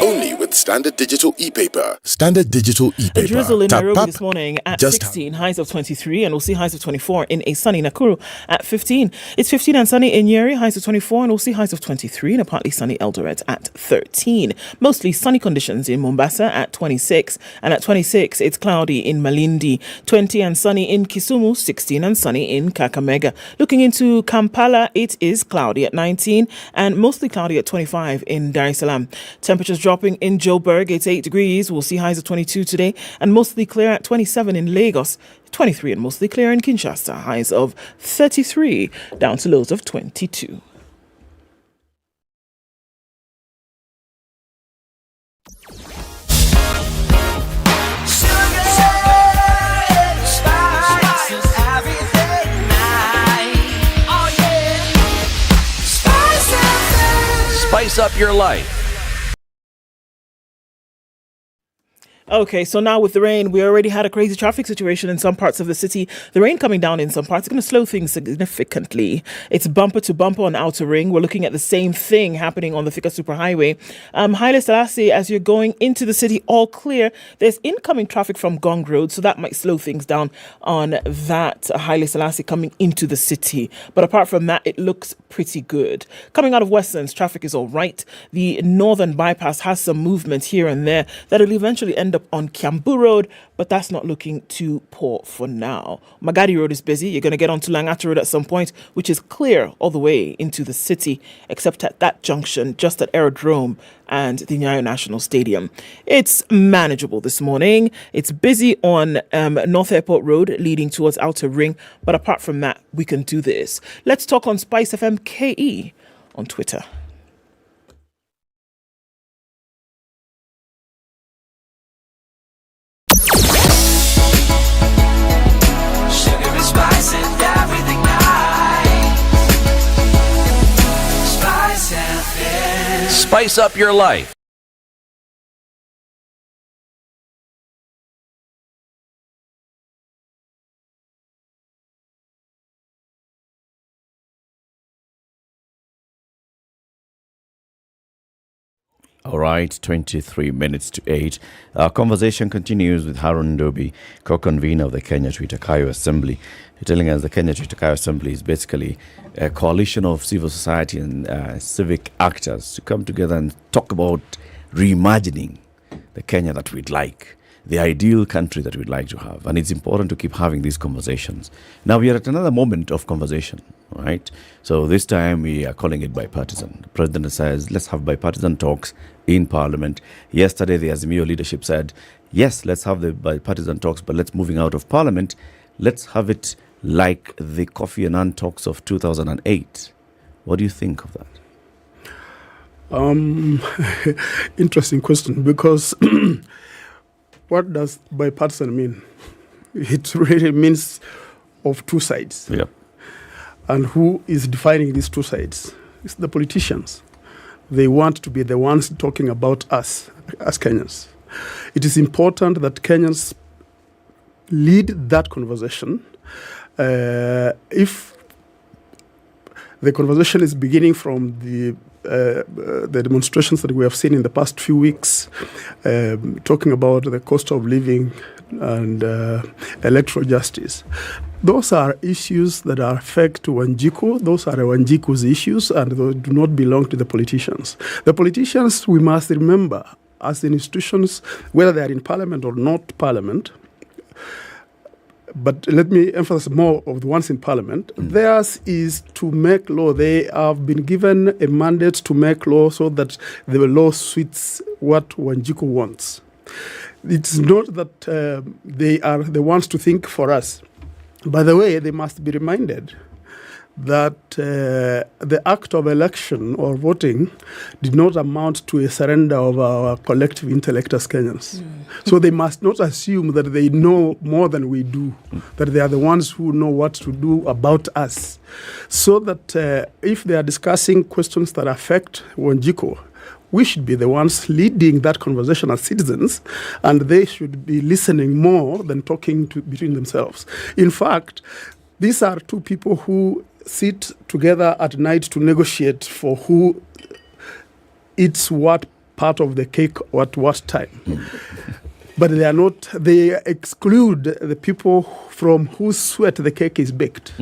Only with Standard Digital e-paper. Standard Digital e-paper. A drizzle in Nairobi this morning at 16, highs of 23, and we'll see highs of 24 in a sunny Nakuru at 15. It's 15 and sunny in Nyeri, highs of 24, and we'll see highs of 23 in a partly sunny Eldoret at 13. Mostly sunny conditions in Mombasa at 26, and at 26 it's cloudy in Malindi, 20 and sunny in Kisumu, 16 and sunny in Kakamega. Looking into Kampala, it is cloudy at 19 and mostly cloudy at 25 in Dar es Salaam. Temperatures dropping in Joburg Joburg, it's 8 degrees. We'll see highs of 22 today and mostly clear at 27 in Lagos, 23 and mostly clear in Kinshasa, highs of 33 down to lows of 22. Spice up your life. Okay, so now with the rain, we already had a crazy traffic situation in some parts of the city. The rain coming down in some parts is going to slow things significantly. It's bumper to bumper on Outer Ring. We're looking at the same thing happening on the Thika Superhighway. Haile Selassie, as you're going into the city, all clear. There's incoming traffic from Gong Road, so that might slow things down on that Haile Selassie coming into the city. But apart from that, it looks pretty good. Coming out of Westlands, traffic is all right. The Northern Bypass has some movement here and there that'll eventually end up on Kiambu Road, but that's not looking too poor for now. Magadi Road is busy. You're going to get onto Langata Road at some point, which is clear all the way into the city, except at that junction, just at Aerodrome and the Nyayo National Stadium. It's manageable this morning. It's busy on North Airport Road leading towards Outer Ring, but apart from that, we can do this. Let's talk on Spice FM KE on Twitter. Spice up your life. All right, 23 minutes to 8. Our conversation continues with Harun Ndubi, co-convener of the Kenya Tuitakayo Assembly. He's telling us the Kenya Tuitakayo Assembly is basically a coalition of civil society and civic actors to come together and talk about reimagining the Kenya that we'd like, the ideal country that we'd like to have. And it's important to keep having these conversations. Now we are at another moment of conversation, right? So this time we are calling it bipartisan. The president says, let's have bipartisan talks in Parliament. Yesterday, the Azimio leadership said, yes, let's have the bipartisan talks, but let's moving out of Parliament. Let's have it like the Kofi Annan talks of 2008. What do you think of that? Interesting question, because what does bipartisan mean? It really means of two sides. Yep. And who is defining these two sides? It's the politicians. They want to be the ones talking about us as Kenyans. It is important that Kenyans lead that conversation. If the conversation is beginning from the demonstrations that we have seen in the past few weeks, talking about the cost of living and electoral justice. Those are issues that are affect Wanjiku. Those are Wanjiku's issues, and they do not belong to the politicians. The politicians, we must remember, as institutions, whether they are in parliament or not parliament, but let me emphasize more of the ones in parliament. Theirs is to make law. They have been given a mandate to make law so that the law suits what Wanjiku wants. It's not that they are the ones to think for us. By the way, they must be reminded that the act of election or voting did not amount to a surrender of our collective intellect as Kenyans. So they must not assume that they know more than we do, that they are the ones who know what to do about us. So that if they are discussing questions that affect Wanjiku, we should be the ones leading that conversation as citizens, and they should be listening more than talking between themselves. In fact, these are two people who sit together at night to negotiate for who eats what part of the cake at what time. But they are not, they exclude the people from whose sweat the cake is baked.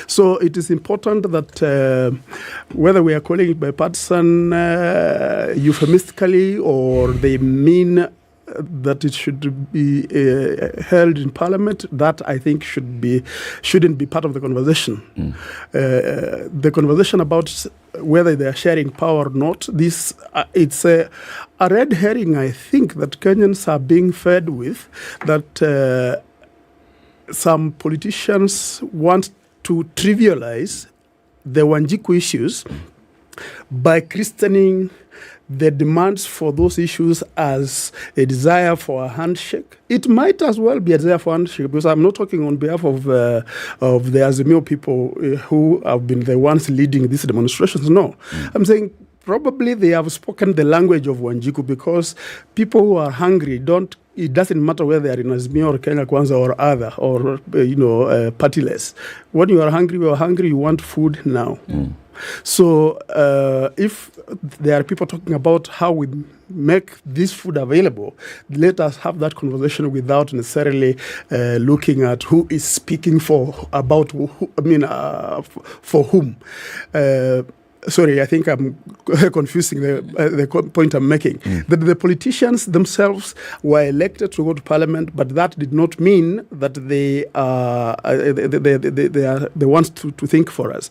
So it is important that whether we are calling it bipartisan euphemistically or they mean that it should be held in Parliament, that I think shouldn't be part of the conversation. The conversation about whether they are sharing power or not. This it's a red herring, I think, that Kenyans are being fed with, that some politicians want to trivialize the Wanjiku issues by christening the demands for those issues as a desire for a handshake. It might as well be a desire for a handshake, because I'm not talking on behalf of the Azimio people who have been the ones leading these demonstrations. No, I'm saying probably they have spoken the language of Wanjiku, because people who are hungry it doesn't matter whether they are in Azimio or Kenya Kwanza or other, or partyless. When you are hungry, you want food now. So if there are people talking about how we make this food available, let us have that conversation without necessarily looking at who is speaking for whom. Sorry, I think I'm confusing the point I'm making. That the politicians themselves were elected to go to parliament, but that did not mean that they are the ones to think for us.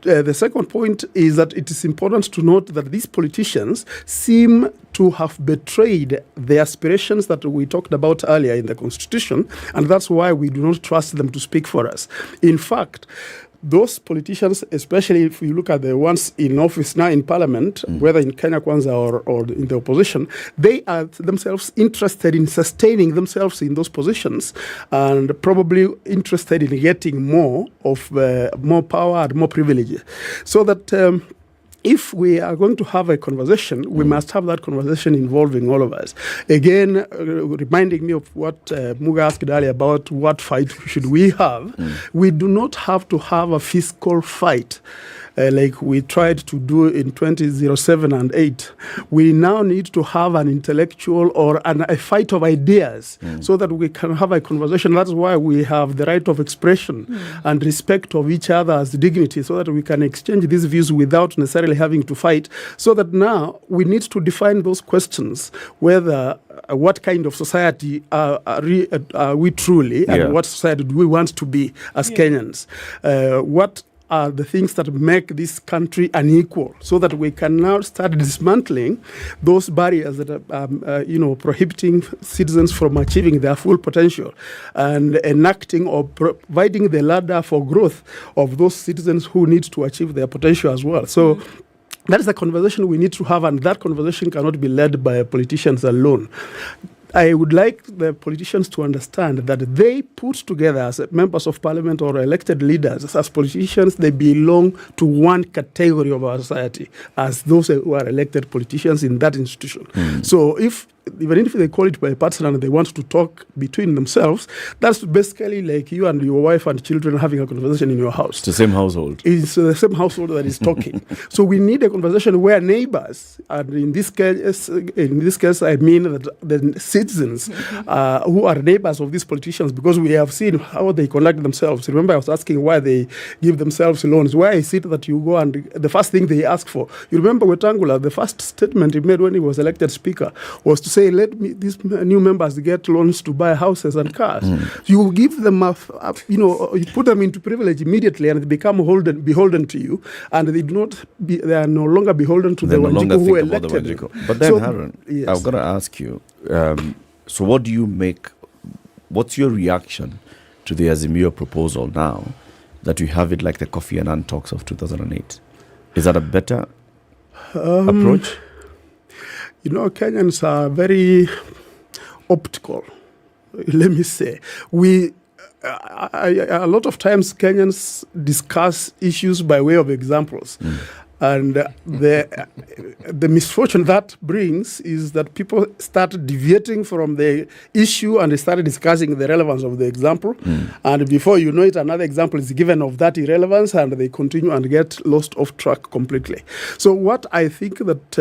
The second point is that it is important to note that these politicians seem to have betrayed the aspirations that we talked about earlier in the Constitution, and that's why we do not trust them to speak for us. In fact, those politicians, especially if you look at the ones in office now in parliament, whether in Kenya Kwanza or in the opposition, they are themselves interested in sustaining themselves in those positions, and probably interested in getting more power and more privilege. So that if we are going to have a conversation, we must have that conversation involving all of us. Again, reminding me of what Muga asked earlier about what fight should we have. We do not have to have a fiscal fight like we tried to do in 2007 and 8. We now need to have an intellectual or a fight of ideas so that we can have a conversation. That's why we have the right of expression and respect of each other's dignity, so that we can exchange these views without necessarily having to fight. So that now we need to define those questions, whether what kind of society are we truly, and what society do we want to be as Kenyans? What are the things that make this country unequal, so that we can now start dismantling those barriers that are, prohibiting citizens from achieving their full potential, and enacting or providing the ladder for growth of those citizens who need to achieve their potential as well. So that is the conversation we need to have, and that conversation cannot be led by politicians alone. I would like the politicians to understand that they put together as members of parliament or elected leaders, as politicians, they belong to one category of our society, as those who are elected politicians in that institution. So even if they call it by person and they want to talk between themselves, that's basically like you and your wife and children having a conversation in your house. It's the same household. It's the same household that is talking. So we need a conversation where neighbors, and in this case, I mean that the citizens who are neighbors of these politicians, because we have seen how they conduct themselves. Remember, I was asking why they give themselves loans. Why is it that you go and the first thing they ask for? You remember Wetangula, the first statement he made when he was elected speaker was to say, let these new members get loans to buy houses and cars. You give them you put them into privilege immediately, and they become beholden to you, and they are no longer beholden to the Wanjiku who elected them. But then, Harun, I've got to ask you, so what do you make, what's your reaction to the Azimio proposal now that you have it like the Kofi Annan talks of 2008? Is that a better approach? Kenyans are very optical, let me say. A lot of times Kenyans discuss issues by way of examples. And the misfortune that brings is that people start deviating from the issue, and they start discussing the relevance of the example. And before you know it, another example is given of that irrelevance, and they continue and get lost off track completely. So what I think that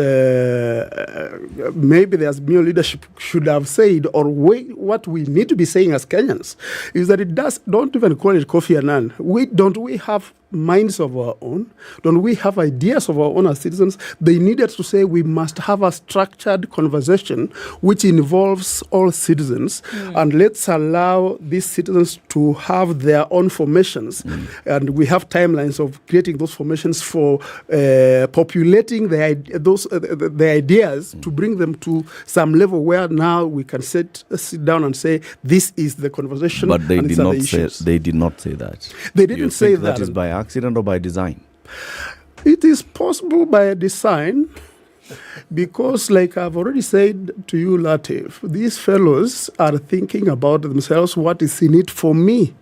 maybe the Azimio leadership should have said, or what we need to be saying as Kenyans, is that don't even call it Kofi Annan. We have minds of our own? Don't we have ideas of our own as citizens? They needed to say we must have a structured conversation which involves all citizens, and let's allow these citizens to have their own formations. And we have timelines of creating those formations for populating the ideas to bring them to some level where now we can sit down and say this is the conversation. But they and did not say. They did not say that. They didn't say that. That is by accident or by design? It is possible by design, because, like I've already said to you, Latif, these fellows are thinking about themselves. What is in it for me?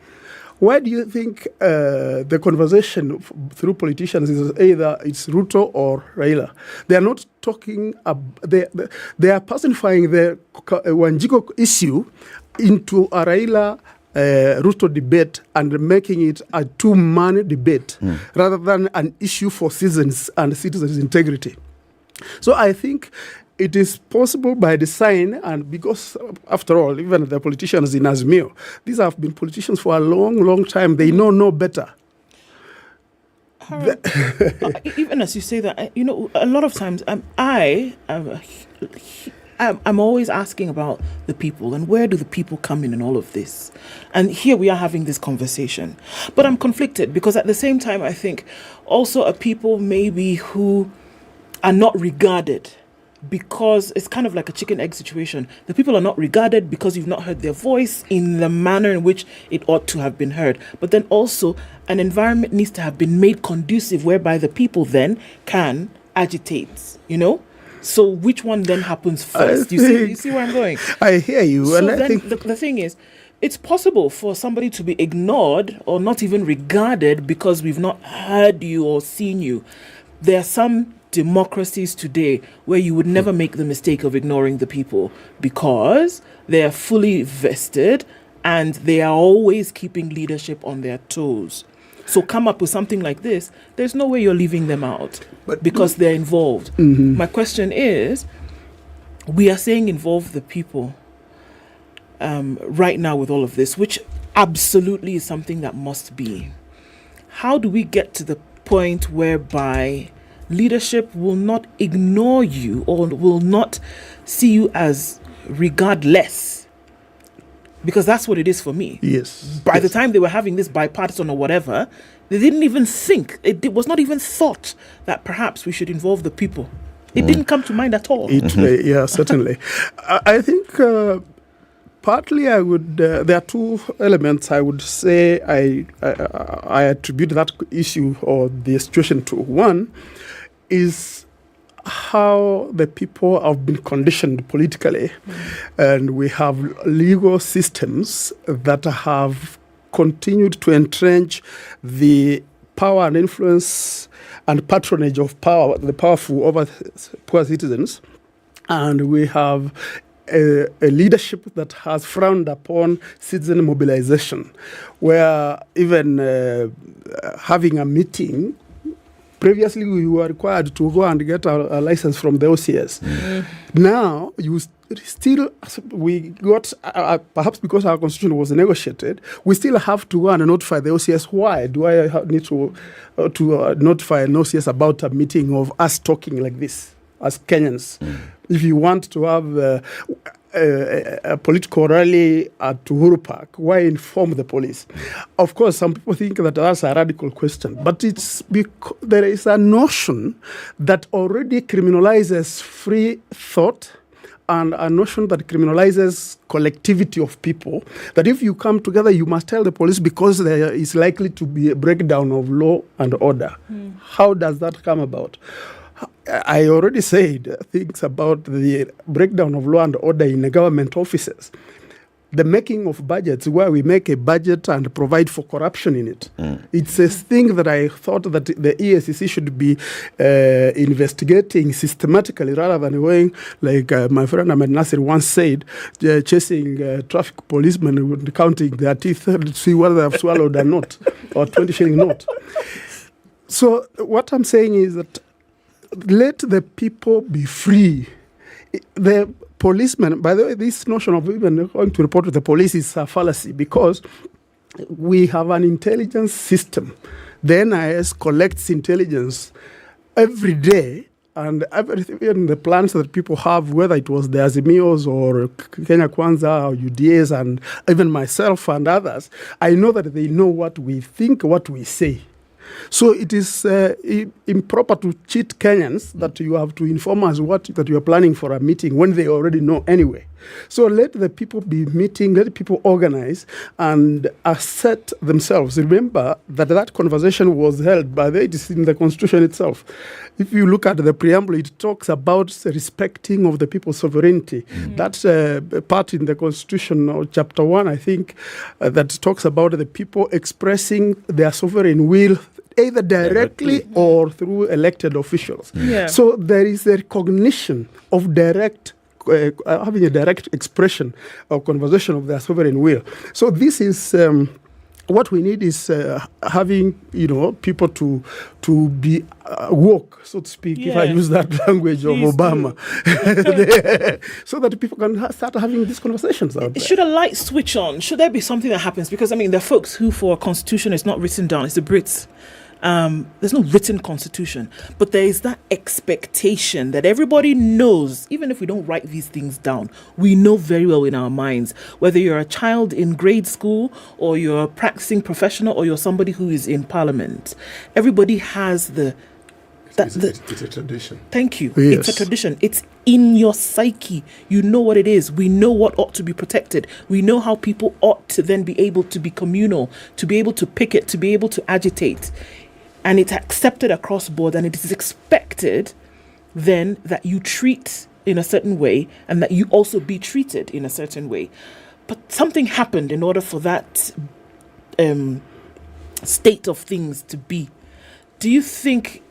Why do you think the conversation through politicians is either it's Ruto or Raila? They are not talking. They are personifying the Wanjigo issue into a Raila Ruto debate and making it a two-man debate rather than an issue for citizens and citizens' integrity. So I think it is possible by design, and because, after all, even the politicians in Azimio, these have been politicians for a long, long time. They know no better. Even as you say that, a lot of times I'm always asking about the people and where do the people come in all of this. And here we are having this conversation. But I'm conflicted because at the same time, I think also a people maybe who are not regarded, because it's kind of like a chicken-egg situation. The people are not regarded because you've not heard their voice in the manner in which it ought to have been heard. But then also an environment needs to have been made conducive whereby the people then can agitate, So which one then happens first? You see where I'm going? I hear you. So and then I think the thing is, it's possible for somebody to be ignored or not even regarded because we've not heard you or seen you. There are some democracies today where you would never make the mistake of ignoring the people because they are fully vested and they are always keeping leadership on their toes. So come up with something like this, there's no way you're leaving them out because they're involved. My question is, we are saying involve the people right now with all of this, which absolutely is something that must be. How do we get to the point whereby leadership will not ignore you or will not see you as regardless? Because that's what it is for me. Yes. By the time they were having this bipartisan or whatever, they didn't even think, it was not even thought that perhaps we should involve the people. It didn't come to mind at all. Yeah, certainly. I think partly I would, there are two elements I would say I attribute that issue or the situation to. One is how the people have been conditioned politically, and we have legal systems that have continued to entrench the power and influence and patronage of power, the powerful over poor citizens, and we have a leadership that has frowned upon citizen mobilization, where even having a meeting, previously we were required to go and get a license from the OCS. Now, we got, perhaps because our constitution was negotiated, we still have to go and notify the OCS. Why do I need to notify an OCS about a meeting of us talking like this as Kenyans? If you want to have a political rally at Uhuru Park, why inform the police? Of course, some people think that that's a radical question, but it's because there is a notion that already criminalizes free thought and a notion that criminalizes collectivity of people, that if you come together, you must tell the police because there is likely to be a breakdown of law and order. How does that come about? I already said things about the breakdown of law and order in the government offices. The making of budgets, where we make a budget and provide for corruption in it. It's a thing that I thought that the EACC should be investigating systematically rather than going, like my friend Ahmed Nasir once said, chasing traffic policemen and counting their teeth to see whether they have swallowed or not, or 20 shilling note. So what I'm saying is that let the people be free. The policemen, by the way, this notion of even going to report to the police is a fallacy because we have an intelligence system The NIS collects intelligence every day, and even the plans that people have, whether it was the Azimios or Kenya Kwanza or UDAs and even myself and others, I know that they know what we think, what we say. So it is improper to cheat Kenyans that you have to inform us that you are planning for a meeting when they already know anyway. So let the people be meeting, let people organize and assert themselves. Remember that conversation was held by it is in the Constitution itself. If you look at the preamble, it talks about the respecting of the people's sovereignty. That's a part in the Constitution, or Chapter 1, I think, that talks about the people expressing their sovereign will either directly or through elected officials. Yeah. So there is a recognition of having a direct expression or conversation of their sovereign will. So this is what we need is having people to be woke, so to speak, if I use that language of Obama, so that people can start having these conversations out there. Should a light switch on? Should there be something that happens? Because there are folks who, for a constitution, it's not written down. It's the Brits. There's no written constitution, but there is that expectation that everybody knows, even if we don't write these things down, we know very well in our minds, whether you're a child in grade school or you're a practicing professional or you're somebody who is in parliament. Everybody has it's a tradition. Thank you. Yes. It's a tradition. It's in your psyche. You know what it is. We know what ought to be protected. We know how people ought to then be able to be communal, to be able to picket, to be able to agitate. And it's accepted across board, and it is expected then that you treat in a certain way and that you also be treated in a certain way. But something happened in order for that state of things to be. Do you think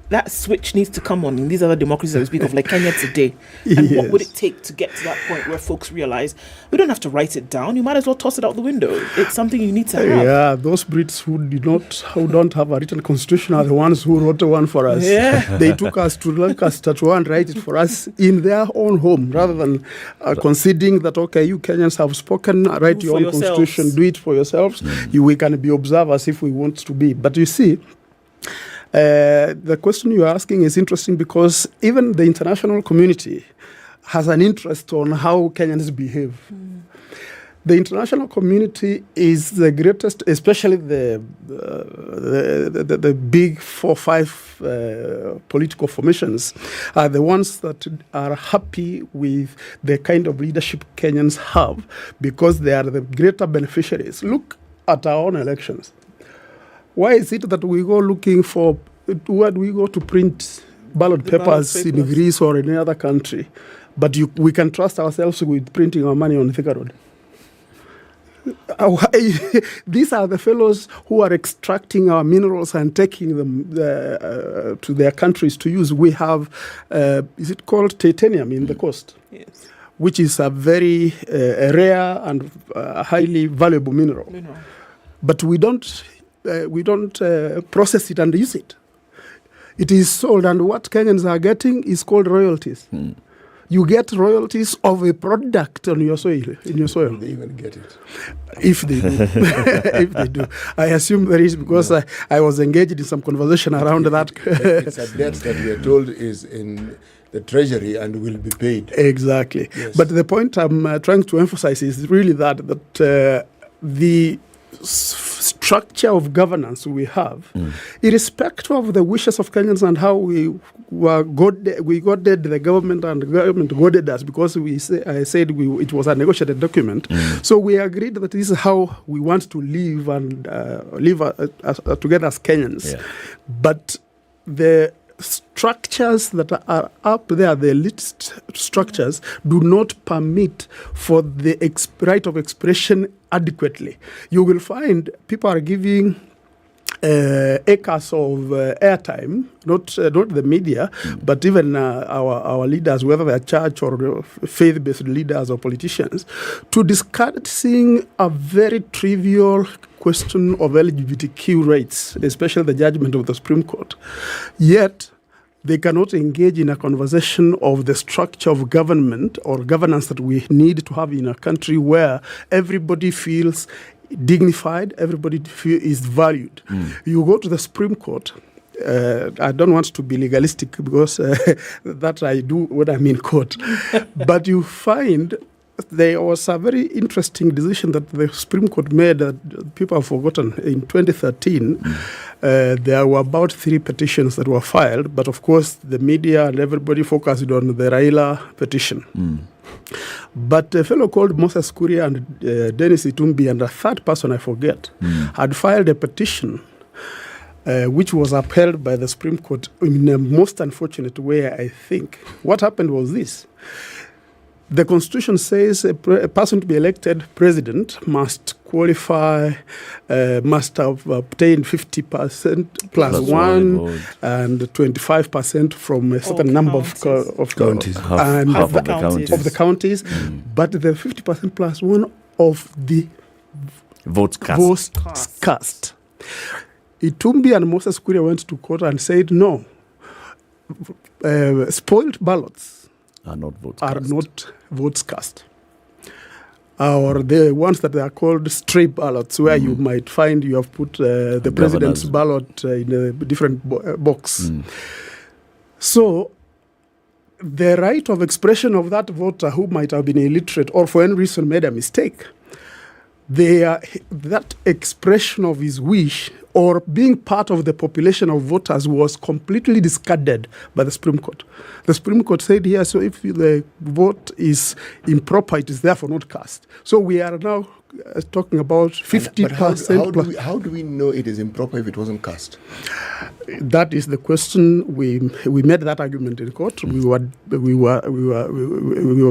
that switch needs to come on in these other democracies that we speak of, like Kenya today? And what would it take to get to that point where folks realize we don't have to write it down, you might as well toss it out the window? It's something you need to have. Yeah, those Brits who don't have a written constitution are the ones who wrote one for us. Yeah. They took us to Lanka Statue and write it for us in their own home, rather than conceding that, okay, you Kenyans have spoken, write your own constitution, do it for yourselves. We can be observers if we want to be. But you see, the question you're asking is interesting because even the international community has an interest on how Kenyans behave. The international community is the greatest, especially the big 4-5 political formations, are the ones that are happy with the kind of leadership Kenyans have because they are the greater beneficiaries. Look at our own elections. Why is it that we go looking for, where do we go to print ballot papers in Greece or in any other country, but we can trust ourselves with printing our money on Thika Road? These are the fellows who are extracting our minerals and taking them to their countries to use. We have, is it called titanium in the coast? Yes. Which is a very rare and highly valuable mineral. But we don't process it and use it. It is sold, and what Kenyans are getting is called royalties. You get royalties of a product on your soil, in your soil. They even get it. If they do. If they do. I assume there is, because I was engaged in some conversation around that. It's a debt that we are told is in the treasury and will be paid. Exactly. Yes. But the point I'm trying to emphasize is really that the structure of governance we have, irrespective of the wishes of Kenyans and how we goaded the government and the government goaded us, because I said it was a negotiated document. So we agreed that this is how we want to live and live together as Kenyans. Yeah. But the structures that are up there, the elite structures, do not permit for the right of expression adequately. You will find people are giving acres of airtime, not the media, but even our leaders, whether they're church or faith-based leaders or politicians, to discussing a very trivial question of LGBTQ rights, especially the judgment of the Supreme Court. Yet, they cannot engage in a conversation of the structure of government or governance that we need to have in a country where everybody feels dignified, everybody is valued. You go to the Supreme Court. I don't want to be legalistic because that I do when I'm in court. But you find there was a very interesting decision that the Supreme Court made that people have forgotten. In 2013, there were about 3 petitions that were filed, but of course the media and everybody focused on the Raila petition. But a fellow called Moses Kuria and Dennis Itumbi and a third person I forget had filed a petition which was upheld by the Supreme Court in a most unfortunate way, I think. What happened was this. The Constitution says a person to be elected president must qualify, must have obtained 50% plus one and 25% from a certain number of counties. Half of the counties. But the 50% plus one of the votes cast. Itumbi and Moses Kuria went to court and said, no, spoiled ballots are not votes cast. Or the ones that are called stray ballots, where you might find you have put the president's ballot in a different box. So the right of expression of that voter who might have been illiterate or for any reason made a mistake, that expression of his wish or being part of the population of voters was completely discarded by the Supreme Court. The Supreme Court said here, so if the vote is improper, it is therefore not cast. So we are now talking about 50%. But how do we know it is improper if it wasn't cast? That is the question. We made that argument in court. We were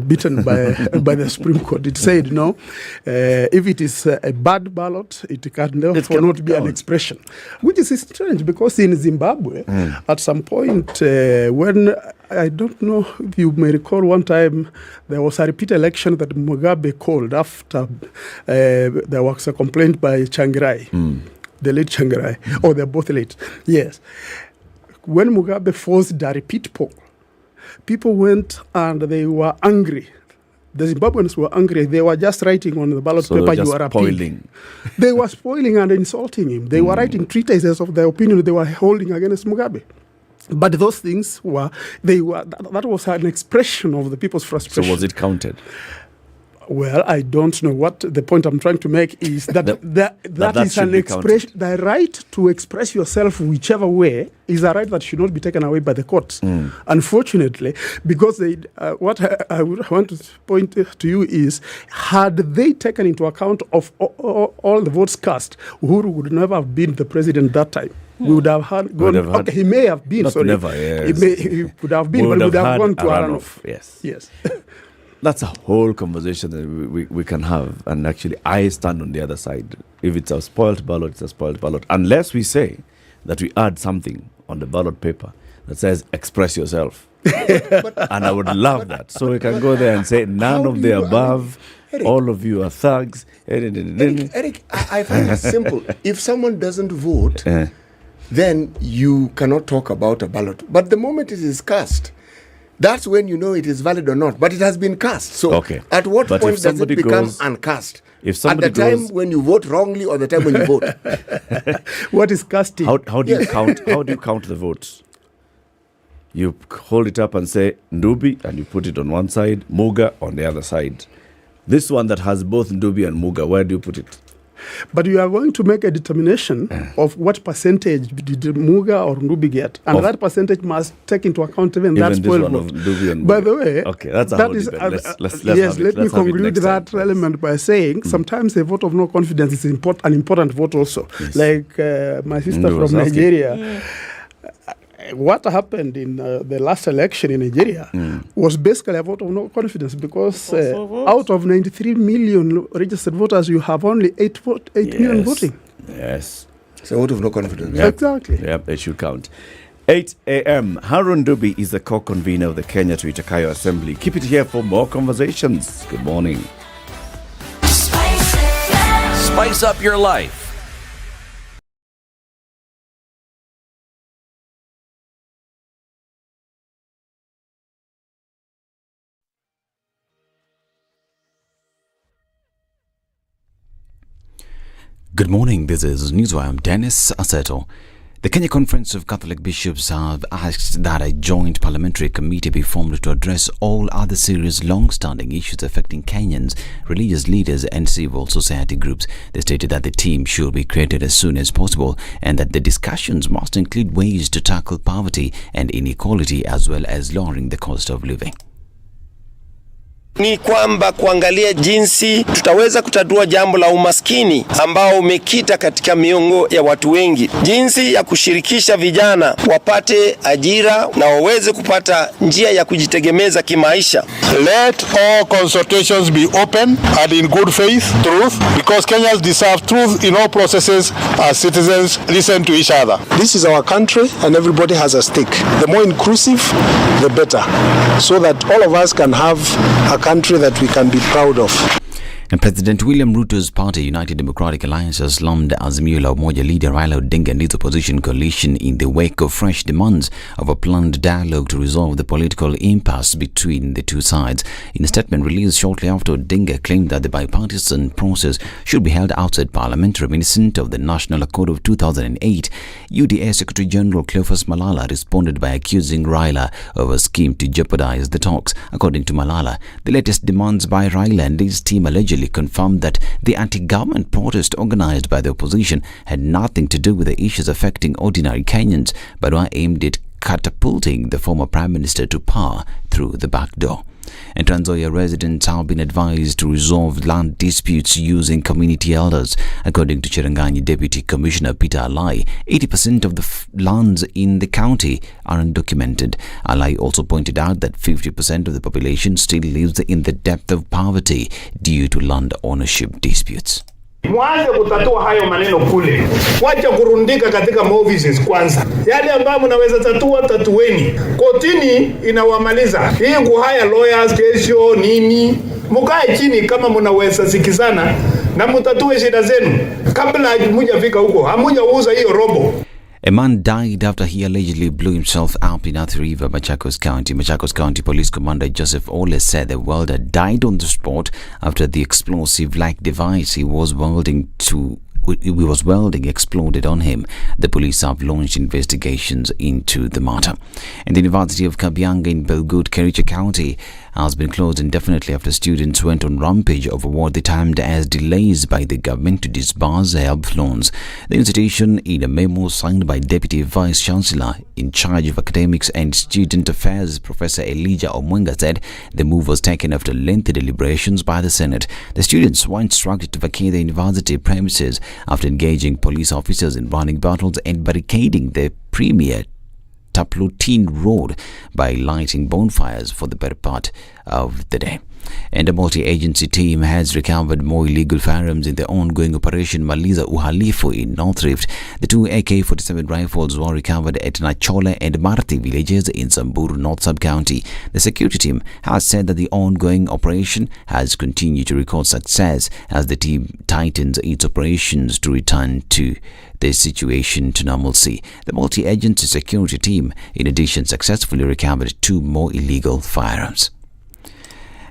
beaten by the Supreme Court. It said no. If it is a bad ballot, it can therefore not be an expression, which is strange because in Zimbabwe, at some point when I don't know if you may recall one time there was a repeat election that Mugabe called after there was a complaint by Changirai. The late Changirai, or they're both late. Yes. When Mugabe forced a repeat poll, people went and they were angry. The Zimbabweans were angry. They were just writing on the ballot paper, you are appealing. They were spoiling and insulting him. They were writing treatises of their opinion they were holding against Mugabe. But those things that was an expression of the people's frustration. So was it counted? Well, I don't know what the point I'm trying to make is that that is an expression. The right to express yourself whichever way is a right that should not be taken away by the courts. Unfortunately, because what I would want to point to you is, had they taken into account of all the votes cast, Uhuru would never have been the president that time. We would have gone. He may have been. Not never. Yes. He could have been, but we would have gone to a runoff. Yes. That's a whole conversation that we can have. And actually, I stand on the other side. If it's a spoiled ballot, it's a spoiled ballot. Unless we say that we add something on the ballot paper that says, express yourself. And I would love that. So we can go there and say, none of the above, Eric, all of you are thugs. Eric, I find it simple. If someone doesn't vote, then you cannot talk about a ballot. But the moment it is cast, that's when you know it is valid or not. But it has been cast. So at what point does it become uncast? At the time when you vote wrongly or the time when you vote? What is casting? How do you count? How do you count the votes? You hold it up and say Ndubi, and you put it on one side, Muga on the other side. This one that has both Ndubi and Muga, where do you put it? But you are going to make a determination of what percentage did Muga or Ndubi get. And that percentage must take into account even that spoiled vote. By the way, that's a whole debate. Let me conclude that element by saying sometimes a vote of no confidence is an important vote also. Yes. Like my sister from Nigeria. What happened in the last election in Nigeria was basically a vote of no confidence because out of 93 million registered voters, you have only 8 million voting. Yes. It's a vote of no confidence. Yep. Exactly. Yep, they should count. 8 a.m. Harun Ndubi is the co-convener of the Kenya to Itakayo Assembly. Keep it here for more conversations. Good morning. Spice up your life. Good morning, this is Newswire. I'm Dennis Aseto. The Kenya Conference of Catholic Bishops have asked that a joint parliamentary committee be formed to address all other serious long-standing issues affecting Kenyans, religious leaders and civil society groups. They stated that the team should be created as soon as possible and that the discussions must include ways to tackle poverty and inequality as well as lowering the cost of living. Ni kwamba kuangalia jinsi tutaweza kutatua jambo la umaskini ambao umekita katika miongo ya watu wengi. Jinsi ya kushirikisha vijana wapate ajira na waweze kupata njia ya kujitegemeza kimaisha. Let all consultations be open and in good faith, truth, because Kenyans deserve truth in all processes as citizens listen to each other. This is our country and everybody has a stake. The more inclusive, the better, so that all of us can have a country that we can be proud of. And President William Ruto's party, United Democratic Alliance, has slammed Azimio la Umoja leader Raila Odinga and its opposition coalition in the wake of fresh demands of a planned dialogue to resolve the political impasse between the two sides. In a statement released shortly after, Odinga claimed that the bipartisan process should be held outside Parliament, reminiscent of the National Accord of 2008. UDA Secretary General Cleophas Malala responded by accusing Raila of a scheme to jeopardize the talks. According to Malala, the latest demands by Raila and his team allegedly confirmed that the anti-government protest organized by the opposition had nothing to do with the issues affecting ordinary Kenyans, but were aimed at catapulting the former Prime Minister to power through the back door. And Trans Nzoia residents have been advised to resolve land disputes using community elders. According to Cherangani Deputy Commissioner Peter Alai, 80% of the lands in the county are undocumented. Alai also pointed out that 50% of the population still lives in the depth of poverty due to land ownership disputes. Mwanze kutatua hayo maneno kule. Wacha kurundika katika offices kwanza. Yale ambayo mnaweza tatueni. Kotini inawamaliza. Hii kuhaya lawyers kesho nini. Mkae chini kama mnaweza sikizana na mtatue shida zenu. Kabla hamujafika huko, hamujauza hiyo robo. A man died after he allegedly blew himself up in Athi River, Machakos County. Machakos County Police Commander Joseph Ole said the welder died on the spot after the explosive-like device he was welding exploded on him. The police have launched investigations into the matter. And the University of Kabianga in Belgut, Kericho County has been closed indefinitely after students went on rampage over what they termed as delays by the government to disburse help loans. The institution, in a memo signed by Deputy Vice Chancellor in charge of academics and student affairs, Professor Elijah Omwenga, said the move was taken after lengthy deliberations by the Senate. The students were instructed to vacate the university premises after engaging police officers in running battles and barricading the premier Taplotine Road by lighting bonfires for the better part of the day. And a multi-agency team has recovered more illegal firearms in the ongoing Operation Maliza Uhalifu in North Rift. The two AK-47 rifles were recovered at Nachole and Marti villages in Samburu, North Sub-County. The security team has said that the ongoing operation has continued to record success as the team tightens its operations to return to the situation to normalcy. The multi-agency security team, in addition, successfully recovered two more illegal firearms.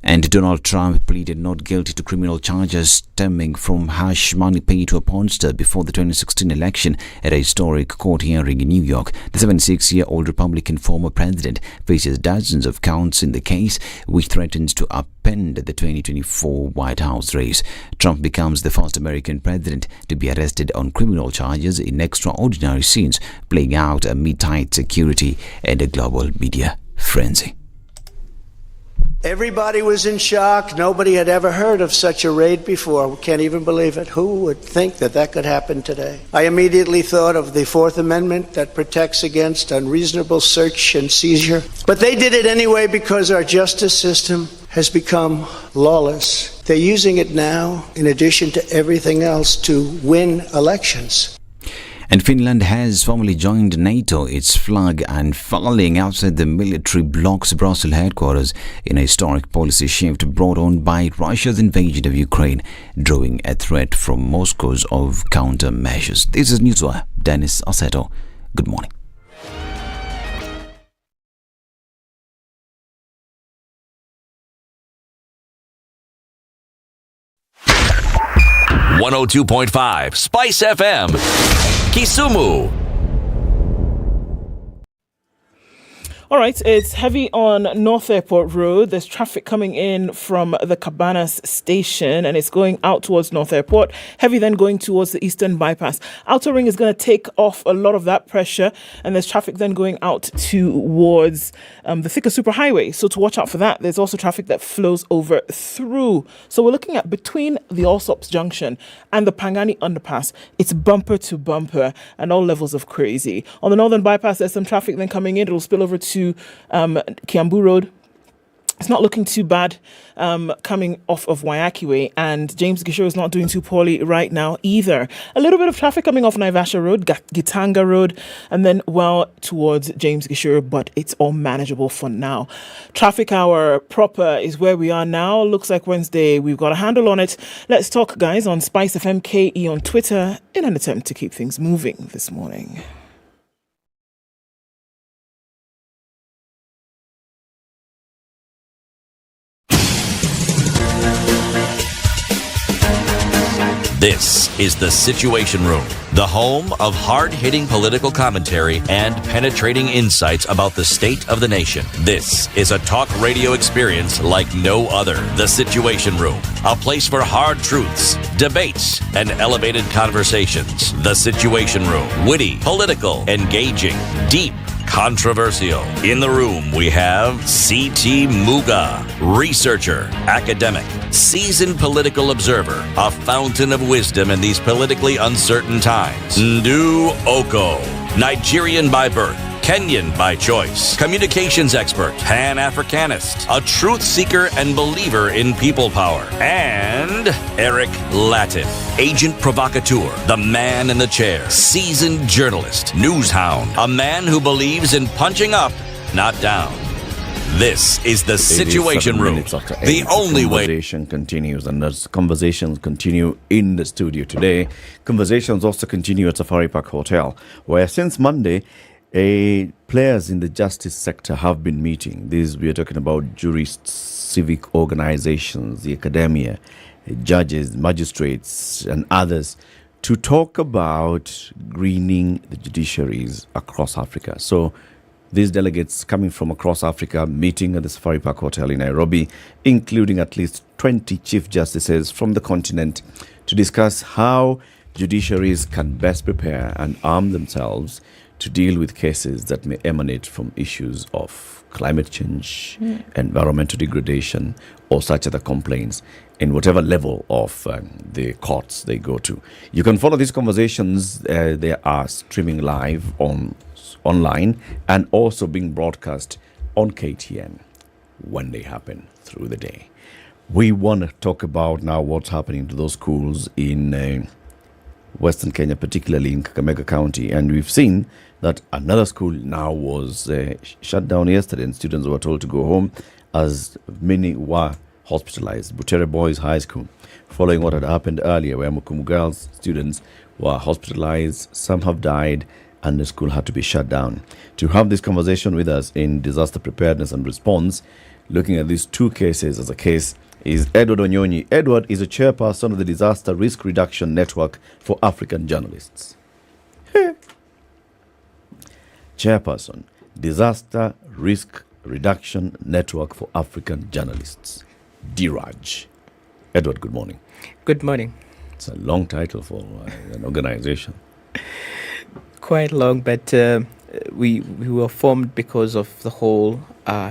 And Donald Trump pleaded not guilty to criminal charges stemming from hush money paid to a pornster before the 2016 election at a historic court hearing in New York. The 76-year-old Republican former president faces dozens of counts in the case, which threatens to upend the 2024 White House race. Trump becomes the first American president to be arrested on criminal charges in extraordinary scenes playing out amid tight security and a global media frenzy. Everybody was in shock. Nobody had ever heard of such a raid before. We can't even believe it. Who would think that that could happen today? I immediately thought of the Fourth Amendment that protects against unreasonable search and seizure. But they did it anyway because our justice system has become lawless. They're using it now, in addition to everything else, to win elections. And Finland has formally joined NATO, its flag unfurling outside the military bloc's Brussels headquarters in a historic policy shift brought on by Russia's invasion of Ukraine, drawing a threat from Moscow's of countermeasures. This is Newswire. Dennis Aseto. Good morning. 102.5 Spice FM, Kisumu. All right, it's heavy on North Airport Road. There's traffic coming in from the Cabanas station and it's going out towards North Airport. Heavy then going towards the Eastern Bypass. Outer Ring is going to take off a lot of that pressure and there's traffic then going out towards the Thika Superhighway. So to watch out for that, there's also traffic that flows over through. So we're looking at between the Allsops Junction and the Pangani Underpass. It's bumper to bumper and all levels of crazy. On the Northern Bypass, there's some traffic then coming in. It will spill over to Kiambu Road. It's not looking too bad coming off of Wayaki Way, and James Gishore is not doing too poorly right now either. A little bit of traffic coming off Naivasha Road, Gitanga Road, and then well towards James Gishore, but it's all manageable for now. Traffic hour proper is where we are now. Looks like Wednesday. We've got a handle on it. Let's talk, guys, on Spice FM KE on Twitter in an attempt to keep things moving this morning. This is the Situation Room, the home of hard-hitting political commentary and penetrating insights about the state of the nation. This is a talk radio experience like no other. The Situation Room, a place for hard truths, debates, and elevated conversations. The Situation Room, witty, political, engaging, deep, controversial. In the room, we have C.T. Muga, researcher, academic, seasoned political observer, a fountain of wisdom in these politically uncertain times. Ndu Oko, Nigerian by birth, Kenyan by choice, communications expert, Pan-Africanist, a truth seeker and believer in people power, and Eric Latin, agent provocateur, the man in the chair, seasoned journalist, news hound, a man who believes in punching up, not down. This is the Situation Room, the only way. Conversation continues, and as conversations continue in the studio today, conversations also continue at Safari Park Hotel, where since Monday, players in the justice sector have been meeting. We are talking about jurists, civic organizations, the academia, judges, magistrates, and others to talk about greening the judiciaries across Africa. So these delegates coming from across Africa meeting at the Safari Park Hotel in Nairobi, including at least 20 chief justices from the continent to discuss how judiciaries can best prepare and arm themselves to deal with cases that may emanate from issues of climate change, environmental degradation, or such other complaints in whatever level of the courts they go to. You can follow these conversations. They are streaming live online and also being broadcast on KTN when they happen through the day. We want to talk about now what's happening to those schools in Western Kenya, particularly in Kakamega County, and we've seen that another school now was shut down yesterday and students were told to go home as many were hospitalized. Butere Boys High School, following what had happened earlier where Mukumu girls students were hospitalized, some have died, and the school had to be shut down. To have this conversation with us in disaster preparedness and response, looking at these two cases as a case, is Edward Onyonyi. Edward is a chairperson of the Disaster Risk Reduction Network for African Journalists. Chairperson, Disaster Risk Reduction Network for African Journalists, DRAJ. Edward, good morning. Good morning. It's a long title for an organization. Quite long, but we were formed because of the whole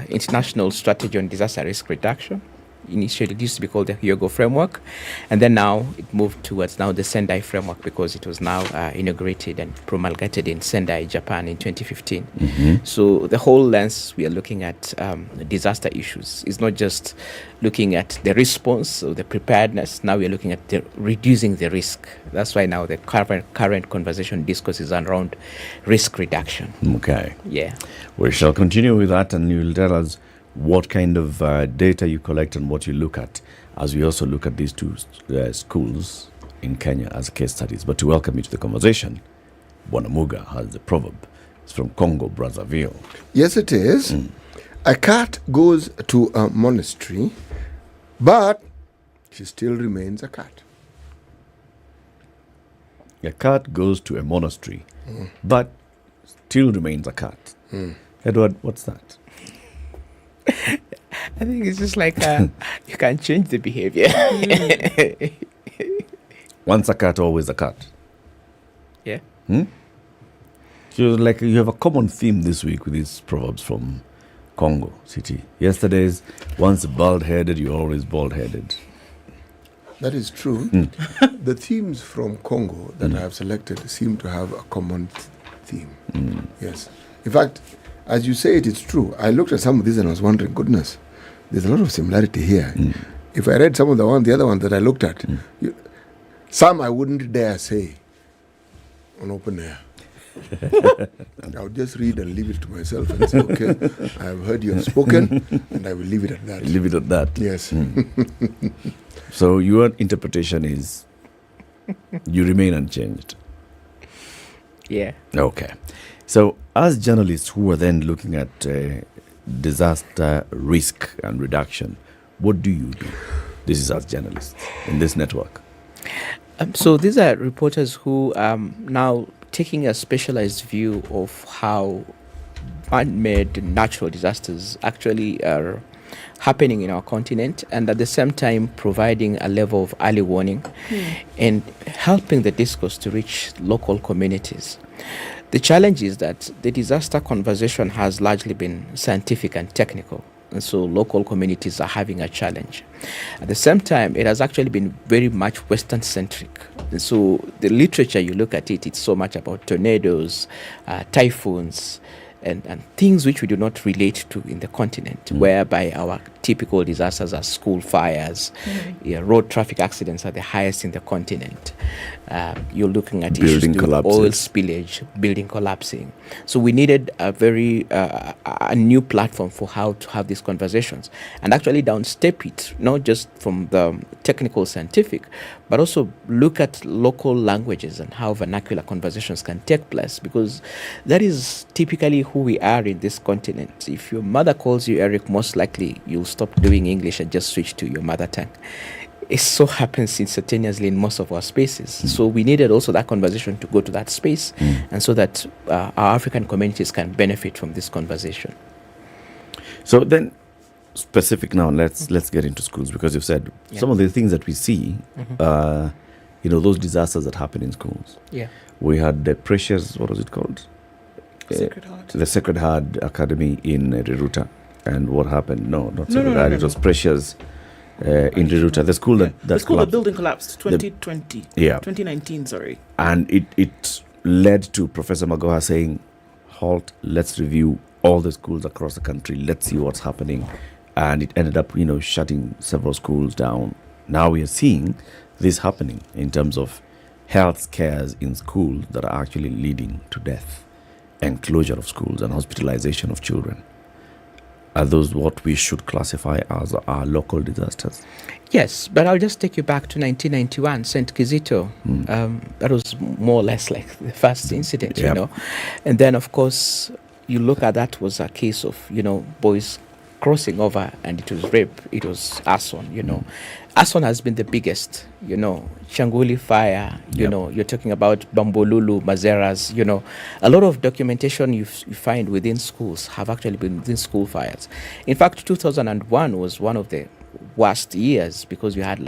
international strategy on disaster risk reduction. Initially, it used to be called the Hyogo Framework, and then now it moved towards now the Sendai Framework because it was now inaugurated and promulgated in Sendai, Japan in 2015. Mm-hmm. So the whole lens we are looking at disaster issues is not just looking at the response or the preparedness. Now we are looking at reducing the risk. That's why now the current conversation discourse is around risk reduction. Okay. Yeah. We shall continue with that, and you will tell us what kind of data you collect and what you look at, as we also look at these two schools in Kenya as case studies. But to welcome you to the conversation, Bwanamuga has a proverb. It's from Congo, Brazzaville. Yes, it is. A cat goes to a monastery, but she still remains a cat. A cat goes to a monastery, but still remains a cat. Edward, what's that? I think it's just like you can change the behavior. Once a cat, always a cat. Yeah. So like you have a common theme this week with these proverbs from Congo City. Yesterday's, once bald-headed, you're always bald-headed. That is true. The themes from Congo that I have selected seem to have a common theme. Yes. In fact, as you say it, it's true. I looked at some of these and I was wondering, goodness, there's a lot of similarity here. If I read some of the other ones that I looked at, some I wouldn't dare say on open air. I would just read and leave it to myself and say, okay, I have heard you have spoken, and I will leave it at that. Leave it at that. Yes. So your interpretation is you remain unchanged. Yeah. Okay. So as journalists who are then looking at disaster risk and reduction, what do you do? This is as journalists in this network. So these are reporters who now taking a specialized view of how man-made natural disasters actually are happening in our continent, and at the same time providing a level of early warning and helping the discourse to reach local communities. The challenge is that the disaster conversation has largely been scientific and technical, and so local communities are having a challenge. At the same time, it has actually been very much Western-centric. And so the literature, you look at it, it's so much about tornadoes, typhoons, and things which we do not relate to in the continent, whereby our typical disasters are school fires, road traffic accidents are the highest in the continent. You're looking at building issues with oil spillage, building collapsing. So we needed a very a new platform for how to have these conversations and actually downstep it, not just from the technical scientific, but also look at local languages and how vernacular conversations can take place, because that is typically who we are in this continent. If your mother calls you Eric, most likely you'll stop doing English and just switch to your mother tongue. It so happens instantaneously in most of our spaces. So we needed also that conversation to go to that space, and so that our African communities can benefit from this conversation. So then, specific now, let's get into schools, because you've said some of the things that we see, those disasters that happen in schools. Yeah. We had the Precious, what was it called? Sacred Heart. The Sacred Heart Academy in Riruta. And what happened? No, not Sacred Heart. It was Precious in Riruta. The school the school the building collapsed 2020. 2019, sorry. And it led to Professor Magoha saying, halt, let's review all the schools across the country. Let's see what's happening. And it ended up, shutting several schools down. Now we are seeing this happening in terms of health scares in schools that are actually leading to death and closure of schools and hospitalization of children. Are those what we should classify as our local disasters? Yes, but I'll just take you back to 1991, St. Kizito. That was more or less like the first incident, you know. And then, of course, you look at that was a case of, boys crossing over, and it was rape, it was arson, Arson has been the biggest, Changuli fire, you're talking about Bambolulu, Mazeras, a lot of documentation you find within schools have actually been within school fires. In fact, 2001 was one of the worst years because you had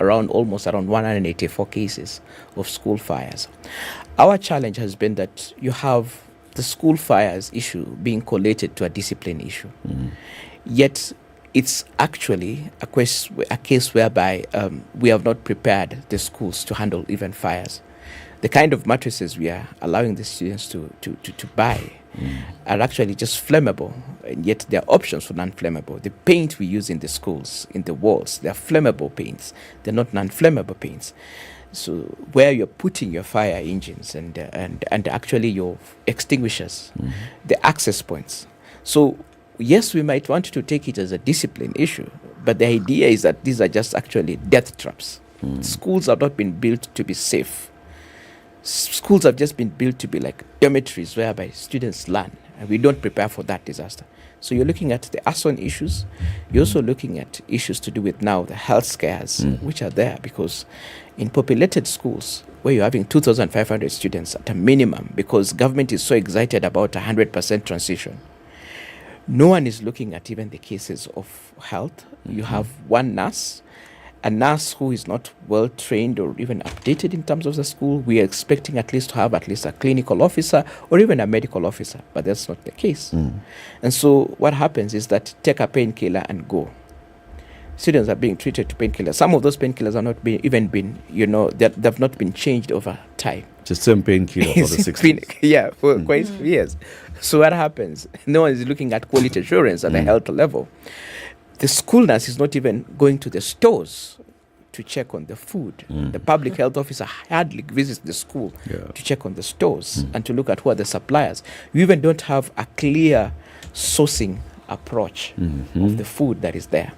almost around 184 cases of school fires. Our challenge has been that you have the school fires issue being collated to a discipline issue. Yet it's actually a case whereby we have not prepared the schools to handle even fires. The kind of mattresses we are allowing the students to buy are actually just flammable, and yet there are options for non-flammable. The paint we use in the schools, in the walls, they're flammable paints. They're not non-flammable paints. So where you're putting your fire engines and actually your extinguishers, the access points. So yes, we might want to take it as a discipline issue, but the idea is that these are just actually death traps. Schools have not been built to be safe. Schools have just been built to be like dormitories whereby students learn, and we don't prepare for that disaster. So you're looking at the arson issues. You're also looking at issues to do with now the health scares, which are there because in populated schools where you're having 2,500 students at a minimum because government is so excited about 100% transition, no one is looking at even the cases of health. You have one nurse, a nurse who is not well trained or even updated in terms of the school. We are expecting at least to have at least a clinical officer or even a medical officer, but that's not the case. And so what happens is that take a painkiller and go. Students are being treated to painkillers. Some of those painkillers are not they've not been changed over time. Just same painkiller for the 6 months. Yeah, for quite years. So what happens? No one is looking at quality assurance at the health level. The school nurse is not even going to the stores to check on the food. The public health officer hardly visits the school to check on the stores and to look at who are the suppliers. You even don't have a clear sourcing approach of the food that is there.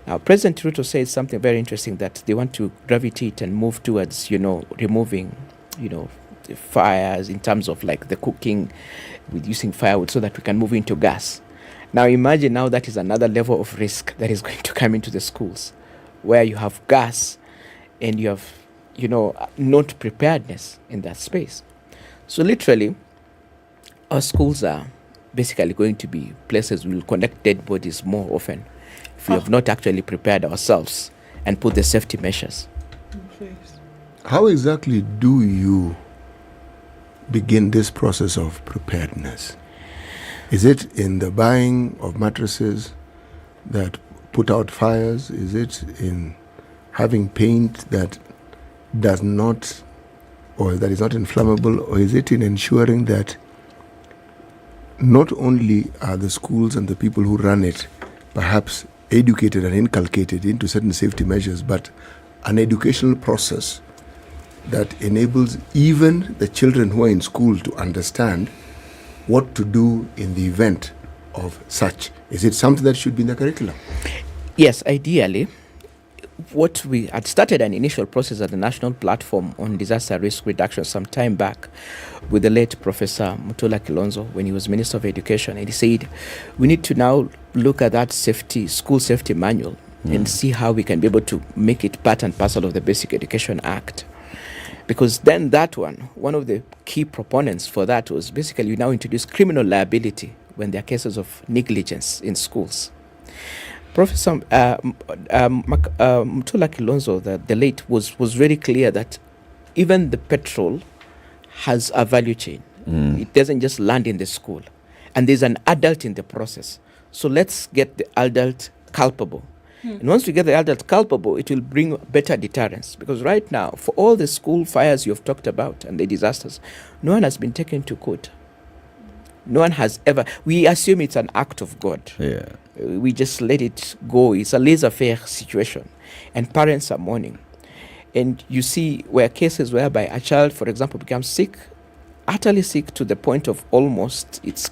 Now, President Ruto says something very interesting, that they want to gravitate and move towards, removing, the fires in terms of like the cooking with using firewood so that we can move into gas. Now, imagine now that is another level of risk that is going to come into the schools where you have gas and you have, not preparedness in that space. So literally, our schools are basically going to be places we will collect dead bodies more often if we have not actually prepared ourselves and put the safety measures. How exactly do you begin this process of preparedness? Is it in the buying of mattresses that put out fires? Is it in having paint that does not, or that is not inflammable? Or is it in ensuring that not only are the schools and the people who run it perhaps educated and inculcated into certain safety measures, but an educational process that enables even the children who are in school to understand what to do in the event of such? Is it something that should be in the curriculum? Yes, ideally. What we had started an initial process at the National Platform on Disaster Risk Reduction some time back with the late Professor Mutula Kilonzo when he was Minister of Education, and he said we need to now look at that school safety manual and see how we can be able to make it part and parcel of the Basic Education Act. Because then one of the key proponents for that was basically you now introduce criminal liability when there are cases of negligence in schools. Professor Mutula Kilonzo, the late, was very clear that even the petrol has a value chain. It doesn't just land in the school. And there's an adult in the process. So let's get the adult culpable. And once we get the adult culpable, it will bring better deterrence. Because right now, for all the school fires you've talked about and the disasters, no one has been taken to court. No one has ever. We assume it's an act of God. Yeah. We just let it go. It's a laissez-faire situation. And parents are mourning. And you see where cases whereby a child, for example, becomes sick, utterly sick to the point of almost it's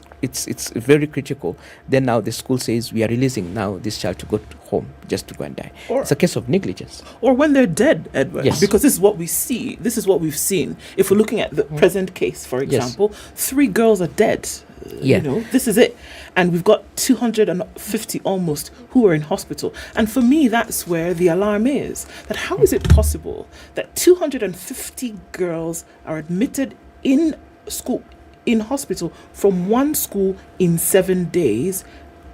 very critical. Then now the school says we are releasing now this child to go home just to go and die. It's a case of negligence. Or when they're dead, Edward. Yes. Because this is what we see. This is what we've seen. If we're looking at the present case, for example, 3 girls are dead. Yeah. This is it. And we've got 250 almost who are in hospital. And for me, that's where the alarm is. That how is it possible that 250 girls are admitted in school, in hospital from one school in 7 days,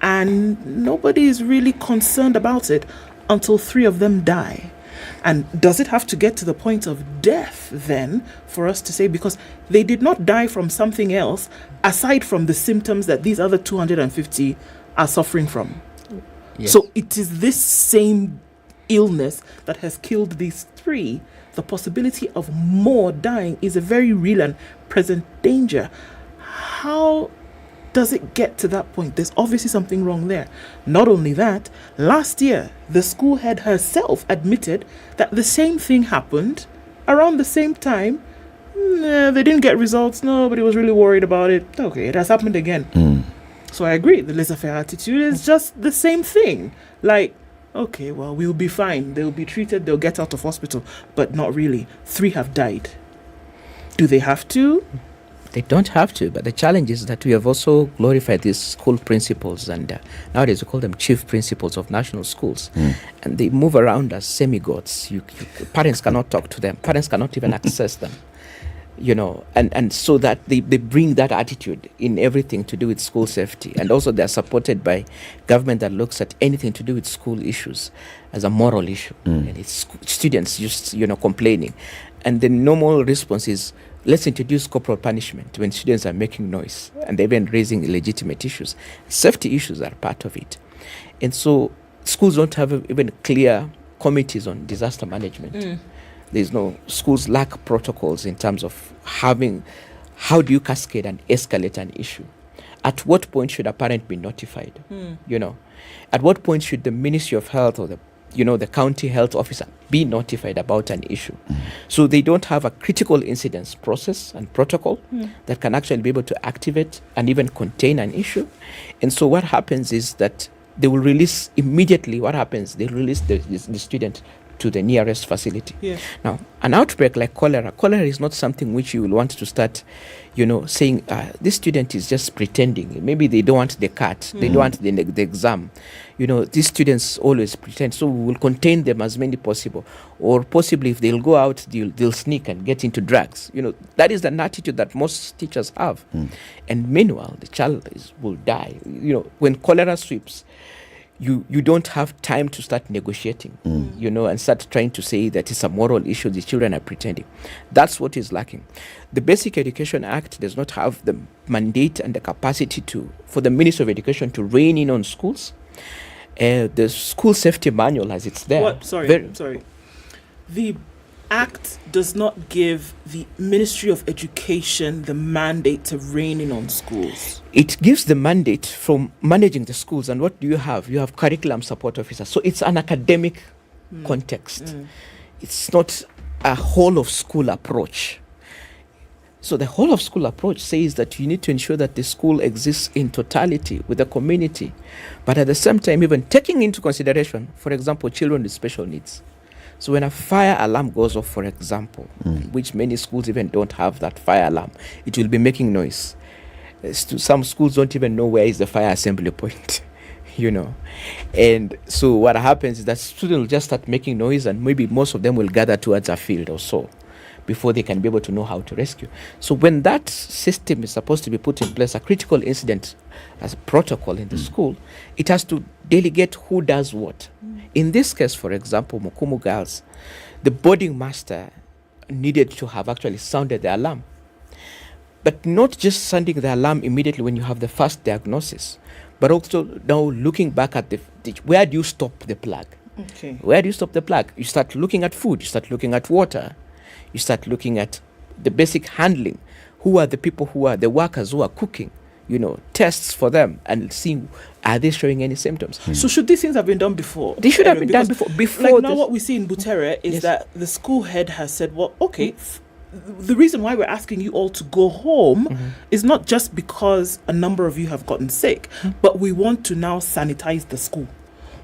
and nobody is really concerned about it until 3 of them die? And does it have to get to the point of death then for us to say, because they did not die from something else aside from the symptoms that these other 250 are suffering from? Yes. So it is this same illness that has killed these 3. The possibility of more dying is a very real and present danger. How does it get to that point? There's obviously something wrong there. Not only that, last year, the school head herself admitted that the same thing happened around the same time. They didn't get results. Nobody was really worried about it. Okay, it has happened again. So I agree. The laissez-faire attitude is just the same thing. Like, okay, well, we'll be fine. They'll be treated. They'll get out of hospital. But not really. 3 have died. Do they have to They don't have to, but the challenge is that we have also glorified these school principals, and nowadays we call them chief principals of national schools, and they move around as semi-gods. Parents cannot talk to them. Parents cannot even access them. And so that they bring that attitude in everything to do with school safety. And also they're supported by government that looks at anything to do with school issues as a moral issue. And it's students just, complaining. And the normal response is, let's introduce corporal punishment when students are making noise and they're even raising illegitimate issues. Safety issues are part of it. And so schools don't have even clear committees on disaster management. There's no, schools lack protocols in terms of how do you cascade and escalate an issue? At what point should a parent be notified? At what point should the Ministry of Health or the county health officer be notified about an issue? So they don't have a critical incidents process and protocol that can actually be able to activate and even contain an issue. And so what happens is that they will release immediately. What happens? They release the student to the nearest facility. Now, an outbreak like cholera is not something which you will want to start, saying this student is just pretending. Maybe they don't want the cat, they don't want the exam. These students always pretend, so we will contain them as many possible. Or possibly if they'll go out, they'll sneak and get into drugs. That is an attitude that most teachers have. And meanwhile, the child will die. When cholera sweeps, you don't have time to start negotiating, and start trying to say that it's a moral issue, the children are pretending. That's what is lacking. The Basic Education Act does not have the mandate and the capacity for the Ministry of Education to rein in on schools. The school safety manual, as it's there. Sorry. The Act does not give the Ministry of Education the mandate to rein in on schools. It gives the mandate from managing the schools. And what do you have? You have curriculum support officers. So it's an academic context. It's not a whole of school approach. So the whole of school approach says that you need to ensure that the school exists in totality with the community, but at the same time even taking into consideration, for example, children with special needs. So when a fire alarm goes off, for example, which many schools even don't have that fire alarm, it will be making noise. Some schools don't even know where is the fire assembly point, And so what happens is that students will just start making noise, and maybe most of them will gather towards a field or so before they can be able to know how to rescue. So when that system is supposed to be put in place, a critical incident as a protocol in the school, it has to delegate who does what. In this case, for example, Mukumu Girls, the boarding master needed to have actually sounded the alarm. But not just sounding the alarm immediately when you have the first diagnosis, but also now looking back at where do you stop the plug? Where do you stop the plug? You start looking at food, you start looking at water, you start looking at the basic handling. Who are the people the workers who are cooking? Tests for them and seeing, are they showing any symptoms? So should these things have been done before? They should have been done before. Like now what we see in Butere is that the school head has said, well, okay, the reason why we're asking you all to go home is not just because a number of you have gotten sick, but we want to now sanitize the school.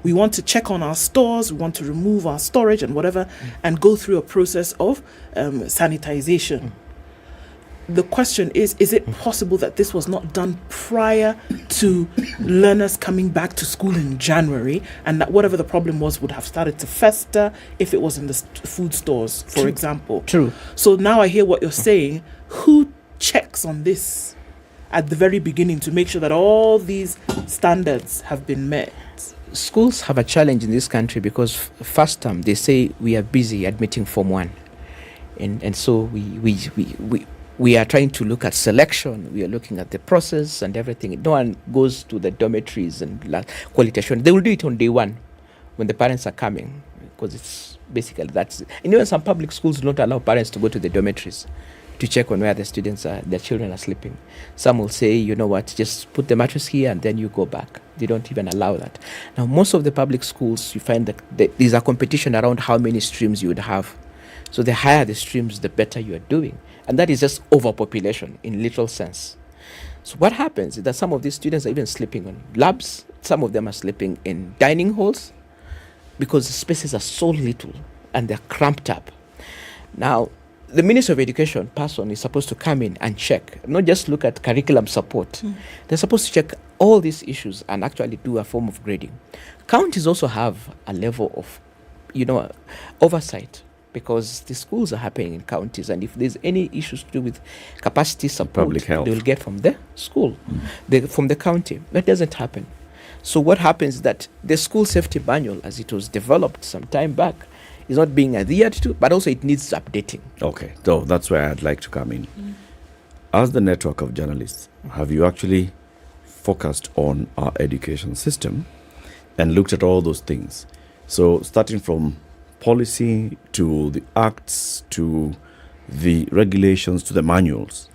We want to check on our stores, we want to remove our storage and whatever, and go through a process of sanitization. The question is it possible that this was not done prior to learners coming back to school in January, and that whatever the problem was would have started to fester if it was in the food stores, for example? True. So now I hear what you're saying. Who checks on this at the very beginning to make sure that all these standards have been met? Schools have a challenge in this country because first term they say we are busy admitting Form 1. And so we are trying to look at selection. We are looking at the process and everything. No one goes to the dormitories and quality assurance. They will do it on day one when the parents are coming, because it's basically that's it. And even some public schools do not allow parents to go to the dormitories to check on where their children are sleeping. Some will say, you know what, just put the mattress here and then you go back. They don't even allow that. Now, most of the public schools, you find that there's a competition around how many streams you would have. So the higher the streams, the better you are doing. And that is just overpopulation in literal sense. So what happens is that some of these students are even sleeping on labs. Some of them are sleeping in dining halls because the spaces are so little and they're cramped up. Now, the Minister of Education person is supposed to come in and check, not just look at curriculum support. They're supposed to check all these issues and actually do a form of grading. Counties also have a level of, oversight, because the schools are happening in counties, and if there's any issues to do with capacity support, Public health. they will get from the school, from the county. That doesn't happen. So what happens is that the school safety manual, as it was developed some time back, is not being adhered to, but also it needs updating. Okay, so that's where I'd like to come in. As the network of journalists, have you actually focused on our education system and looked at all those things? So starting from policy to the acts to the regulations to the manuals,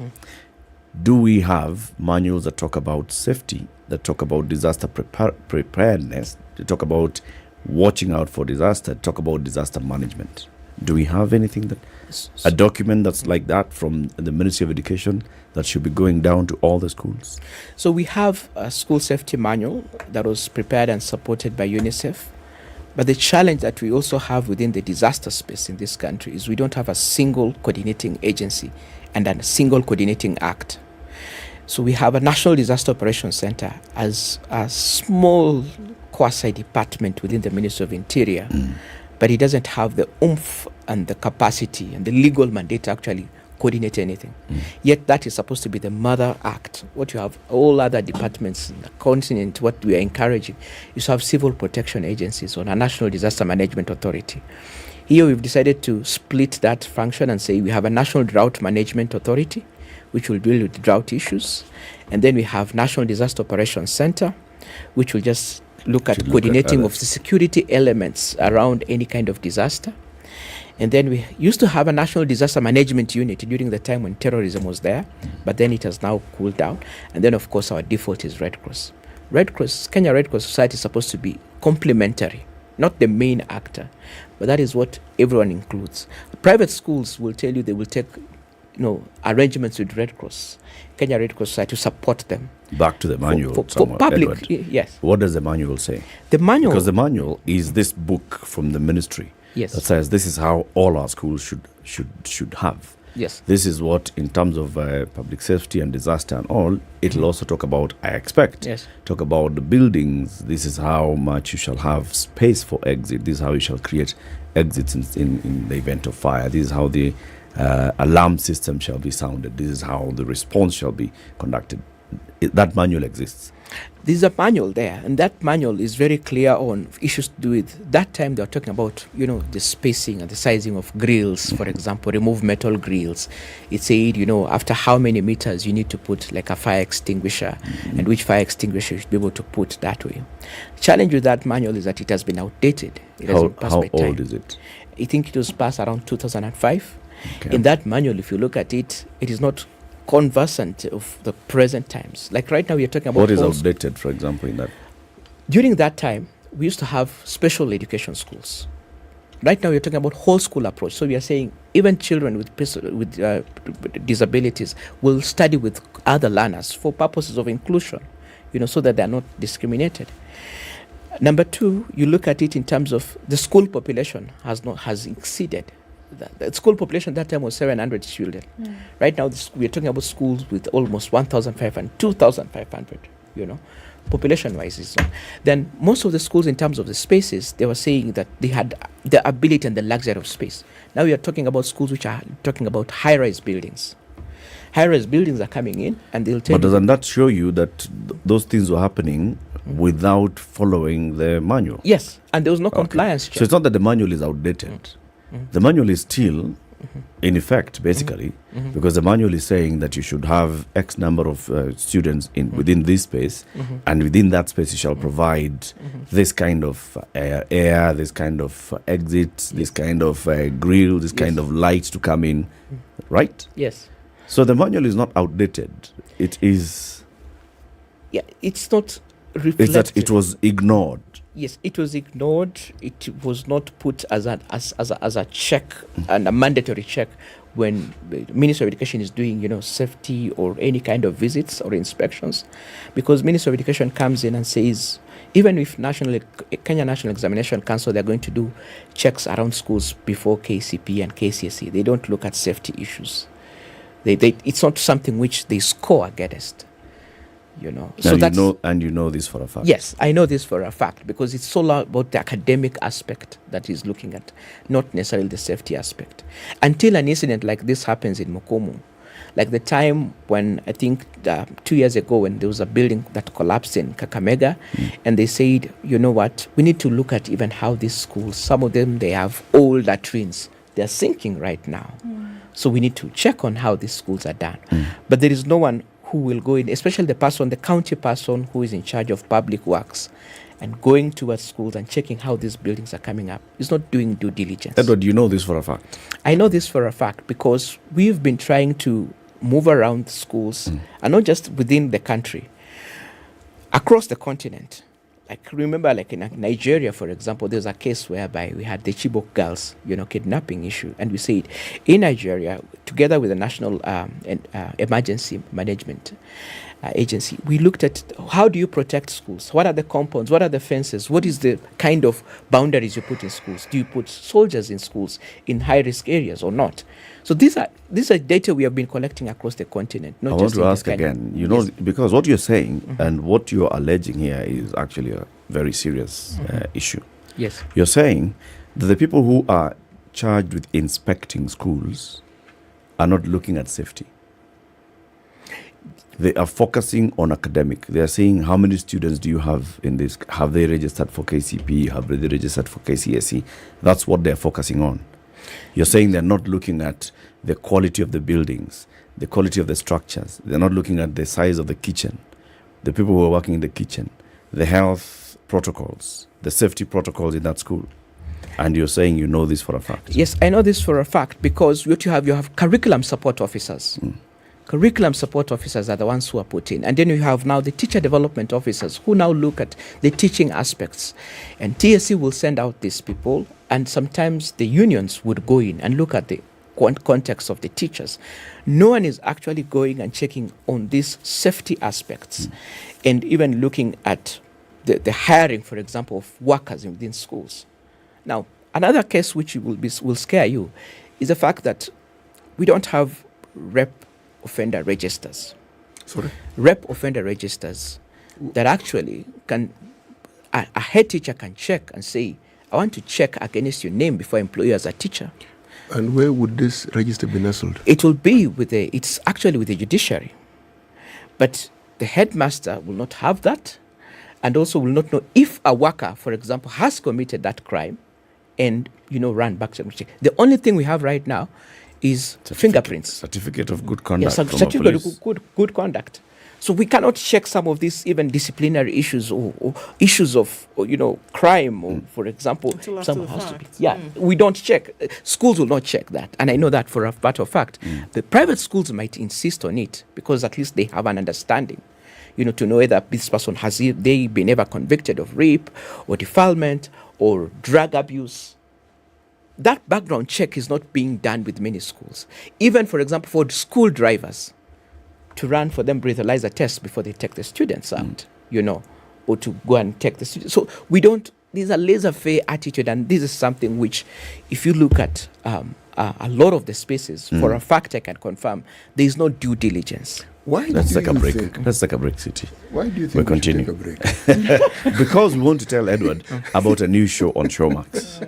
do we have manuals that talk about safety, that talk about disaster preparedness, that talk about watching out for disaster, talk about disaster management? Do we have anything a document that's like that from the Ministry of Education that should be going down to all the schools? So we have a school safety manual that was prepared and supported by UNICEF. But the challenge that we also have within the disaster space in this country is we don't have a single coordinating agency and a single coordinating act. So we have a National Disaster Operations Center as a small quasi-department within the Ministry of Interior, but it doesn't have the oomph and the capacity and the legal mandate to actually coordinate anything. Yet that is supposed to be the mother act. What you have all other departments in the continent, what we are encouraging is to have civil protection agencies or a National Disaster Management Authority. Here we've decided to split that function and say we have a National Drought Management Authority, which will deal with drought issues. And then we have National Disaster Operations Center, which will just look at coordinating of the security elements around any kind of disaster. And then we used to have a National Disaster Management Unit during the time when terrorism was there, but then it has now cooled down. And then, of course, our default is Red Cross. Kenya Red Cross Society is supposed to be complementary, not the main actor, but that is what everyone includes. Private schools will tell you they will take arrangements with Red Cross, Kenya Red Cross Society, to support them. Back to the manual. For public, Edward. Yes. What does the manual say? The manual... Because the manual is this book from the ministry. Yes. That says this is how all our schools should have. Yes. This is what, in terms of public safety and disaster and all, it'll also talk about, I expect, talk about the buildings. This is how much you shall have space for exit. This is how you shall create exits in the event of fire. This is how the alarm system shall be sounded. This is how the response shall be conducted. That manual exists. There's a manual there, and that manual is very clear on issues to do with, that time they were talking about, the spacing and the sizing of grills, for example, remove metal grills. It said, after how many meters you need to put like a fire extinguisher, and which fire extinguisher you should be able to put that way. The challenge with that manual is that it has been outdated. It has been passed how by time. old is it? I think it was passed around 2005. Okay. In that manual, if you look at it, it is not conversant of the present times. Like right now, we are talking about... What is outdated, for example, in that? During that time, we used to have special education schools. Right now, we're talking about whole school approach. So we are saying even children with disabilities will study with other learners for purposes of inclusion, so that they're not discriminated. Number two, you look at it in terms of the school population has exceeded. The school population that time was 700 children. Right now, we're talking about schools with almost 1,500, 2,500, population-wise. Then most of the schools, in terms of the spaces, they were saying that they had the ability and the luxury of space. Now we are talking about schools which are talking about high-rise buildings. High-rise buildings are coming in, and they'll tell But doesn't that show you that those things were happening without following the manual? Yes, and there was no compliance check. So it's not that the manual is outdated. The manual is still in effect, basically, because the manual is saying that you should have X number of students within this space, and within that space you shall provide this kind of air, this kind of exits, this kind of grill, this kind of lights to come in, right? Yes. So the manual is not outdated. It is... Yeah, it's not reflected. It's that it was ignored. Yes, it was ignored. It was not put as a check and a mandatory check when the Ministry of Education is doing, safety or any kind of visits or inspections, because Ministry of Education comes in and says, Even if Kenya National Examination Council, they're going to do checks around schools before KCP and KCSE. They don't look at safety issues. It's not something which they score against. So you know this for a fact. Yes, I know this for a fact because it's all about the academic aspect that he's looking at, not necessarily the safety aspect. Until an incident like this happens in Mukomu, like the time when I think 2 years ago when there was a building that collapsed in Kakamega, and they said, you know what, we need to look at even how these schools, some of them, they have old latrines. They're sinking right now. So we need to check on how these schools are done. But there is no one who will go in, especially the county person who is in charge of public works, and going towards schools and checking how these buildings are coming up. Is not doing due diligence. Edward, you know this for a fact? I know this for a fact because we've been trying to move around schools, and not just within the country, across the continent. Like remember, like in Nigeria, for example, there's a case whereby we had the Chibok girls, kidnapping issue, and we said in Nigeria, together with the National Emergency Management Agency, we looked at how do you protect schools? What are the compounds? What are the fences? What is the kind of boundaries you put in schools? Do you put soldiers in schools in high-risk areas or not? So these are data we have been collecting across the continent. I want to ask again, yes. Because what you're saying and what you're alleging here is actually a very serious issue. Yes. You're saying that the people who are charged with inspecting schools are not looking at safety. They are focusing on academic. They are saying, how many students do you have in this? Have they registered for KCP? Have they registered for KCSE? That's what they're focusing on. You're saying they're not looking at the quality of the buildings, the quality of the structures. They're not looking at the size of the kitchen, the people who are working in the kitchen, the health protocols, the safety protocols in that school. And you're saying you know this for a fact. Yes, I know this for a fact because what you have curriculum support officers. Curriculum support officers are the ones who are put in. And then you have now the teacher development officers who now look at the teaching aspects. And TSC will send out these people, and sometimes the unions would go in and look at the context of the teachers. No one is actually going and checking on these safety aspects and even looking at the hiring, for example, of workers within schools. Now, another case which will scare you is the fact that we don't have rep offender registers. Sorry? Rep offender registers that actually can, a head teacher can check and say, I want to check against your name before I employ you as a teacher. And where would this register be nestled? It will be it's actually with the judiciary. But the headmaster will not have that and also will not know if a worker, for example, has committed that crime and, run back to check. The only thing we have right now is fingerprints. Certificate of good conduct. Yes, certificate of good conduct. So we cannot check some of these even disciplinary issues or issues of crime or, for example, someone has to be. Yeah, we don't check. Schools will not check that, and I know that for a matter of fact. The private schools might insist on it because at least they have an understanding, to know whether this person has they been ever convicted of rape or defilement or drug abuse. That background check is not being done with many schools. Even, for example, for school drivers, to run for them breathalyzer tests before they take the students out, or to go and take the students. So we don't, there's a laissez-faire attitude, and this is something which, if you look at a lot of the spaces, for a fact I can confirm, there is no due diligence. Let's take a break. Let's take a break, City. Why do you think we should take a break? Because we want to tell Edward about a new show on Showmax.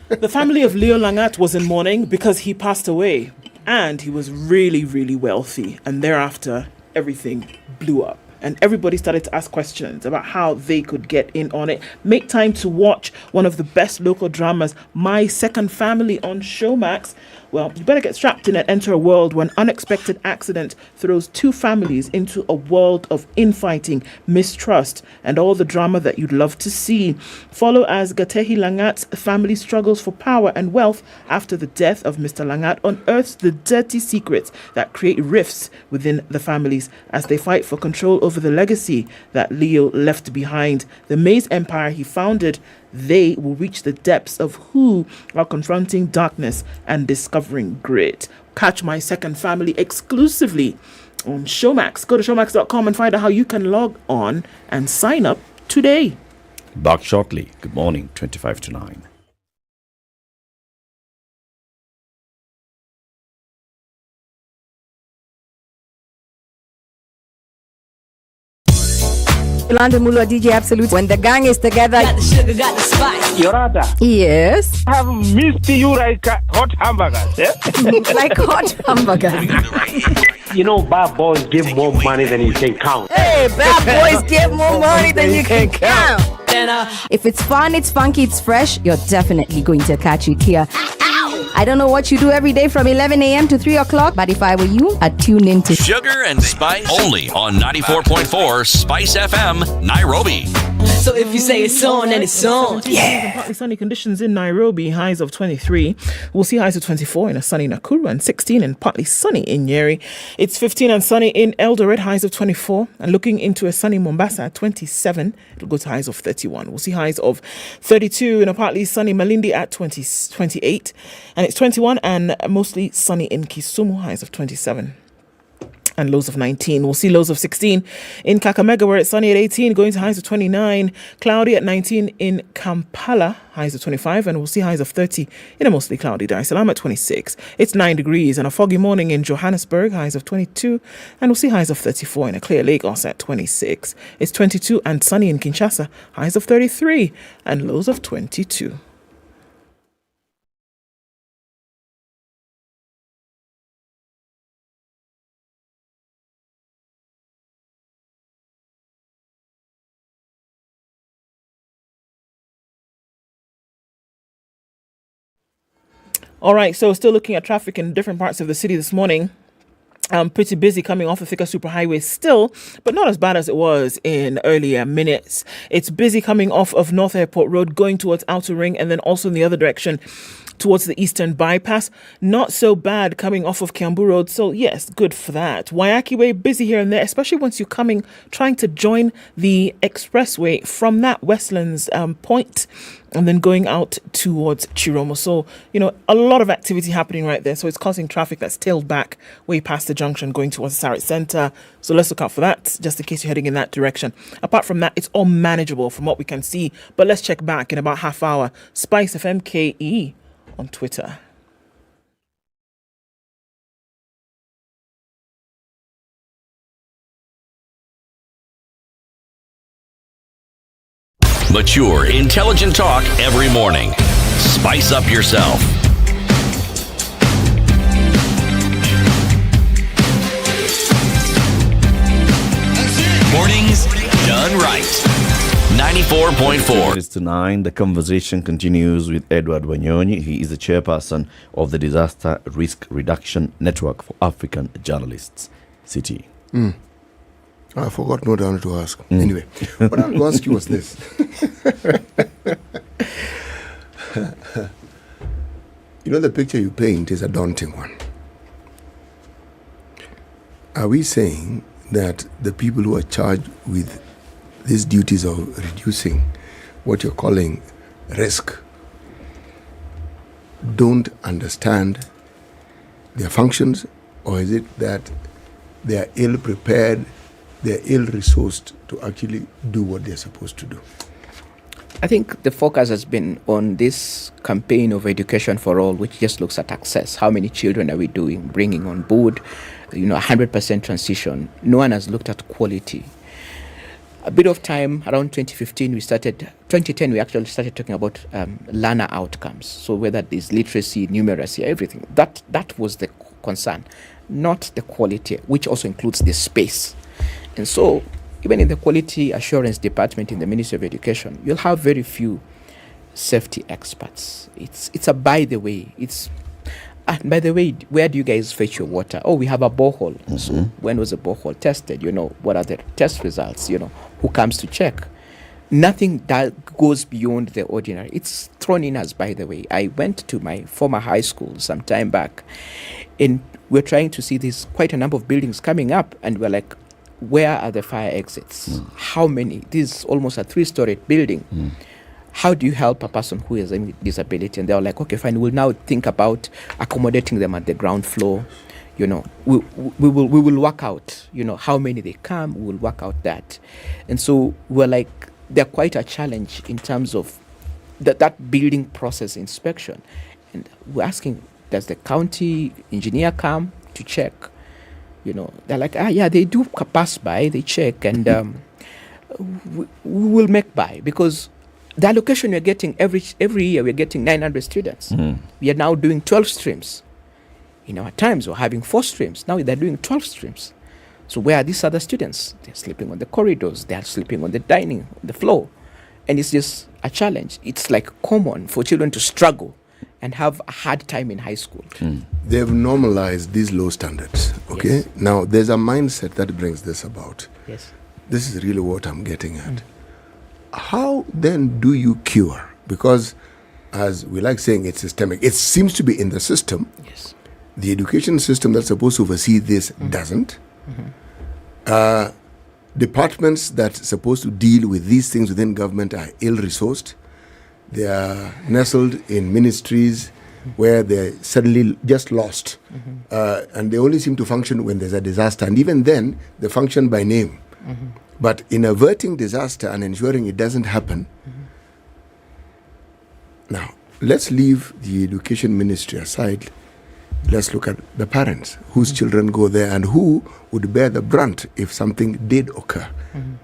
The family of Leo Langat was in mourning because he passed away, and he was really, really wealthy. And thereafter, everything blew up. And everybody started to ask questions about how they could get in on it. Make time to watch one of the best local dramas, My Second Family, on Showmax. Well, you better get strapped in and enter a world where an unexpected accident throws two families into a world of infighting, mistrust, and all the drama that you'd love to see. Follow as Gatehi Langat's family struggles for power and wealth after the death of Mr. Langat unearths the dirty secrets that create rifts within the families as they fight for control over the legacy that Leo left behind. The Maze Empire he founded, they will reach the depths of who are confronting darkness and discovering grit. Catch My Second Family exclusively on Showmax. Go to showmax.com and find out how you can log on and sign up today. Back shortly. Good morning, 25 to 9. London Mulwa DJ Absolute. When the gang is together. Got the sugar, got the spice. Yorada. Yes. I have missed you like hot hamburgers. Yeah? Like hot hamburgers. You know, bad boys give more money than you can count. Hey, bad boys give more money than you can count. If it's fun, it's funky, it's fresh, you're definitely going to catch it here. I don't know what you do every day from 11 a.m. to 3 o'clock, but if I were you, I'd tune in to Sugar and Spice only on 94.4 Spice FM, Nairobi. So if you say it's on, then it's on. Yeah. Partly sunny conditions in Nairobi, highs of 23. We'll see highs of 24 in a sunny Nakuru and 16 and partly sunny in Nyeri. It's 15 and sunny in Eldoret, highs of 24. And looking into a sunny Mombasa at 27, it'll go to highs of 31. We'll see highs of 32 in a partly sunny Malindi at 28. And it's 21 and mostly sunny in Kisumu, highs of 27. And lows of 19. We'll see lows of 16 in Kakamega, where it's sunny at 18, going to highs of 29. Cloudy at 19 in Kampala, highs of 25. And we'll see highs of 30 in a mostly cloudy Dar es Salaam at 26. It's 9 degrees and a foggy morning in Johannesburg, highs of 22. And we'll see highs of 34 in a clear Lagos at 26. It's 22 and sunny in Kinshasa, highs of 33 and lows of 22. All right, so still looking at traffic in different parts of the city this morning. Pretty busy coming off the Thika Superhighway still, but not as bad as it was in earlier minutes. It's busy coming off of North Airport Road, going towards Outer Ring, and then also in the other direction towards the Eastern Bypass. Not so bad coming off of Kiambu Road, so yes, good for that. Waiyaki Way, busy here and there, especially once you're trying to join the expressway from that Westlands point and then going out towards Chiromo. So, a lot of activity happening right there. So it's causing traffic that's tailed back way past the junction going towards the Sarit Center. So let's look out for that, just in case you're heading in that direction. Apart from that, it's all manageable from what we can see. But let's check back in about half hour. Spice FM KE on Twitter. Mature, intelligent talk every morning. Spice up yourself. Mornings done right. 94.4. It's to 9. The conversation continues with Edward Wanyonyi. He is the chairperson of the Disaster Risk Reduction Network for African Journalists, CT. I forgot no down to ask. Anyway, what I want to ask you was this. The picture you paint is a daunting one. Are we saying that the people who are charged with these duties of reducing what you're calling risk don't understand their functions, or is it that they are ill-prepared, they're ill-resourced to actually do what they're supposed to do? I think the focus has been on this campaign of education for all, which just looks at access. How many children are we bringing on board? 100% transition. No one has looked at quality. A bit of time around 2010 we actually started talking about learner outcomes. So whether there's literacy, numeracy, everything, that was the concern, not the quality, which also includes the space. And so even in the quality assurance department in the Ministry of Education, you'll have very few safety experts. It's a by the way. By the way, where do you guys fetch your water? Oh, we have a borehole. Mm-hmm. So when was the borehole tested? What are the test results? Who comes to check? Nothing that goes beyond the ordinary. It's thrown in as by the way. I went to my former high school some time back, and we're trying to see there's quite a number of buildings coming up, and we're like, where are the fire exits? How many? This is almost a 3-story building. How do you help a person who has a disability? And they're like, okay, fine, we'll now think about accommodating them at the ground floor, We will work out, how many they come. We will work out that. And so they're quite a challenge in terms of that building process inspection. And we're asking, does the county engineer come to check? They're like, they do pass by, they check, and we will make by, because the allocation we're getting every year, we're getting 900 students. We are now doing 12 streams. In our times, we're having 4 streams. Now they're doing 12 streams. So where are these other students? They're sleeping on the corridors. They're sleeping on the dining, on the floor. And it's just a challenge. It's like common for children to struggle and have a hard time in high school. They've normalized these low standards, okay? Yes. Now, there's a mindset that brings this about. Yes. This is really what I'm getting at. How then do you cure? Because, as we like saying, it's systemic. It seems to be in the system. Yes. The education system that's supposed to oversee this doesn't. Departments that's supposed to deal with these things within government are ill-resourced. They are nestled in ministries where they're suddenly just lost. And they only seem to function when there's a disaster. And even then, they function by name. But in averting disaster and ensuring it doesn't happen, now, let's leave the education ministry aside. Let's look at the parents whose children go there and who would bear the brunt if something did occur.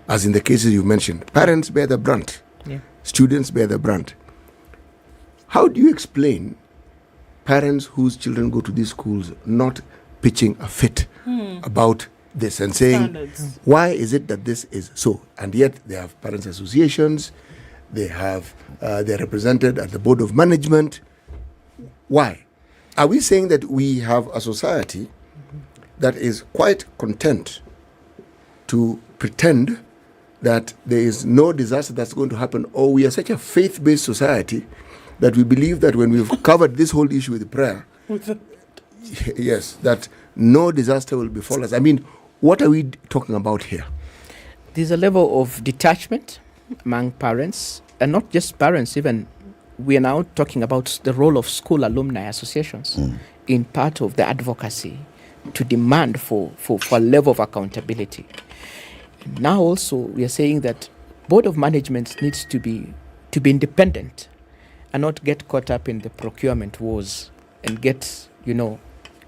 As in the cases you mentioned, parents bear the brunt, students bear the brunt. How do you explain parents whose children go to these schools not pitching a fit about this and saying, why is it that this is so? And yet they have parents' associations, they're represented at the board of management. Why? Are we saying that we have a society that is quite content to pretend that there is no disaster that's going to happen, or we are such a faith-based society that we believe that when we've covered this whole issue with prayer, yes, that no disaster will befall us? I mean, what are we talking about here? There's a level of detachment among parents, and not just parents, even we are now talking about the role of school alumni associations in part of the advocacy to demand for a level of accountability. Now also we are saying that board of management needs to be independent and not get caught up in the procurement wars and get,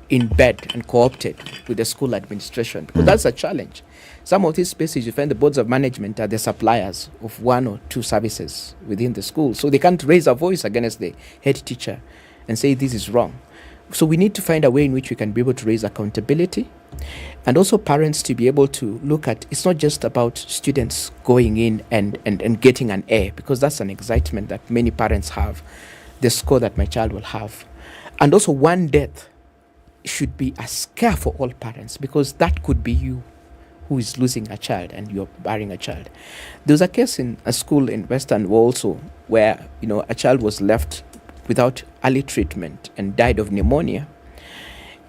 in bed and co-opted with the school administration, because that's a challenge. Some of these spaces, you find the boards of management are the suppliers of 1 or 2 services within the school. So they can't raise a voice against the head teacher and say this is wrong. So we need to find a way in which we can be able to raise accountability, and also parents to be able to look at, it's not just about students going in and getting an A, because that's an excitement that many parents have, the score that my child will have. And also one death should be a scare for all parents, because that could be you who is losing a child and you're burying a child. There was a case in a school in Western also where, a child was left without early treatment and died of pneumonia.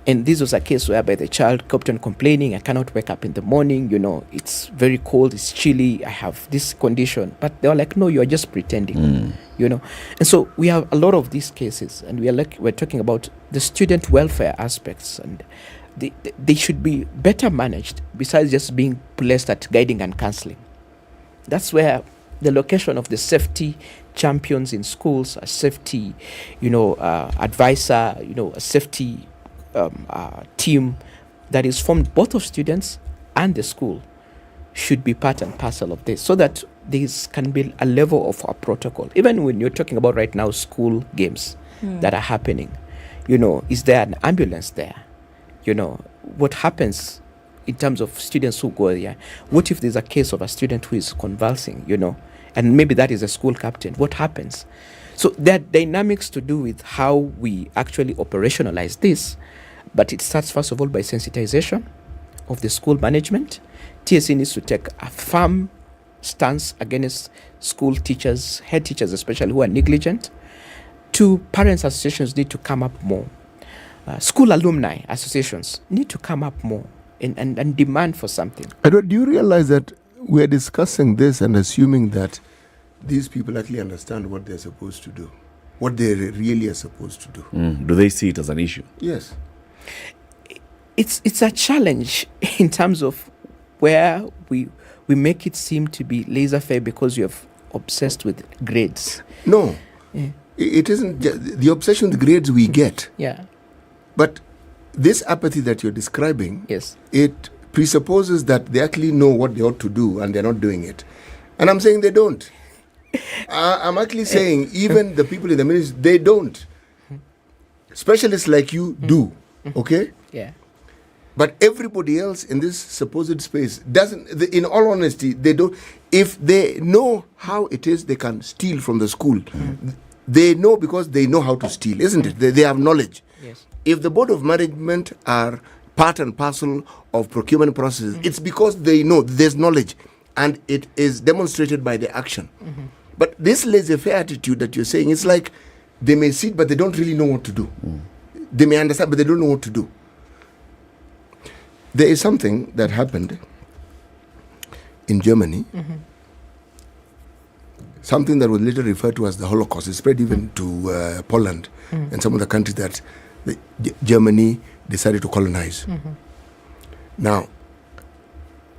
And this was a case whereby the child kept on complaining, I cannot wake up in the morning, it's very cold, it's chilly, I have this condition. But they were like, no, you're just pretending, And so we have a lot of these cases, and we're talking about the student welfare aspects, and they should be better managed besides just being placed at guiding and counseling. That's where the location of the safety champions in schools, a safety, advisor, a safety team that is formed both of students and the school should be part and parcel of this, so that this can be a level of a protocol. Even when you're talking about right now school games that are happening, is there an ambulance there? What happens in terms of students who go there? What if there's a case of a student who is convulsing, and maybe that is a school captain? What happens? So there are dynamics to do with how we actually operationalize this, but it starts first of all by sensitization of the school management. TSC needs to take a firm stance against school teachers, head teachers especially, who are negligent. 2, parents associations need to come up more. School alumni associations need to come up more and demand for something. Edward, do you realize that we're discussing this and assuming that these people actually understand what they're supposed to do, what they really are supposed to do? Do they see it as an issue? Yes. it's a challenge in terms of where we make it seem to be laissez-faire because you're obsessed with grades. No, it isn't the obsession with grades we get. Yeah. But this apathy that you're describing, yes, it presupposes that they actually know what they ought to do and they're not doing it. And I'm saying they don't. I'm actually saying even the people in the ministry, they don't. Specialists like you do, okay? Yeah. But everybody else in this supposed space doesn't, in all honesty, they don't. If they know how it is they can steal from the school, they know because they know how to steal, isn't it? They have knowledge. Yes. If the board of management are part and parcel of procurement processes, it's because they know there's knowledge and it is demonstrated by the action. But this laissez-faire attitude that you're saying, it's like they may sit but they don't really know what to do. They may understand but they don't know what to do. There is something that happened in Germany, something that was later referred to as the Holocaust. It spread even to Poland and some of the countries that Germany decided to colonize. Now,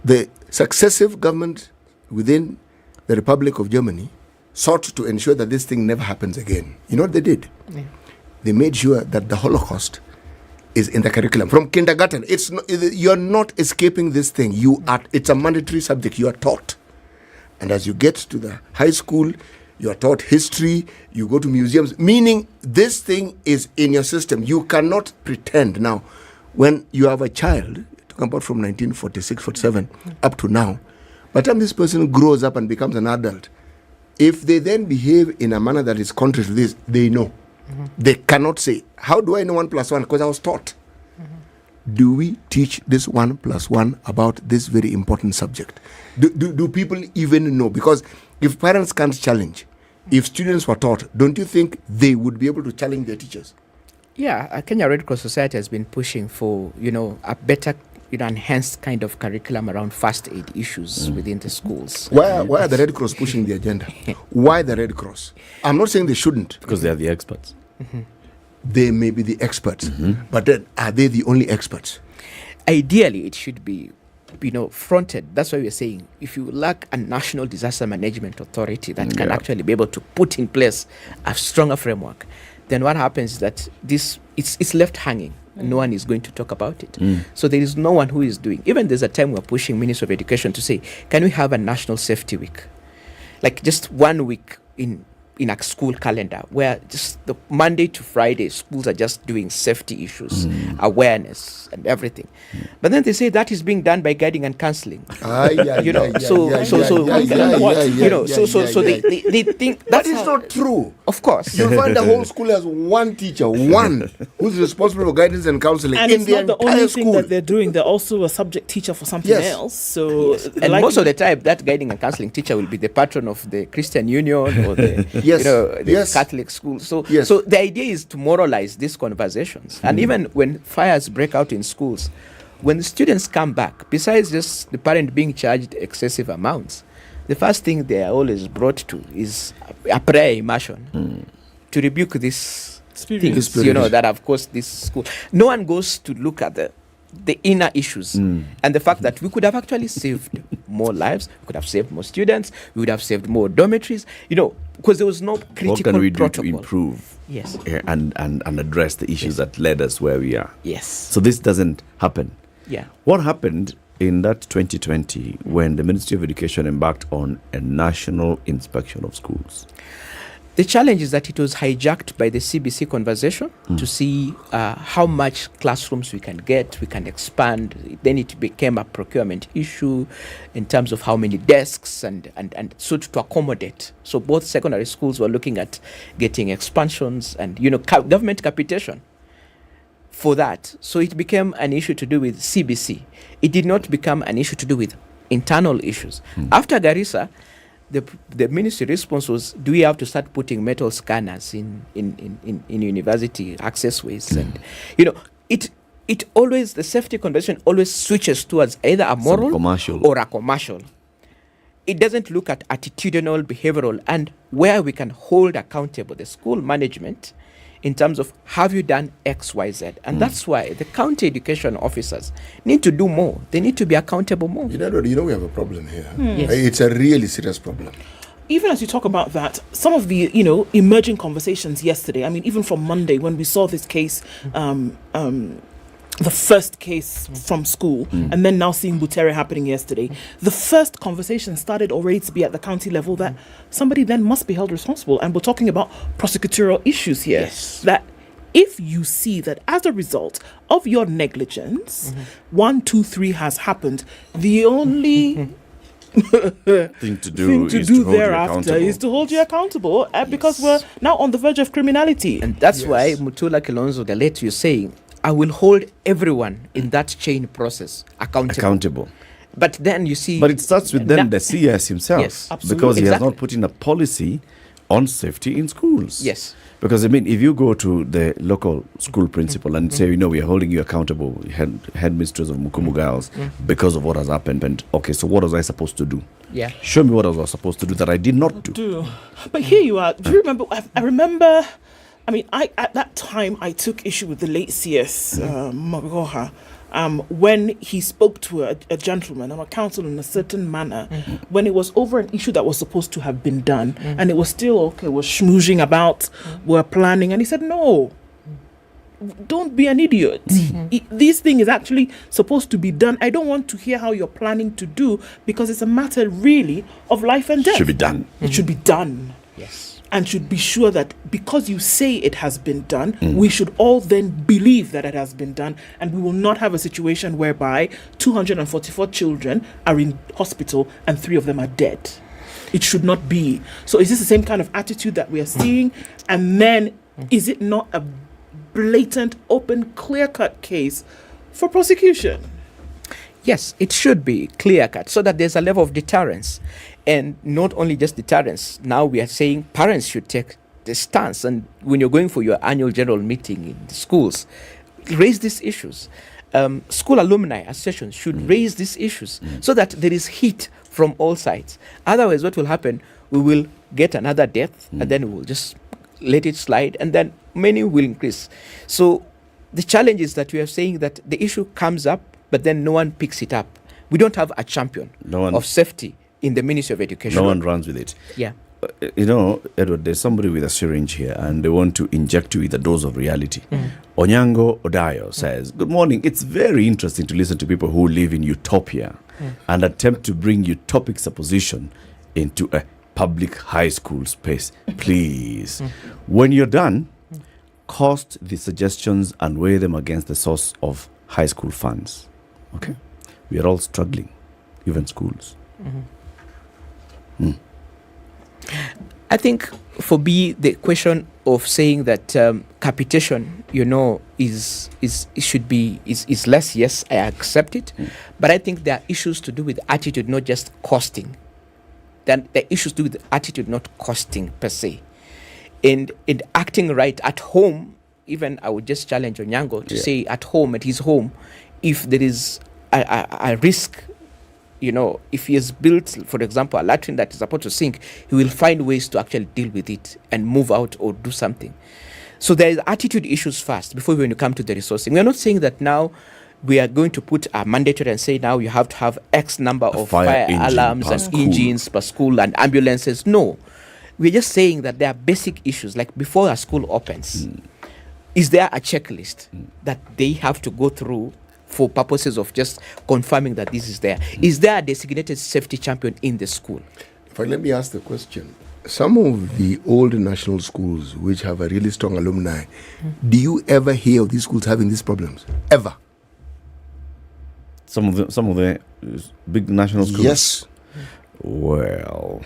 the successive government within the Republic of Germany sought to ensure that this thing never happens again. You know what they did? Yeah. They made sure that the Holocaust is in the curriculum from kindergarten. You're not escaping this thing. It's a mandatory subject. You are taught, and as you get to the high school, you are taught history. You go to museums. Meaning, this thing is in your system. You cannot pretend now. When you have a child, talking about from 1946, 47 up to now, by the time this person grows up and becomes an adult, if they then behave in a manner that is contrary to this, they know. They cannot say, how do I know 1 + 1? Because I was taught. Do we teach this 1 + 1 about this very important subject? Do people even know? Because if parents can't challenge, if students were taught, don't you think they would be able to challenge their teachers? Yeah, Kenya Red Cross Society has been pushing for, a better, enhanced kind of curriculum around first aid issues within the schools. Why are the Red Cross pushing the agenda? Why the Red Cross? I'm not saying they shouldn't. Because they are the experts. They may be the experts, but then are they the only experts? Ideally, it should be, fronted. That's why we're saying if you lack a national disaster management authority that can actually be able to put in place a stronger framework, then what happens is that it's left hanging. No one is going to talk about it. So there is no one who is doing. Even there's a time we're pushing Ministry of Education to say, can we have a national safety week? Like just 1 week in a school calendar where just the Monday to Friday schools are just doing safety issues, awareness and everything. But then they say that is being done by guiding and counseling. They think that is not true. Of course. You'll find the whole school has one teacher, who's responsible for guidance and counseling. And in it's the not the only entire thing school. that they're doing. They're also a subject teacher for something else. So and most of the time that guiding and counseling teacher will be the patron of the Christian Union or the Catholic school. So the idea is to moralize these conversations. And even when fires break out in schools, when the students come back, besides just the parent being charged excessive amounts, the first thing they are always brought to is a prayer immersion to rebuke these things, that have caused this school. No one goes to look at the inner issues and the fact that we could have actually saved more lives, we could have saved more students, we would have saved more dormitories, because there was no critical what can we protocol. Do to improve yes. and address the issues that led us where we are? Yes. So this doesn't happen. Yeah. What happened in that 2020 when the Ministry of Education embarked on a national inspection of schools? The challenge is that it was hijacked by the CBC conversation to see how much classrooms we can get, we can expand. Then it became a procurement issue in terms of how many desks and so to accommodate. So both secondary schools were looking at getting expansions and, government capitation for that. So it became an issue to do with CBC. It did not become an issue to do with internal issues. After Garissa, the ministry response was, do we have to start putting metal scanners in university accessways? And it always, the safety conversation always switches towards either a moral or a commercial. It doesn't look at attitudinal, behavioral, and where we can hold accountable the school management in terms of have you done X, Y, Z? And that's why the county education officers need to do more. They need to be accountable more. You know we have a problem here. Yes. It's a really serious problem. Even as you talk about that, some of the, emerging conversations yesterday, I mean, even from Monday when we saw this case, the first case from school, and then now seeing Butere happening yesterday, the first conversation started already to be at the county level that somebody then must be held responsible. And we're talking about prosecutorial issues here. Yes. That if you see that as a result of your negligence, 1, 2, 3 has happened, the only thing to do thereafter is to hold you accountable because we're now on the verge of criminality. And that's why Mutula Kilonzo, the late, you're saying, I will hold everyone in that chain process accountable. But then you see... But it starts with then the CS himself. Yes, because he has not put in a policy on safety in schools. Yes. Because, I mean, if you go to the local school principal and say, we are holding you accountable, headmistress of Mukumu girls, because of what has happened, and okay, so what was I supposed to do? Yeah. Show me what I was supposed to do that I did not do. But here you are. Do you remember? I remember... I mean, at that time, I took issue with the late CS, Magoha, when he spoke to a gentleman on a council in a certain manner, when it was over an issue that was supposed to have been done, and it was still, okay, we're schmoozing about, we're planning, and he said, no, don't be an idiot. This thing is actually supposed to be done. I don't want to hear how you're planning to do, because it's a matter really of life and death. Should be done. It should be done. Yes. And should be sure that because you say it has been done, we should all then believe that it has been done, and we will not have a situation whereby 244 children are in hospital and 3 of them are dead. It should not be. So is this the same kind of attitude that we are seeing? And then is it not a blatant, open, clear-cut case for prosecution? Yes, it should be clear-cut so that there's a level of deterrence. And not only just deterrence, now we are saying parents should take the stance. And when you're going for your annual general meeting in the schools, raise these issues. School alumni associations should raise these issues so that there is heat from all sides. Otherwise, what will happen, we will get another death and then we'll just let it slide and then many will increase. So the challenge is that we are saying that the issue comes up, but then no one picks it up. We don't have a champion of safety in the Ministry of Education. No one runs with it. Yeah. Edward, there's somebody with a syringe here and they want to inject you with a dose of reality. Onyango Odayo says, good morning. It's very interesting to listen to people who live in utopia and attempt to bring utopic supposition into a public high school space. Please. When you're done, cost the suggestions and weigh them against the source of high school funds. Okay? We are all struggling, even schools. I think for me, the question of saying that capitation, is less. Yes, I accept it, but I think there are issues to do with attitude, not just costing. Then the issues to do with attitude, not costing per se, and in acting right at home. Even I would just challenge Onyango to say at home, at his home, if there is a risk. If he has built, for example, a latrine that is about to sink, he will find ways to actually deal with it and move out or do something. So there is attitude issues first before when you come to the resourcing. We are not saying that now we are going to put a mandatory and say now you have to have X number of fire alarms and engines per school and ambulances. No. We're just saying that there are basic issues, like before a school opens, is there a checklist that they have to go through for purposes of just confirming that this is there? Is there a designated safety champion in the school? Let me ask the question. Some of the old national schools which have a really strong alumni, do you ever hear of these schools having these problems? Ever? Some of the big national schools? Yes. Well...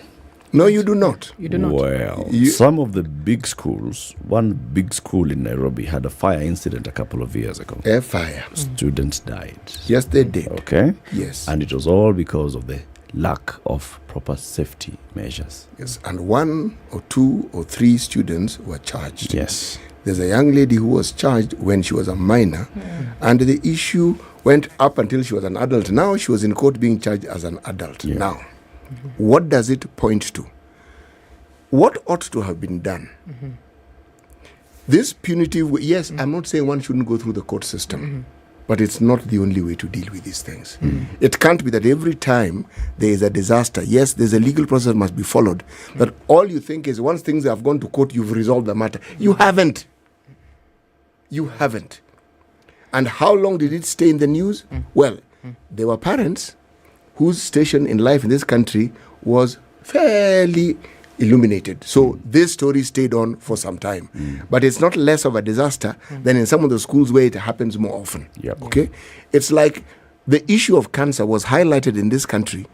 No, you do not. You do not. Well, some of the big schools, one big school in Nairobi had a fire incident a couple of years ago. A fire. Students died. Yes, they did. Okay? Yes. And it was all because of the lack of proper safety measures. Yes, and 1 or 2 or 3 students were charged. Yes. There's a young lady who was charged when she was a minor, and the issue went up until she was an adult. Now she was in court being charged as an adult. Now. What does it point to? What ought to have been done This punitive, yes, I'm not saying one shouldn't go through the court system, but it's not the only way to deal with these things. It can't be that every time there is a disaster, yes, there's a legal process must be followed, but all you think is once things have gone to court, you've resolved the matter. You haven't. You haven't. And how long did it stay in the news? Well, there were parents whose station in life in this country was fairly illuminated. So this story stayed on for some time. But it's not less of a disaster than in some of the schools where it happens more often. Okay? It's like the issue of cancer was highlighted in this country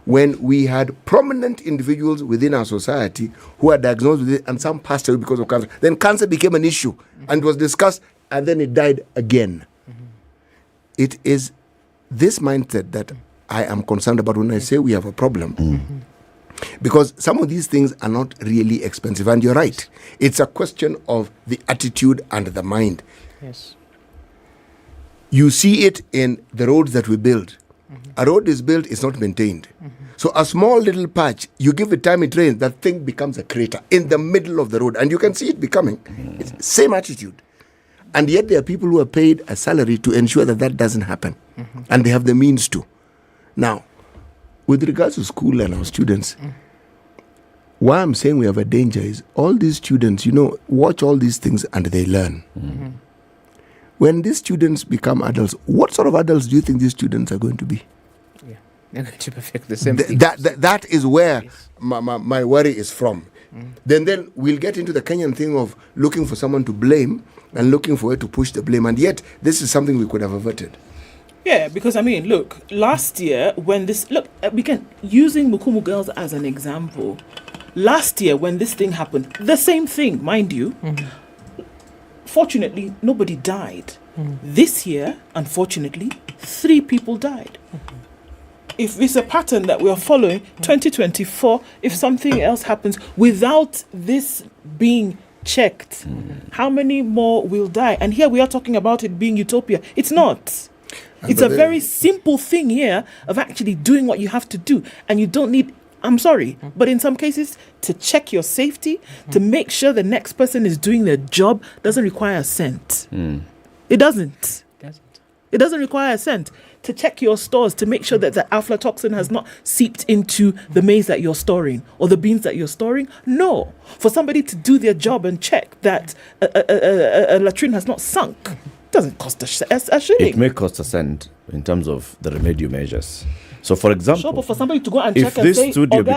when we had prominent individuals within our society who were diagnosed with it and some passed away because of cancer. Then cancer became an issue and was discussed and then it died again. It is this mindset that I am concerned about when I say we have a problem. Because some of these things are not really expensive. And you're right. It's a question of the attitude and the mind. Yes. You see it in the roads that we build. A road is built, it's not maintained. So a small little patch, you give it time it rains, that thing becomes a crater in the middle of the road. And you can see it becoming. It's the same attitude. And yet there are people who are paid a salary to ensure that that doesn't happen. And they have the means to. Now, with regards to school and our students, why I'm saying we have a danger is all these students, watch all these things and they learn. When these students become adults, what sort of adults do you think these students are going to be? Yeah, they're going to perfect the same thing. That is where my worry is from. Then we'll get into the Kenyan thing of looking for someone to blame and looking for where to push the blame. And yet, this is something we could have averted. Yeah, because look, last year when using Mukumu girls as an example, last year when this thing happened, the same thing, mind you, fortunately, nobody died. This year, unfortunately, 3 people died. If it's a pattern that we are following, 2024, if something else happens without this being checked, how many more will die? And here we are talking about it being utopia. It's not. It's a very simple thing here of actually doing what you have to do. And you don't need, I'm sorry, but in some cases, to check your safety, to make sure the next person is doing their job, doesn't require a cent. It doesn't. It doesn't require a cent. To check your stores, to make sure that the aflatoxin has not seeped into the maize that you're storing or the beans that you're storing. No. For somebody to do their job and check that a latrine has not sunk, doesn't cost a shilling. It may cost a cent in terms of the remedial measures. So, for example, sure, but for somebody to go and check and say,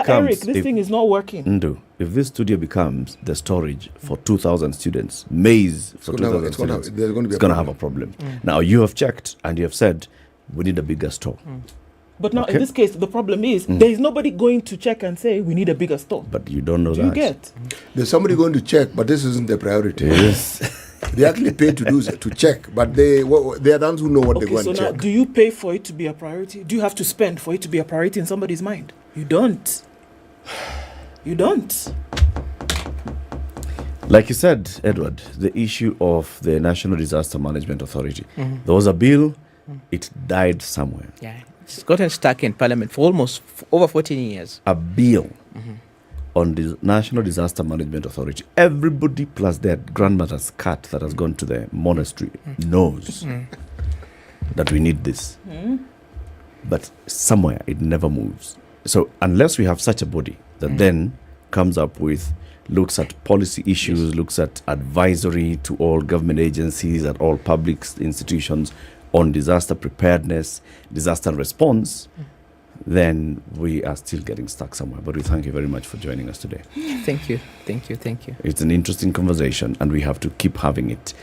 Eric, this thing is not working. If this studio becomes the storage for 2,000 students, maize for 2,000 students, it's going to have a problem. Now, you have checked and you have said, we need a bigger store. But now, in this case, the problem is there is nobody going to check and say, we need a bigger store. But you don't know that. You get? There's somebody going to check, but this isn't the priority. Yes. They actually pay to check, but they are the ones who know what they want to check. So now, do you pay for it to be a priority? Do you have to spend for it to be a priority in somebody's mind? You don't. You don't. Like you said, Edward, the issue of the National Disaster Management Authority. There was a bill, it died somewhere. Yeah, it's gotten stuck in Parliament for over 14 years. A bill on the National Disaster Management Authority. Everybody plus their grandmother's cat that has gone to the monastery knows that we need this. But somewhere it never moves. So unless we have such a body that then comes up with, looks at policy issues, looks at advisory to all government agencies, at all public institutions on disaster preparedness, disaster response, then we are still getting stuck somewhere. But we thank you very much for joining us today. Thank you. It's an interesting conversation and we have to keep having it.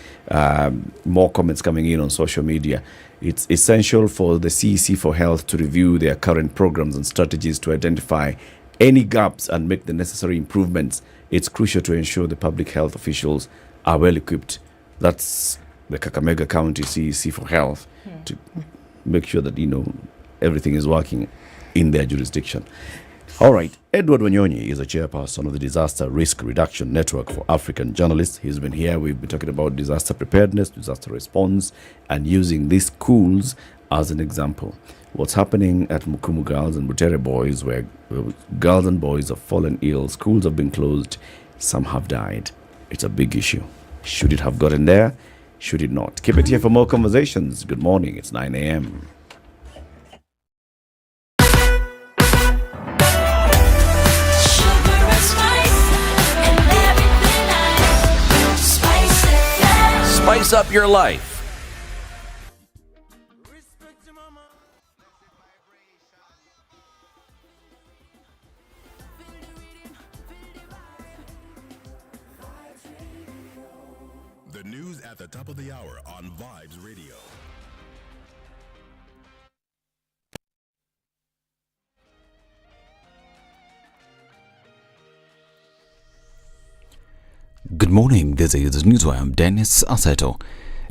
More comments coming in on social media. It's essential for the CEC for Health to review their current programs and strategies to identify any gaps and make the necessary improvements. It's crucial to ensure the public health officials are well equipped. That's the Kakamega County CEC for Health to make sure that, everything is working in their jurisdiction. All right. Edward Wanyonyi is a chairperson of the Disaster Risk Reduction Network for African Journalists. He's been here. We've been talking about disaster preparedness, disaster response, and using these schools as an example. What's happening at Mukumu Girls and Butere Boys, where girls and boys have fallen ill, schools have been closed, some have died. It's a big issue. Should it have gotten there? Should it not? Keep it here for more conversations. Good morning. It's 9 a.m. Spice up your life. The news at the top of the hour on Vibes Radio. Good morning, this is Newswire. I'm Dennis Aseto.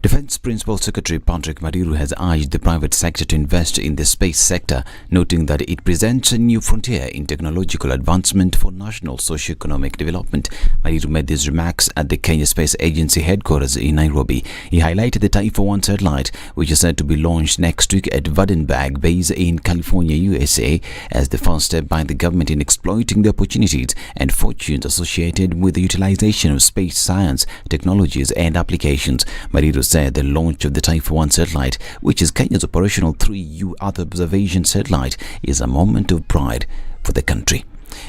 Defense Principal Secretary Patrick Madiru has urged the private sector to invest in the space sector, noting that it presents a new frontier in technological advancement for national socio-economic development. Madiru made these remarks at the Kenya Space Agency headquarters in Nairobi. He highlighted the Taifa 1 satellite, which is said to be launched next week at Vandenberg Base in California, USA, as the first step by the government in exploiting the opportunities and fortunes associated with the utilization of space science, technologies and applications. Madiru said the launch of the Taifa 1 satellite, which is Kenya's operational 3U Earth observation satellite, is a moment of pride for the country.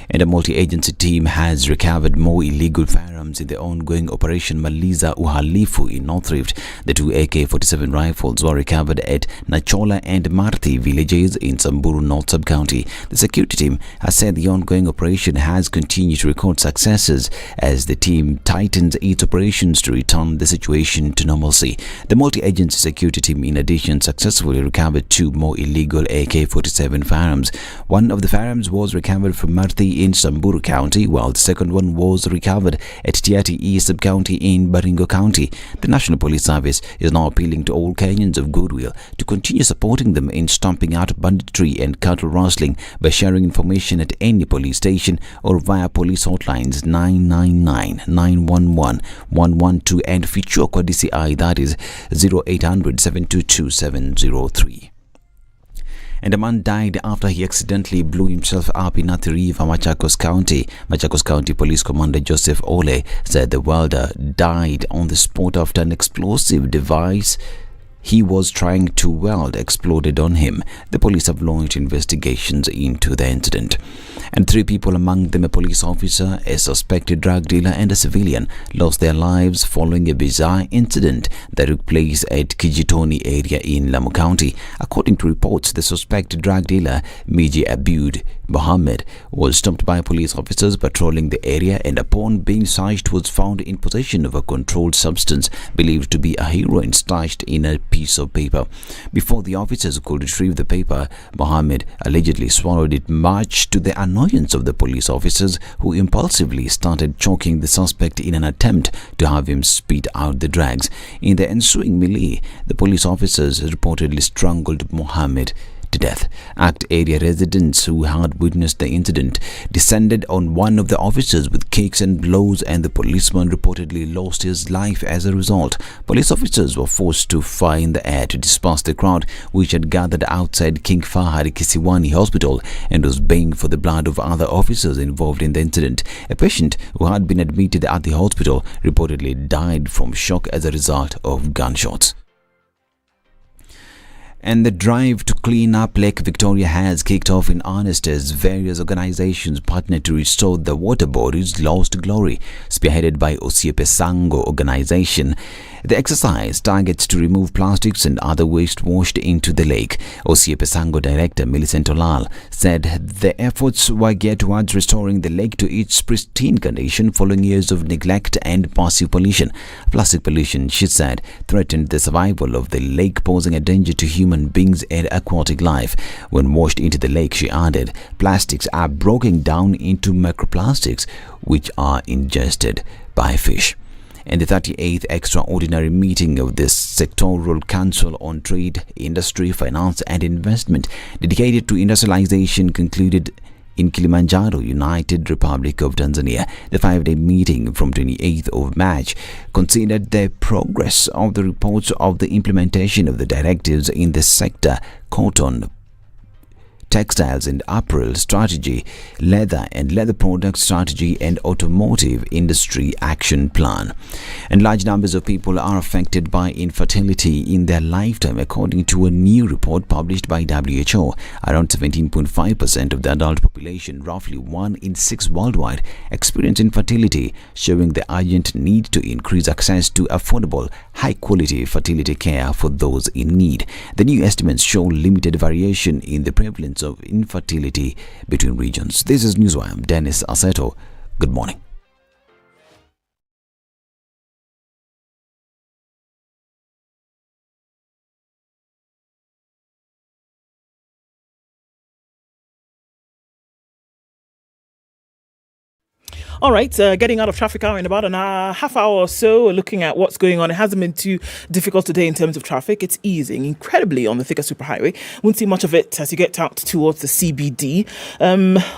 And a multi-agency team has recovered more illegal firearms in the ongoing Operation Maliza Uhalifu in North Rift. The 2 AK-47 rifles were recovered at Nachola and Marthi villages in Samburu North Sub-County. The security team has said the ongoing operation has continued to record successes as the team tightens its operations to return the situation to normalcy. The multi-agency security team in addition successfully recovered 2 more illegal AK-47 firearms. One of the firearms was recovered from Marthi in Samburu County, while the second one was recovered at Tiati East Sub-County in Baringo County. The National Police Service is now appealing to all Kenyans of goodwill to continue supporting them in stomping out banditry and cattle rustling by sharing information at any police station or via police hotlines 999, 911, 112 and Fichua kwa DCI, that is 0800 722 703. And a man died after he accidentally blew himself up in Athi River, Machakos County. Machakos County Police Commander Joseph Ole said the welder died on the spot after an explosive device he was trying to weld exploded on him. The police have launched investigations into the incident. And 3 people, among them a police officer, a suspected drug dealer and a civilian, lost their lives following a bizarre incident that took place at Kijitoni area in Lamu County. According to reports, the suspected drug dealer, Miji Abud Mohammed, was stopped by police officers patrolling the area and upon being searched was found in possession of a controlled substance believed to be a heroin stashed in a piece of paper. Before the officers could retrieve the paper, Mohammed allegedly swallowed it, much to the annoyance of the police officers, who impulsively started choking the suspect in an attempt to have him spit out the drugs. In the ensuing melee, the police officers reportedly strangled Mohammed to death. Act area residents who had witnessed the incident descended on one of the officers with kicks and blows, and the policeman reportedly lost his life as a result. Police officers were forced to fire in the air to disperse the crowd, which had gathered outside King Fahad Kisiwani Hospital and was baying for the blood of other officers involved in the incident. A patient who had been admitted at the hospital reportedly died from shock as a result of gunshots. And the drive to clean up Lake Victoria has kicked off in earnest as various organizations partner to restore the water body's lost glory, spearheaded by Osiepe Sango organization. The exercise targets to remove plastics and other waste washed into the lake. Osiepe Sango director Millicent Olal said the efforts were geared towards restoring the lake to its pristine condition following years of neglect and passive pollution. Plastic pollution, she said, threatened the survival of the lake, posing a danger to human beings and aquatic life. When washed into the lake, she added, plastics are broken down into microplastics, which are ingested by fish. And the 38th extraordinary meeting of the Sectoral Council on Trade, Industry, Finance and Investment dedicated to industrialization concluded in Kilimanjaro, United Republic of Tanzania. The 5-day meeting from 28th of March considered the progress of the reports of the implementation of the directives in the sector: cotton, textiles and apparel strategy, leather and leather product strategy, and automotive industry action plan. And large numbers of people are affected by infertility in their lifetime, according to a new report published by WHO. Around 17.5% of the adult population, roughly 1 in 6 worldwide, experience infertility, showing the urgent need to increase access to affordable, high-quality fertility care for those in need. The new estimates show limited variation in the prevalence of infertility between regions. This is Newswire. Dennis Aseto. Good morning. All right, getting out of traffic hour in about an hour, half hour or so, looking at what's going on. It hasn't been too difficult today in terms of traffic. It's easing incredibly on the Thika Superhighway. Won't see much of it as you get out towards the CBD.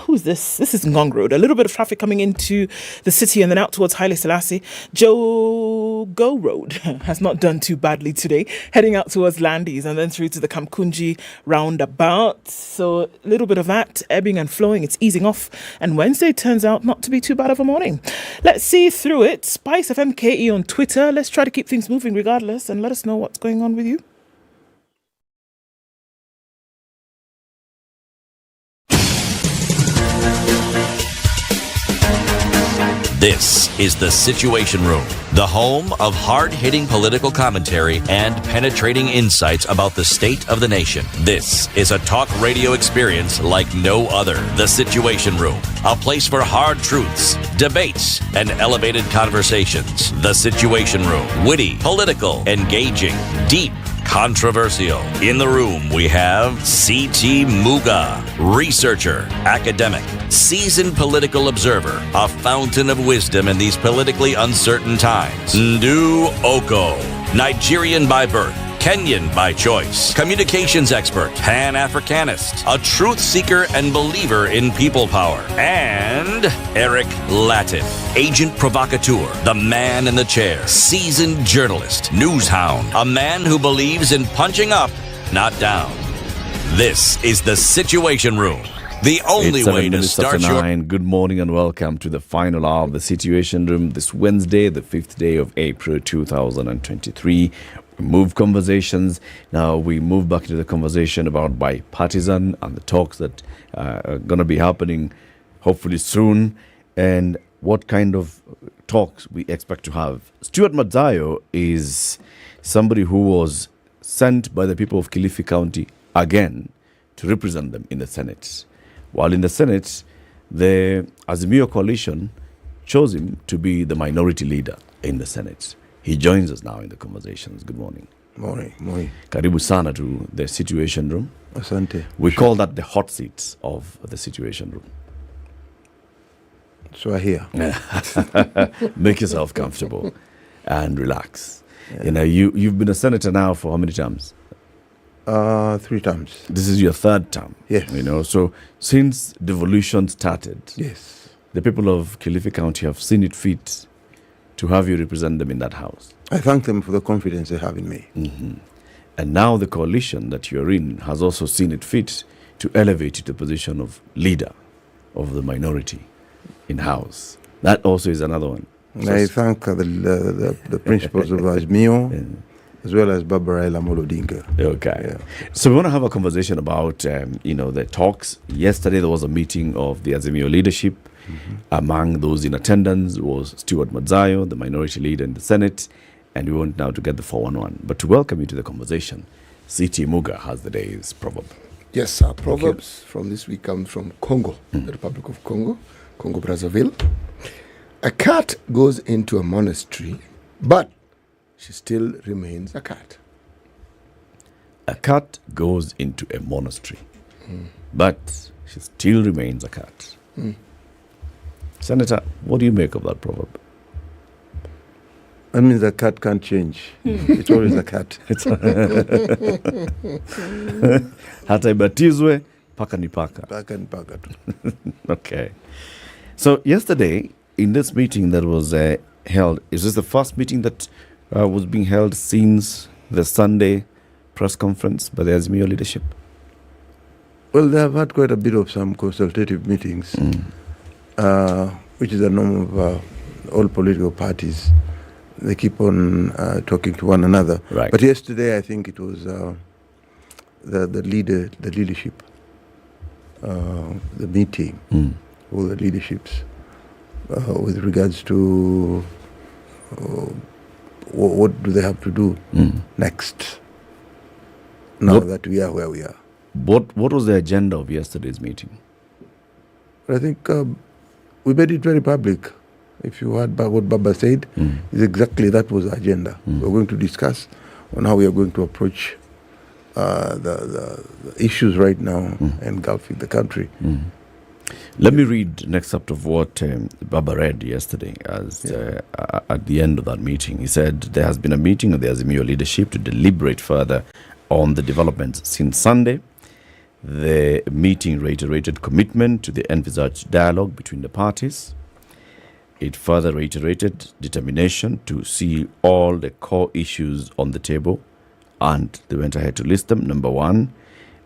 Who's this? This is Ngong Road. A little bit of traffic coming into the city and then out towards Haile Selassie. Jogo Road has not done too badly today. Heading out towards Landis and then through to the Kamkunji roundabout. So a little bit of that ebbing and flowing. It's easing off. And Wednesday turns out not to be too bad of a morning. Let's see through it. Spice FMKE on Twitter. Let's try to keep things moving regardless and let us know what's going on with you. This is The Situation Room, the home of hard-hitting political commentary and penetrating insights about the state of the nation. This is a talk radio experience like no other. The Situation Room, a place for hard truths, debates, and elevated conversations. The Situation Room, witty, political, engaging, deep, controversial. In the room, we have C.T. Muga, researcher, academic, seasoned political observer, a fountain of wisdom in these politically uncertain times. Ndu Oko, Nigerian by birth, Kenyan by choice, communications expert, Pan-Africanist, a truth seeker and believer in people power, and Eric Latif, agent provocateur, the man in the chair, seasoned journalist, news hound, a man who believes in punching up, not down. This is The Situation Room, the only way to start your... Good morning and welcome to the final hour of The Situation Room this Wednesday, the 5th day of April 2023. Move conversations. Now we move back to the conversation about bipartisan and the talks that are going to be happening hopefully soon, and what kind of talks we expect to have. Stuart Madayo is somebody who was sent by the people of Kilifi County again to represent them in the Senate. While in the Senate, the Azimio coalition chose him to be the minority leader in the Senate. He joins us now in the conversations. Good morning. Morning. Karibu sana to the Situation Room. Asante. We call that the hot seats of the Situation Room. So I hear. Make yourself comfortable and relax. Yeah. You've been a senator now for how many terms? 3 times. This is your 3rd term. Yes. So since devolution started, yes, the people of Kilifi County have seen it fit to have you represent them in that house. I thank them for the confidence they have in me. Mm-hmm. And now the coalition that you're in has also seen it fit to elevate you to the position of leader of the minority in house. That also is another one. I thank the principals of Azimio, as well as Barbara Lamolo Dinka. Okay. Yeah. So we want to have a conversation about, the talks. Yesterday there was a meeting of the Azimio leadership. Mm-hmm. Among those in attendance was Stuart Madayo, the minority leader in the Senate, and we want now to get the 411. But to welcome you to the conversation, C.T. Muga has the day's proverb. Yes, our proverbs from this week come from Congo, the Republic of Congo, Congo-Brazzaville. A cat goes into a monastery, but she still remains a cat. A cat goes into a monastery, but she still remains a cat. Senator, what do you make of that proverb? That means a cat can't change. It's always a cat. Hata ibatizwe, paka ni paka. Paka ni paka. Okay. So yesterday, in this meeting that was held, is this the first meeting that was being held since the Sunday press conference by the Azimio leadership? Well, they have had quite a bit of some consultative meetings, which is the norm of all political parties. They keep on talking to one another. Right. But yesterday, I think it was the leadership, the meeting, all the leaderships, with regards to what do they have to do next, now that we are where we are. What was the agenda of yesterday's meeting? I think we made it very public. If you heard what Baba said, is exactly that was the agenda. We're going to discuss on how we are going to approach the issues right now engulfing the country. Let me read next up of what Baba read yesterday as at the end of that meeting. He said there has been a meeting of the Azimio leadership to deliberate further on the developments since Sunday. The meeting reiterated commitment to the envisaged dialogue between the parties. It further reiterated determination to see all the core issues on the table, and they went ahead to list them. Number one,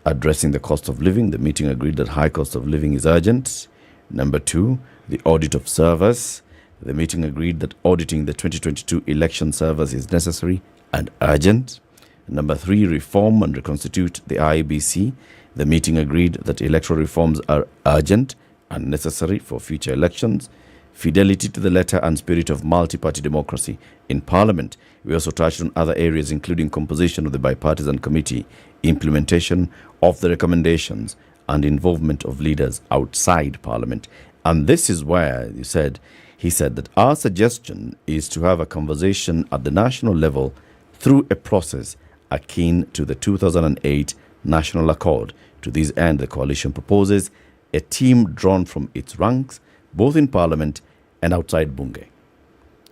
addressing the cost of living. The meeting agreed that high cost of living is urgent. Number two, the audit of servers. The meeting agreed that auditing the 2022 election servers is necessary and urgent. Number three, reform and reconstitute the IEBC. The meeting agreed that electoral reforms are urgent and necessary for future elections. Fidelity to the letter and spirit of multi-party democracy in Parliament. We also touched on other areas, including composition of the bipartisan committee, implementation of the recommendations, and involvement of leaders outside Parliament. And this is where he said that our suggestion is to have a conversation at the national level through a process akin to the 2008 National Accord. To this end, the coalition proposes a team drawn from its ranks, both in Parliament and outside Bunge.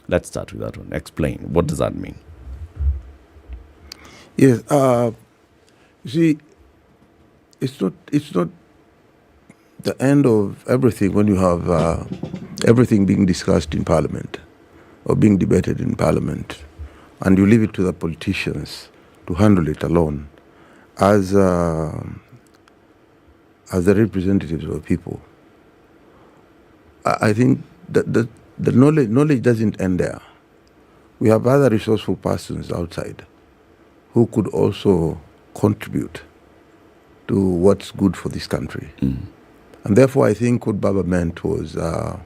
Let's start with that one. Explain. What does that mean? Yes. You see, it's not the end of everything when you have everything being discussed in Parliament or being debated in Parliament, and you leave it to the politicians to handle it alone as the representatives of the people. I think that the knowledge doesn't end there. We have other resourceful persons outside who could also contribute to what's good for this country. And therefore, I think what Baba meant was that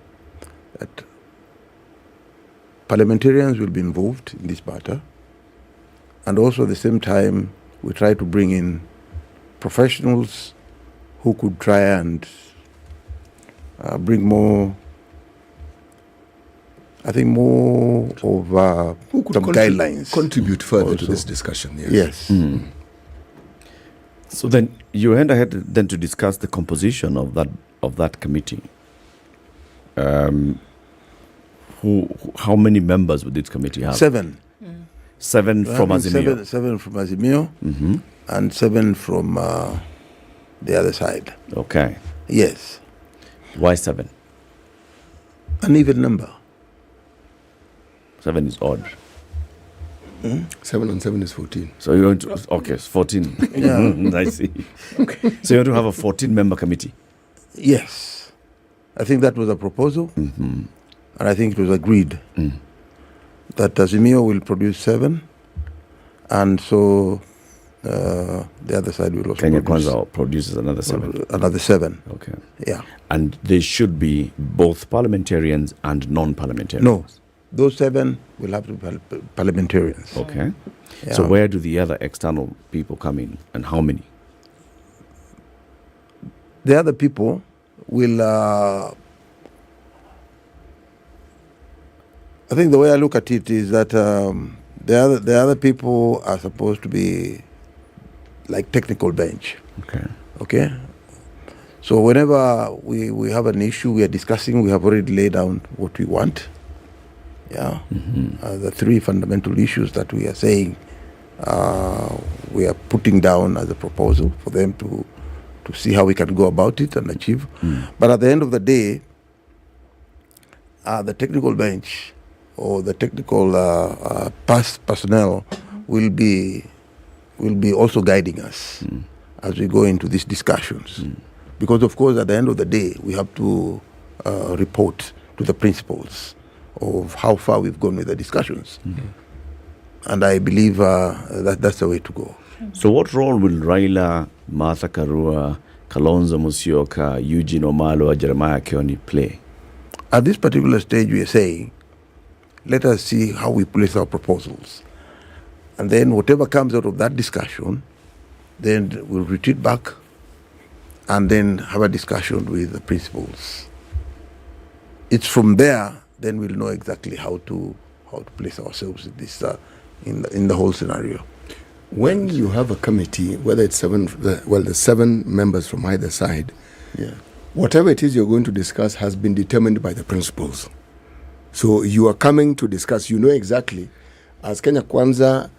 parliamentarians will be involved in this matter, and also at the same time, we try to bring in professionals who could try and bring more, I think, more of who could some guidelines. Contribute further also to this discussion, Yes. So then you went ahead then to discuss the composition of that committee. How many members would this committee have? 7. 7 from Azimio. 7 from Azimio, and 7 from the other side. Okay. Yes. Why 7? An even number. 7 is odd. 7 and 7 is 14. So you want to, okay, it's 14. Yeah. I see. Okay. So you want to have a 14-member committee? Yes. I think that was a proposal, and I think it was agreed that Azimio will produce 7, and so the other side will also Kenya Kwanza produces another 7. Another 7. Okay. Yeah. And they should be both parliamentarians and non-parliamentarians? No. Those 7 will have to be parliamentarians. Okay. Yeah. So where do the other external people come in, and how many? The other people will, I think the way I look at it is that the other people are supposed to be like technical bench. Okay. Okay? So whenever we have an issue we are discussing, we have already laid down what we want. Yeah. The 3 fundamental issues that we are saying we are putting down as a proposal for them to see how we can go about it and achieve. But at the end of the day, the technical bench or the technical personnel will be also guiding us as we go into these discussions. Because, of course, at the end of the day, we have to report to the principals of how far we've gone with the discussions. And I believe that's the way to go. So what role will Raila, Martha Karua, Kalonzo Musyoka, Eugene Omalo, Jeremiah Kioni play? At this particular stage, we are saying, let us see how we place our proposals. And then whatever comes out of that discussion, then we'll retreat back and then have a discussion with the principals. It's from there, then we'll know exactly how to place ourselves in this in the whole scenario. When you have a committee, whether it's the 7 members from either side, whatever it is you're going to discuss has been determined by the principals. So you are coming to discuss, you know exactly, as Kenya Kwanza,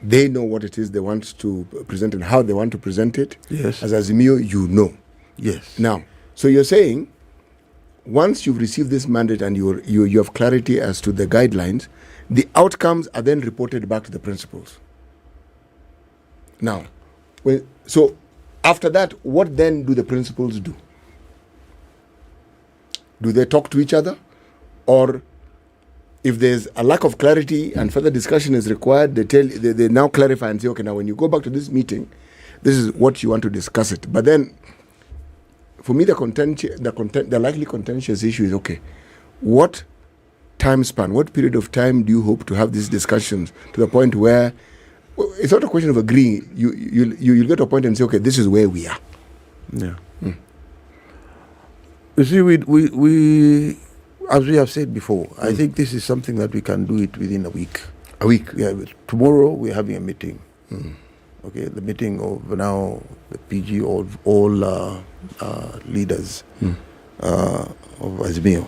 they know what it is they want to present and how they want to present it. Yes. As Azimio, you know. Yes. Now, so you're saying, once you've received this mandate and you have clarity as to the guidelines, the outcomes are then reported back to the principals. Now, so after that, what then do the principals do? Do they talk to each other? Or if there's a lack of clarity and further discussion is required, they now clarify and say, okay, now when you go back to this meeting, this is what you want to discuss it. But then, for me, the likely contentious issue is, okay, what time span, what period of time do you hope to have these discussions to the point where it's not a question of agreeing. You'll get to a point and say, okay, this is where we are. Yeah. You see, we as we have said before, I think this is something that we can do it within a week. A week? Yeah. Tomorrow we're having a meeting. Okay, the meeting of now the PG of all leaders of Azimio.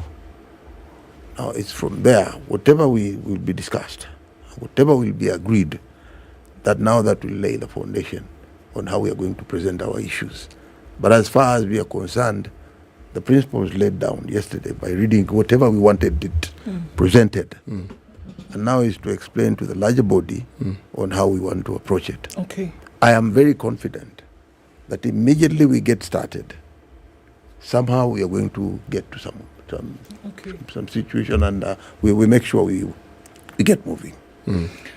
Now it's from there, whatever will be discussed, whatever will be agreed, that now that will lay the foundation on how we are going to present our issues. But as far as we are concerned, the principles laid down yesterday by reading whatever we wanted it presented. And now is to explain to the larger body on how we want to approach it. Okay. I am very confident that immediately we get started, somehow we are going to get to some situation, and we make sure we get moving.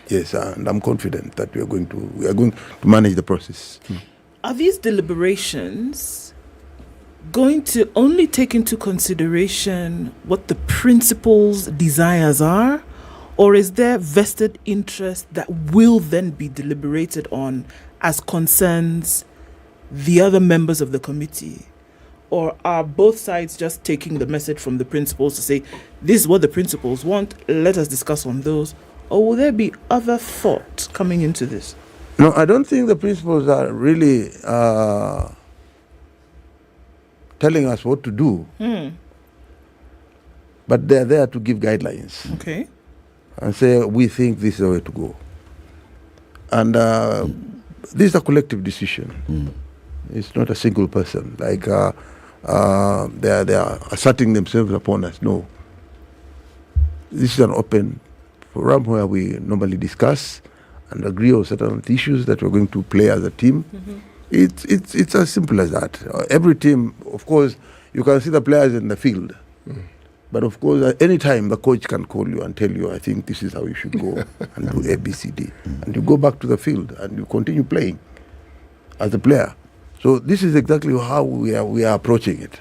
Yes, and I'm confident that we are going to manage the process. Are these deliberations going to only take into consideration what the principal's desires are, or is there vested interest that will then be deliberated on as concerns the other members of the committee? Or are both sides just taking the message from the principals to say, this is what the principals want, let us discuss on those? Or will there be other thoughts coming into this? No, I don't think the principals are really telling us what to do. But they're there to give guidelines. Okay. And say, we think this is the way to go. And this is a collective decision. It's not a single person. Like they are asserting themselves upon us. No. This is an open forum where we normally discuss and agree on certain issues that we're going to play as a team. It's as simple as that. Every team, of course, you can see the players in the field. But of course, at any time, the coach can call you and tell you, I think this is how you should go and do A, B, C, D. And you go back to the field and you continue playing as a player. So this is exactly how we are approaching it.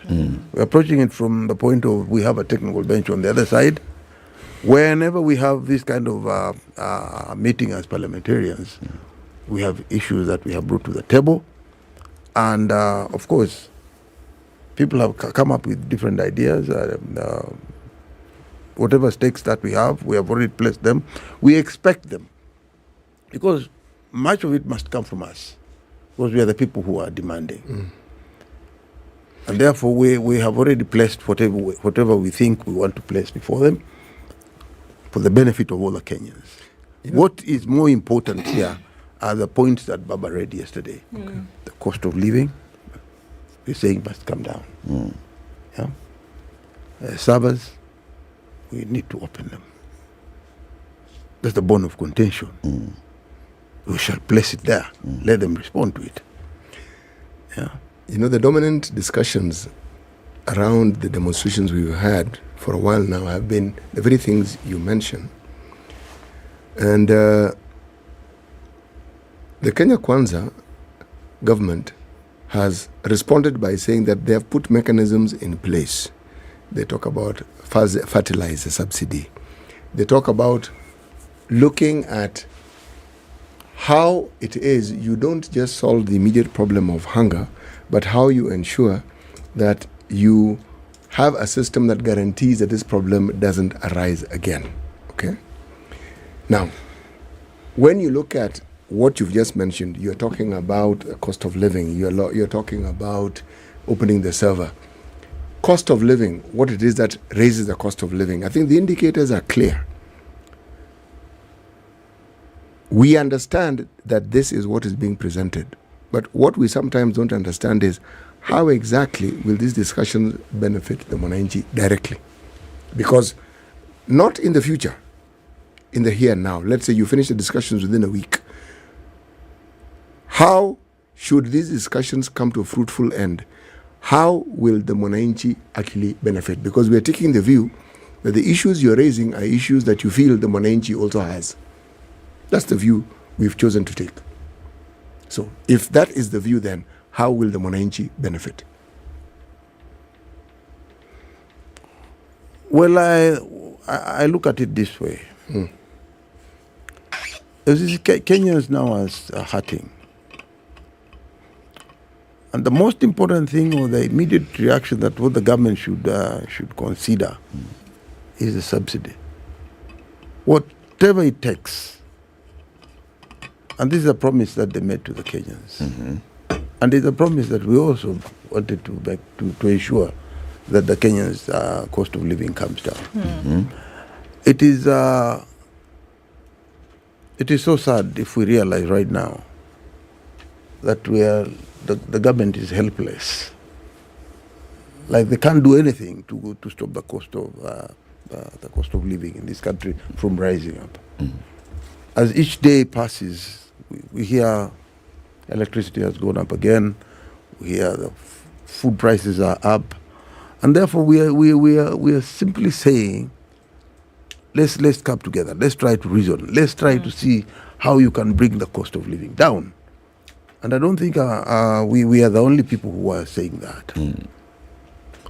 We're approaching it from the point of we have a technical bench on the other side. Whenever we have this kind of meeting as parliamentarians, we have issues that we have brought to the table. And of course, people have come up with different ideas. Whatever stakes that we have already placed them. We expect them. Because much of it must come from us. Because we are the people who are demanding. And therefore, we have already placed whatever we think we want to place before them for the benefit of all the Kenyans. What is more important here are the points that Baba read yesterday. The cost of living, we're saying must come down. Servers, we need to open them. That's the bone of contention. We shall place it there. Let them respond to it. Yeah. You know, the dominant discussions around the demonstrations we've had for a while now have been the very things you mentioned. And the Kenya Kwanza government has responded by saying that they have put mechanisms in place. They talk about fertilizer subsidy. They talk about looking at how it is you don't just solve the immediate problem of hunger, but how you ensure that you have a system that guarantees that this problem doesn't arise again. Okay? Now, when you look at what you've just mentioned, you're talking about a cost of living, you're talking about opening the server. Cost of living, what it is that raises the cost of living. I think the indicators are clear. We understand that this is what is being presented, but what we sometimes don't understand is how exactly will these discussions benefit the Mwananchi directly? Because not in the future, in the here and now. Let's say you finish the discussions within a week. How should these discussions come to a fruitful end? How will the Mwananchi actually benefit? Because we are taking the view that the issues you're raising are issues that you feel the Mwananchi also has. That's the view we've chosen to take. So if that is the view, then how will the Mwananchi benefit? Well, I look at it this way. Kenyans now are hurting. And the most important thing, or the immediate reaction that what the government should consider is the subsidy. Whatever it takes. And this is a promise that they made to the Kenyans. And it's a promise that we also wanted to ensure that the Kenyans' cost of living comes down. It is so sad if we realize right now that the government is helpless. Like they can't do anything to stop the cost of living in this country from rising up. As each day passes, we hear electricity has gone up again. We hear the food prices are up, and therefore we are simply saying, let's come together. Let's try to reason. Let's try to see how you can bring the cost of living down. And I don't think we are the only people who are saying that.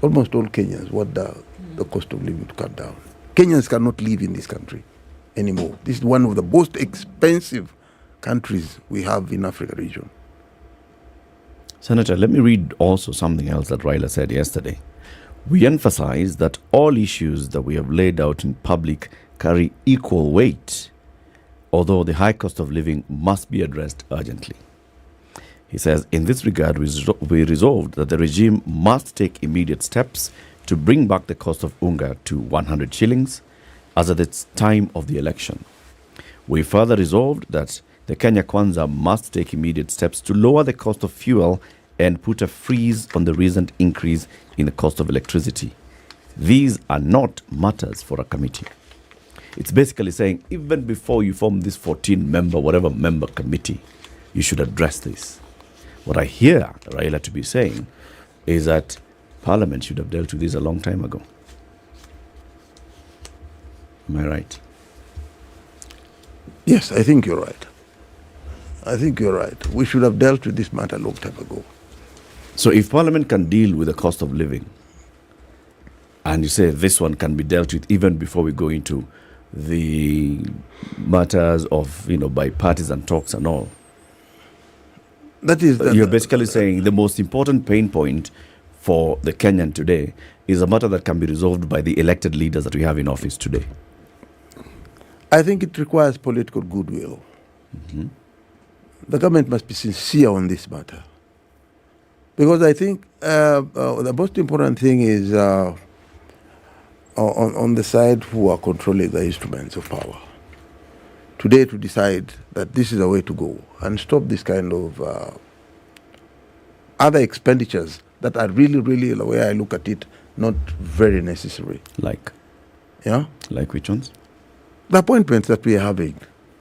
Almost all Kenyans want the cost of living to come down. Kenyans cannot live in this country anymore. This is one of the most expensive countries we have in Africa region. Senator, let me read also something else that Raila said yesterday. We emphasize that all issues that we have laid out in public carry equal weight, although the high cost of living must be addressed urgently. He says, in this regard, we resolved that the regime must take immediate steps to bring back the cost of unga to 100 shillings as at the time of the election. We further resolved that the Kenya Kwanza must take immediate steps to lower the cost of fuel and put a freeze on the recent increase in the cost of electricity. These are not matters for a committee. It's basically saying, even before you form this 14-member, whatever member committee, you should address this. What I hear Raila to be saying is that Parliament should have dealt with this a long time ago. Am I right? Yes, I think you're right. We should have dealt with this matter a long time ago. So if Parliament can deal with the cost of living, and you say this one can be dealt with even before we go into the matters of, bipartisan talks and all, you're basically saying the most important pain point for the Kenyan today is a matter that can be resolved by the elected leaders that we have in office today. I think it requires political goodwill. The government must be sincere on this matter. Because I think the most important thing is on the side who are controlling the instruments of power. Today to decide that this is the way to go and stop this kind of other expenditures that are really, really, the way I look at it, not very necessary. Like? Yeah? Like which ones? The appointments that we are having.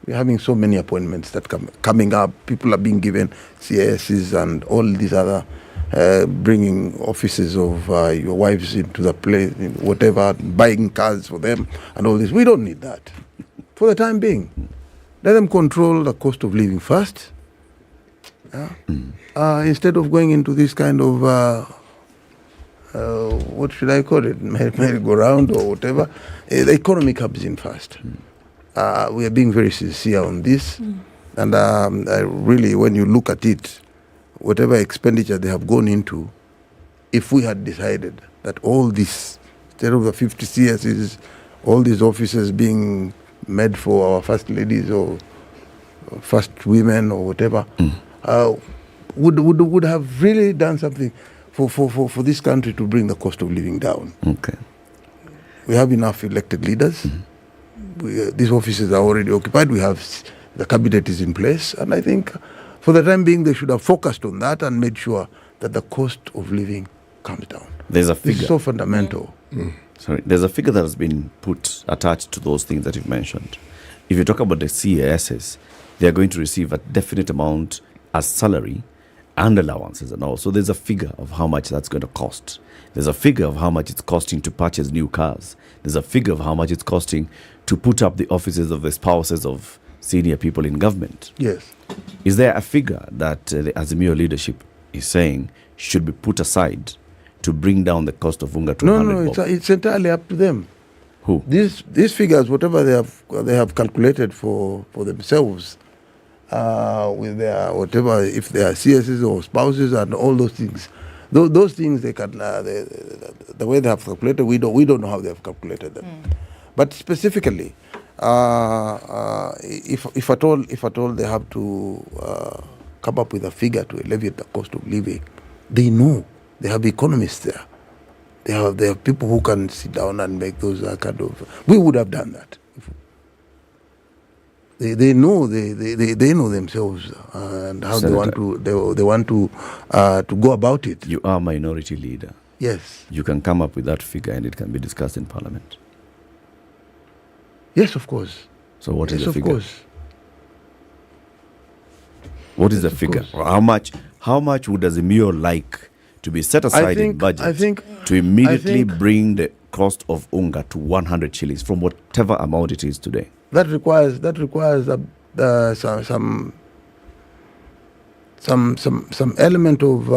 We're having so many appointments that coming up. People are being given CSs and all these other bringing offices of your wives into the place, whatever, buying cars for them and all this. We don't need that for the time being. Let them control the cost of living first. Instead of going into this kind of what should I call it, merry-go-round or whatever, the economy comes in first. We are being very sincere on this, and really, when you look at it, whatever expenditure they have gone into, if we had decided that all this, instead of the 50 CSs, all these offices being made for our first ladies or first women or whatever, would have really done something for this country to bring the cost of living down. Okay. We have enough elected leaders. These offices are already occupied. We have the cabinet is in place, and I think for the time being they should have focused on that and made sure that the cost of living comes down. There's a figure. It's so fundamental. Sorry, there's a figure that has been attached to those things that you've mentioned. If you talk about the CASs, they are going to receive a definite amount as salary and allowances and all. So there's a figure of how much that's going to cost. There's a figure of how much it's costing to purchase new cars. There's a figure of how much it's costing to put up the offices of the spouses of senior people in government. Yes. Is there a figure that the Azimio leadership is saying should be put aside to bring down the cost of unga to 100 bob? No, it's entirely up to them. Who? These figures, whatever they have calculated for themselves, with their whatever, if they are CSs or spouses and all those things, those things they can the way they have calculated, we don't know how they have calculated them. But specifically, if at all they have to come up with a figure to alleviate the cost of living, they know. They have economists there. They have people who can sit down and make those kind of. We would have done that. They know they know themselves and how Senator, they want to go about it. You are minority leader. Yes. You can come up with that figure and it can be discussed in Parliament. Yes, of course. So what is yes, the figure? Of course. What is the figure? How much would Azimio like to be set aside in budget to immediately bring the cost of unga to 100 shillings from whatever amount it is today? That requires some element of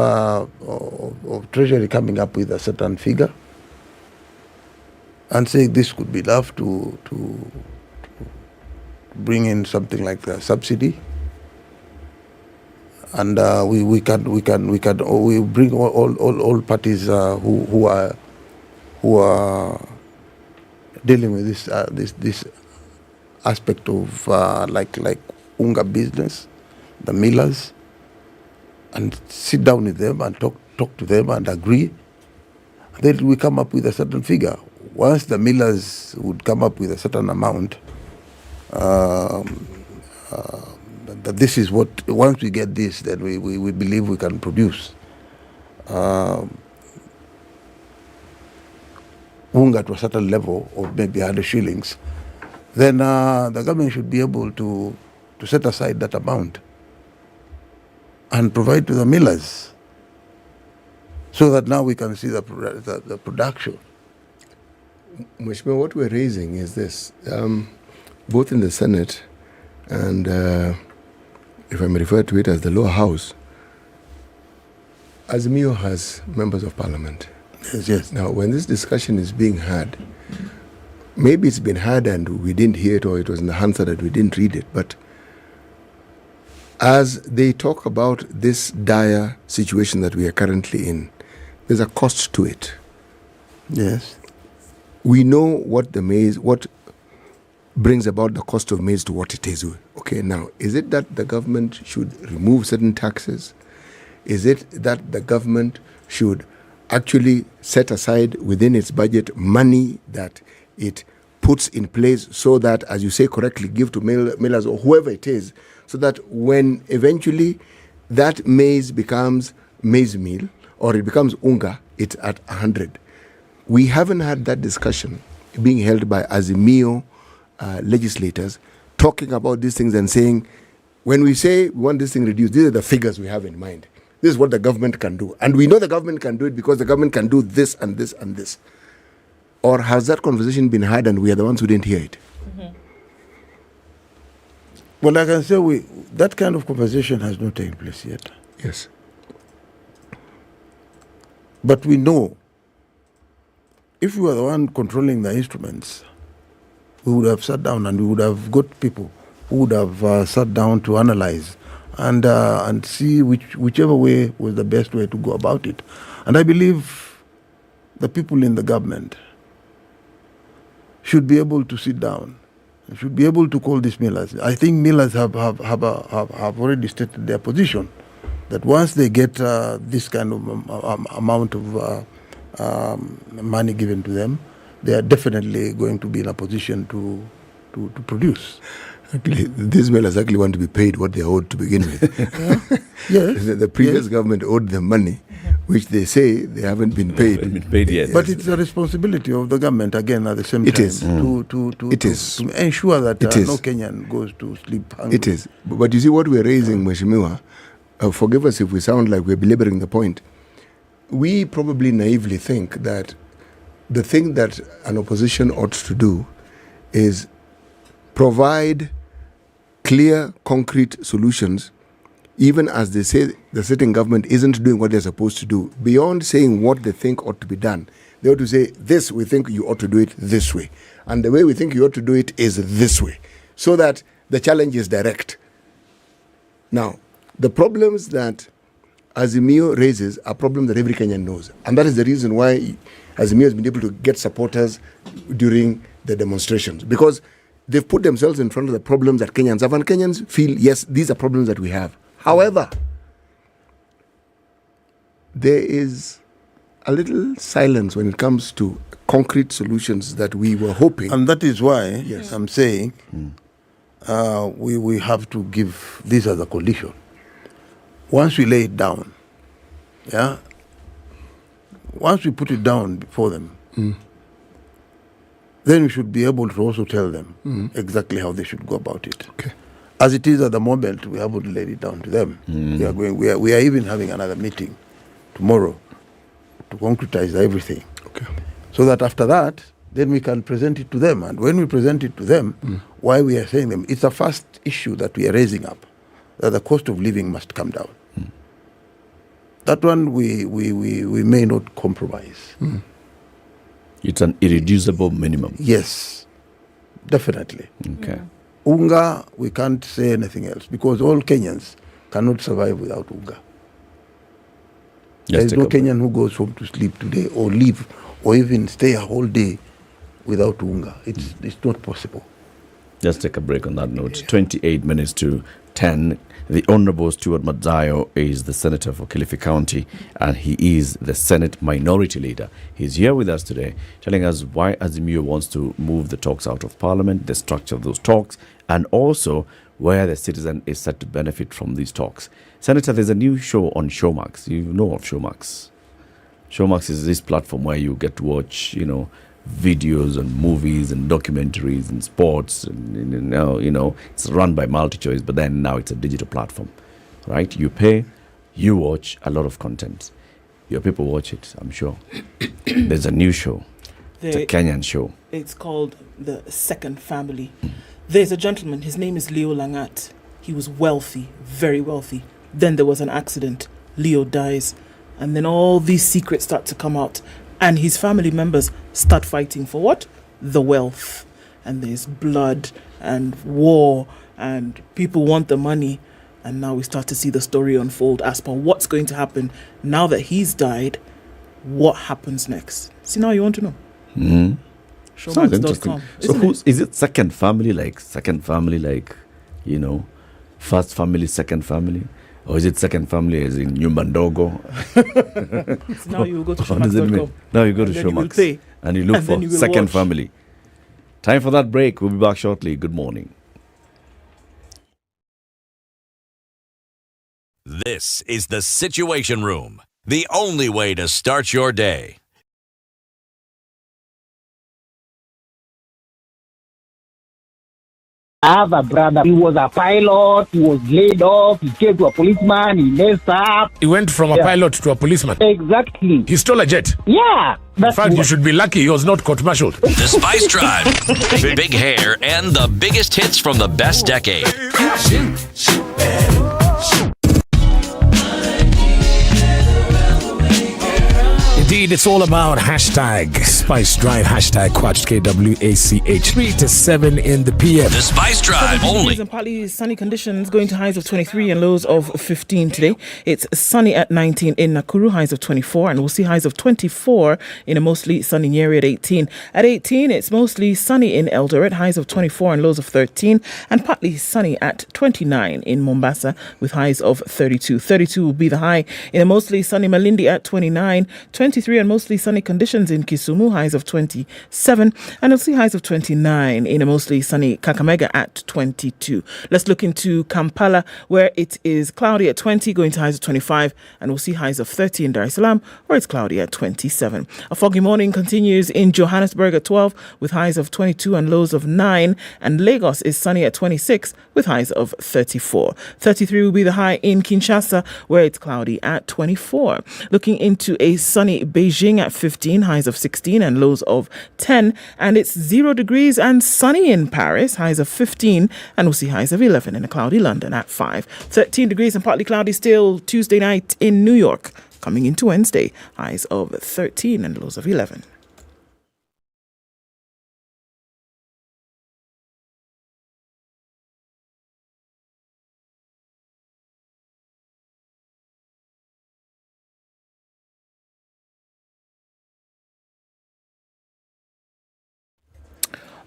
Treasury coming up with a certain figure and saying this could be enough to bring in something like a subsidy, and we bring all parties who are dealing with this aspect of like unga business, the millers, and sit down with them and talk to them and agree. Then we come up with a certain figure. Once the millers would come up with a certain amount, that this is what, once we get this, then we believe we can produce unga to a certain level of maybe 100 shillings, then the government should be able to set aside that amount and provide to the millers so that now we can see the production. Mheshimiwa, what we're raising is this, both in the Senate and, if I may refer to it as the lower house, Azimio has members of parliament. Yes. Now, when this discussion is being had, maybe it's been had and we didn't hear it, or it was in the Hansard that we didn't read it, but as they talk about this dire situation that we are currently in, there's a cost to it. Yes. We know what brings about the cost of maize to what it is. Okay, now, is it that the government should remove certain taxes? Is it that the government should actually set aside within its budget money that it puts in place so that, as you say correctly, give to millers or whoever it is, so that when eventually that maize becomes maize meal or it becomes unga, it's at 100. We haven't had that discussion being held by Azimio legislators talking about these things and saying, when we say we want this thing reduced, these are the figures we have in mind. This is what the government can do. And we know the government can do it because the government can do this and this and this. Or has that conversation been had and we are the ones who didn't hear it? Mm-hmm. Well, I can say that kind of conversation has not taken place yet. Yes. But we know if we were the one controlling the instruments, we would have sat down and we would have got people who would have sat down to analyze and see whichever way was the best way to go about it. And I believe the people in the government should be able to sit down, should be able to call these millers. I think millers have already stated their position, that once they get this kind of amount of money given to them, they are definitely going to be in a position to produce. Actually, these millers actually want to be paid what they owed to begin with. Yes. The previous government owed them money, which they say they haven't been paid. Yet. But it's a responsibility of the government, again, at the same time, to ensure that no Kenyan goes to sleep hungry. It is. But you see what we're raising, Mheshimiwa, forgive us if we sound like we're belaboring the point. We probably naively think that the thing that an opposition ought to do is provide clear, concrete solutions, even as they say the sitting government isn't doing what they're supposed to do. Beyond saying what they think ought to be done, they ought to say, this, we think you ought to do it this way. And the way we think you ought to do it is this way. So that the challenge is direct. Now, the problems that Azimio raises are problems that every Kenyan knows. And that is the reason why Azimio has been able to get supporters during the demonstrations. Because they've put themselves in front of the problems that Kenyans have. And Kenyans feel, yes, these are problems that we have. However, there is a little silence when it comes to concrete solutions that we were hoping. And that is why I'm saying we have to give this as a condition. Once we lay it down, once we put it down before them, then we should be able to also tell them exactly how they should go about it. Okay. As it is at the moment, we haven't laid it down to them. We are even having another meeting tomorrow to concretize everything. Okay. So that after that, then we can present it to them. And when we present it to them, why we are saying them, it's a first issue that we are raising up, that the cost of living must come down. That one we may not compromise. It's an irreducible minimum. Yes, definitely. Okay. Unga, we can't say anything else because all Kenyans cannot survive without unga. There is no Kenyan who goes home to sleep today or leave or even stay a whole day without unga. It's not possible. Just take a break on that note. 28 minutes to 10. The Honorable Stuart Madayo is the Senator for Kilifi County and he is the Senate Minority Leader. He's here with us today telling us why Azimio wants to move the talks out of Parliament, the structure of those talks, and also where the citizen is set to benefit from these talks. Senator, there's a new show on Showmax. You know of Showmax. Showmax is this platform where you get to watch, videos and movies and documentaries and sports and it's run by MultiChoice, but then now it's a digital platform, right? You pay, you watch a lot of content. Your people watch it, I'm sure. There's a new show. It's a Kenyan show. It's called The Second Family. There's a gentleman, his name is Leo Langat. He was wealthy, very wealthy. Then there was an accident. Leo dies. And then all these secrets start to come out. And his family members start fighting for what? The wealth. And there's blood and war and people want the money. And now we start to see the story unfold as per what's going to happen now that he's died. What happens next? See, now you want to know. Sounds interesting. So is it second family like, first family, second family? Or is it second family as in Nyumbandogo? So now you go to Showmax.com. Now you go to Showmax and you look for second family. Time for that break. We'll be back shortly. Good morning. This is the Situation Room, the only way to start your day. I have a brother. He was a pilot. He was laid off. He came to a policeman. He messed up. He went from a pilot to a policeman. Exactly. He stole a jet. Yeah. In fact, you should be lucky he was not court-martialed. The Spice Drive. Big hair and the biggest hits from the best decade. Indeed, it's all about hashtag Spice Drive, hashtag Quatch, KWACH, 3 to 7 in the PM. The Spice Drive only. And partly sunny conditions, going to highs of 23 and lows of 15 today. It's sunny at 19 in Nakuru, highs of 24, and we'll see highs of 24 in a mostly sunny Nyeri at 18. At 18, it's mostly sunny in Eldoret, highs of 24 and lows of 13, and partly sunny at 29 in Mombasa with highs of 32. 32 will be the high in a mostly sunny Malindi at 29, 23 and mostly sunny conditions in Kisumu, highs of 27, and we'll see highs of 29 in a mostly sunny Kakamega at 22. Let's look into Kampala, where it is cloudy at 20, going to highs of 25, and we'll see highs of 30 in Dar es Salaam, where it's cloudy at 27. A foggy morning continues in Johannesburg at 12, with highs of 22 and lows of 9, and Lagos is sunny at 26, with highs of 34. 33 will be the high in Kinshasa, where it's cloudy at 24. Looking into a sunny Beijing at 15, highs of 16 and lows of 10, and it's 0 degrees and sunny in Paris, highs of 15, and we'll see highs of 11 in a cloudy London at 5. 13 degrees and partly cloudy still Tuesday night in New York. Coming into Wednesday, highs of 13 and lows of 11.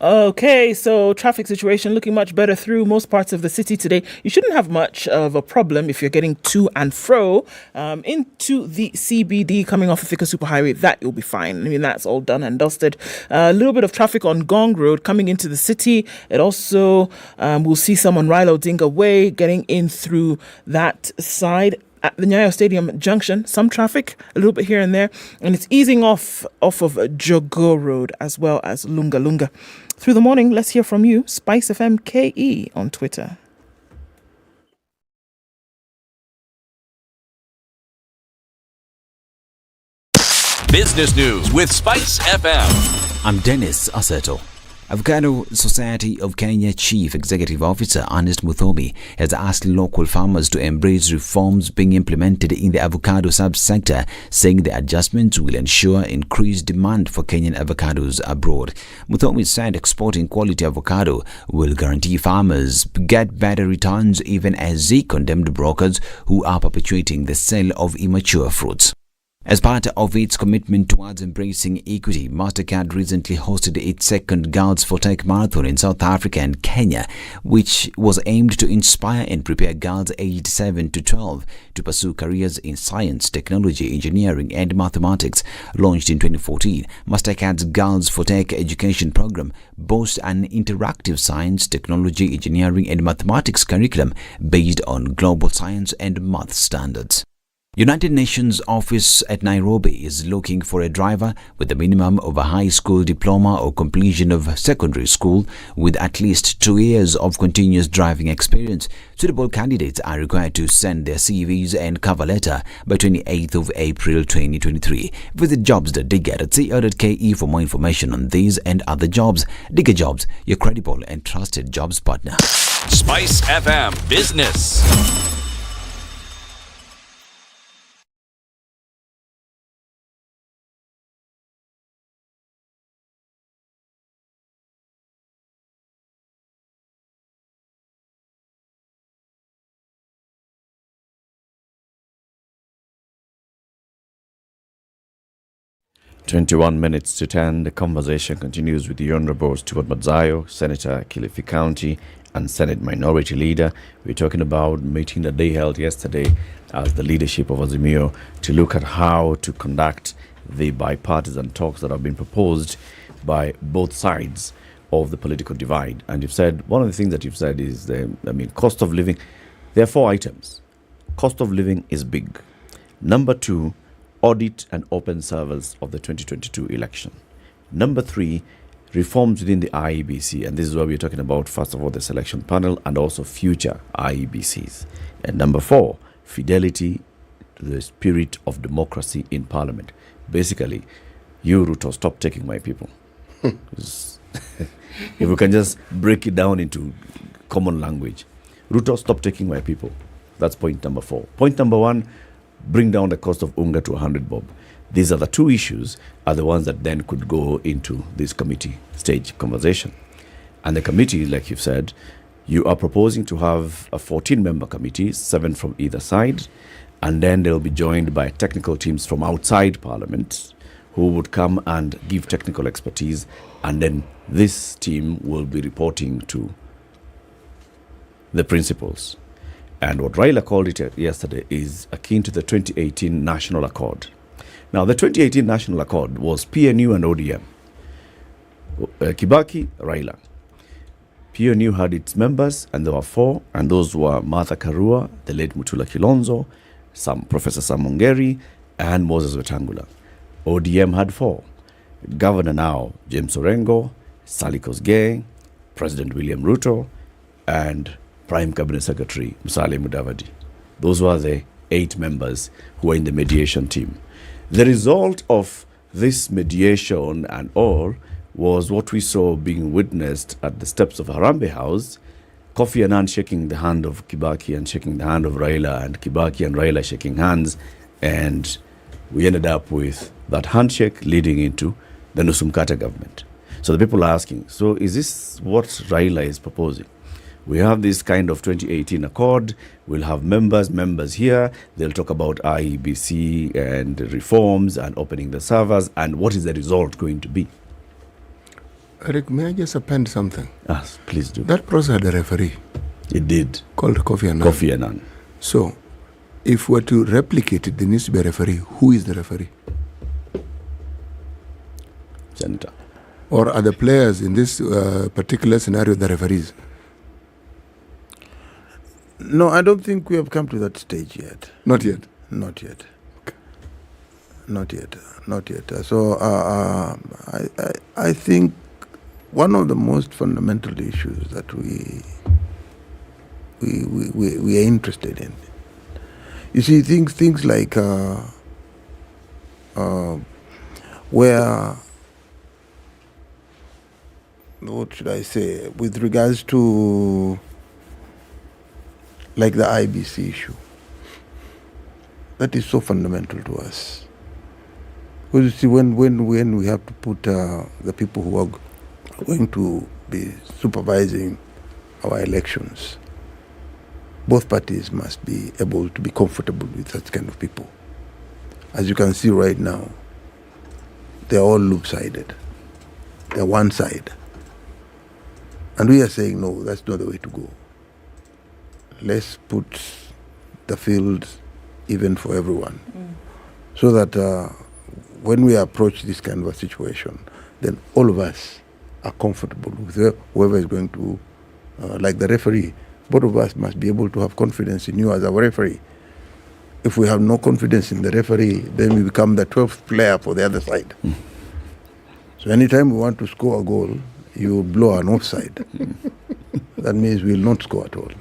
Okay, so traffic situation looking much better through most parts of the city today. You shouldn't have much of a problem if you're getting to and fro into the CBD coming off the Thika Superhighway. That you'll be fine. I mean, that's all done and dusted. A little bit of traffic on Gong Road coming into the city. It also, we'll see some on Raila Odinga Way getting in through that side. At the Nyayo Stadium Junction, some traffic, a little bit here and there, and it's easing off of Jogo Road as well as Lunga Lunga. Through the morning, let's hear from you, Spice FM KE on Twitter. Business news with Spice FM. I'm Dennis Aseto. Avocado Society of Kenya Chief Executive Officer Ernest Muthomi has asked local farmers to embrace reforms being implemented in the avocado subsector, saying the adjustments will ensure increased demand for Kenyan avocados abroad. Muthomi said exporting quality avocado will guarantee farmers get better returns, even as he condemned brokers who are perpetuating the sale of immature fruits. As part of its commitment towards embracing equity, MasterCard recently hosted its second Girls for Tech Marathon in South Africa and Kenya, which was aimed to inspire and prepare girls aged 7 to 12 to pursue careers in science, technology, engineering, and mathematics. Launched in 2014, MasterCard's Girls for Tech education program boasts an interactive science, technology, engineering, and mathematics curriculum based on global science and math standards. United Nations office at Nairobi is looking for a driver with a minimum of a high school diploma or completion of secondary school with at least 2 years of continuous driving experience. Suitable candidates are required to send their CVs and cover letter by 28th of April 2023. Visit jobs.digger.co.ke for more information on these and other jobs. Digger Jobs, your credible and trusted jobs partner. Spice FM Business. "21 minutes to 10, the conversation continues with the Honorable Stuart Madayo, Senator Kilifi County and Senate Minority Leader. We're talking about a meeting that they held yesterday as the leadership of Azimio to look at how to conduct the bipartisan talks that have been proposed by both sides of the political divide. And you've said, one of the things that you've said is, cost of living. There are 4 items. Cost of living is big. Number 2, audit and open service of the 2022 election. Number 3, reforms within the IEBC, and this is where we're talking about, first of all, the selection panel and also future IEBCs. And number 4, fidelity to the spirit of democracy in Parliament. Basically, you, Ruto, stop taking my people. If we can just break it down into common language. Ruto, stop taking my people. That's point number 4. Point number 1, bring down the cost of unga to 100 bob. These are the two issues, are the ones that then could go into this committee stage conversation. And the committee, like you've said, you are proposing to have a 14-member committee, 7 from either side, and then they'll be joined by technical teams from outside Parliament who would come and give technical expertise, and then this team will be reporting to the principals. And what Raila called it yesterday is akin to the 2018 National Accord. Now, the 2018 National Accord was PNU and ODM. Kibaki, Raila. PNU had its members, and there were 4, and those were Martha Karua, the late Mutula Kilonzo, Professor Samongeri, and Moses Wetangula. ODM had 4. Governor now, James Orengo, Sally Kosgei, President William Ruto, and Prime Cabinet Secretary Musalia Mudavadi. Those were the 8 members who were in the mediation team. The result of this mediation and all was what we saw being witnessed at the steps of Harambee House, Kofi Annan shaking the hand of Kibaki and shaking the hand of Raila, and Kibaki and Raila shaking hands, and we ended up with that handshake leading into the Nusumkata government. So the people are asking, so is this what Raila is proposing? We have this kind of 2018 accord. We'll have members here. They'll talk about IEBC and reforms and opening the servers. And what is the result going to be? Eric, may I just append something? Yes, please do. That process had a referee. It did. Called Kofi Annan. Kofi Annan. So, if we're to replicate it, there needs to be a referee. Who is the referee? Senator. Or are the players in this particular scenario the referees? No, I don't think we have come to that stage yet. Not yet? Not yet. Okay. Not yet. So I think one of the most fundamental issues that we are interested in, you see, things like where, what should I say, with regards to like the IBC issue, that is so fundamental to us. Because you see, when we have to put the people who are going to be supervising our elections, both parties must be able to be comfortable with such kind of people. As you can see right now, they're all loop-sided. They're one side. And we are saying, no, that's not the way to go. Let's put the field even for everyone. So that when we approach this kind of a situation, then all of us are comfortable with whoever is going to, like the referee, both of us must be able to have confidence in you as our referee. If we have no confidence in the referee, then we become the 12th player for the other side. So anytime we want to score a goal, you blow an offside. That means we will not score at all.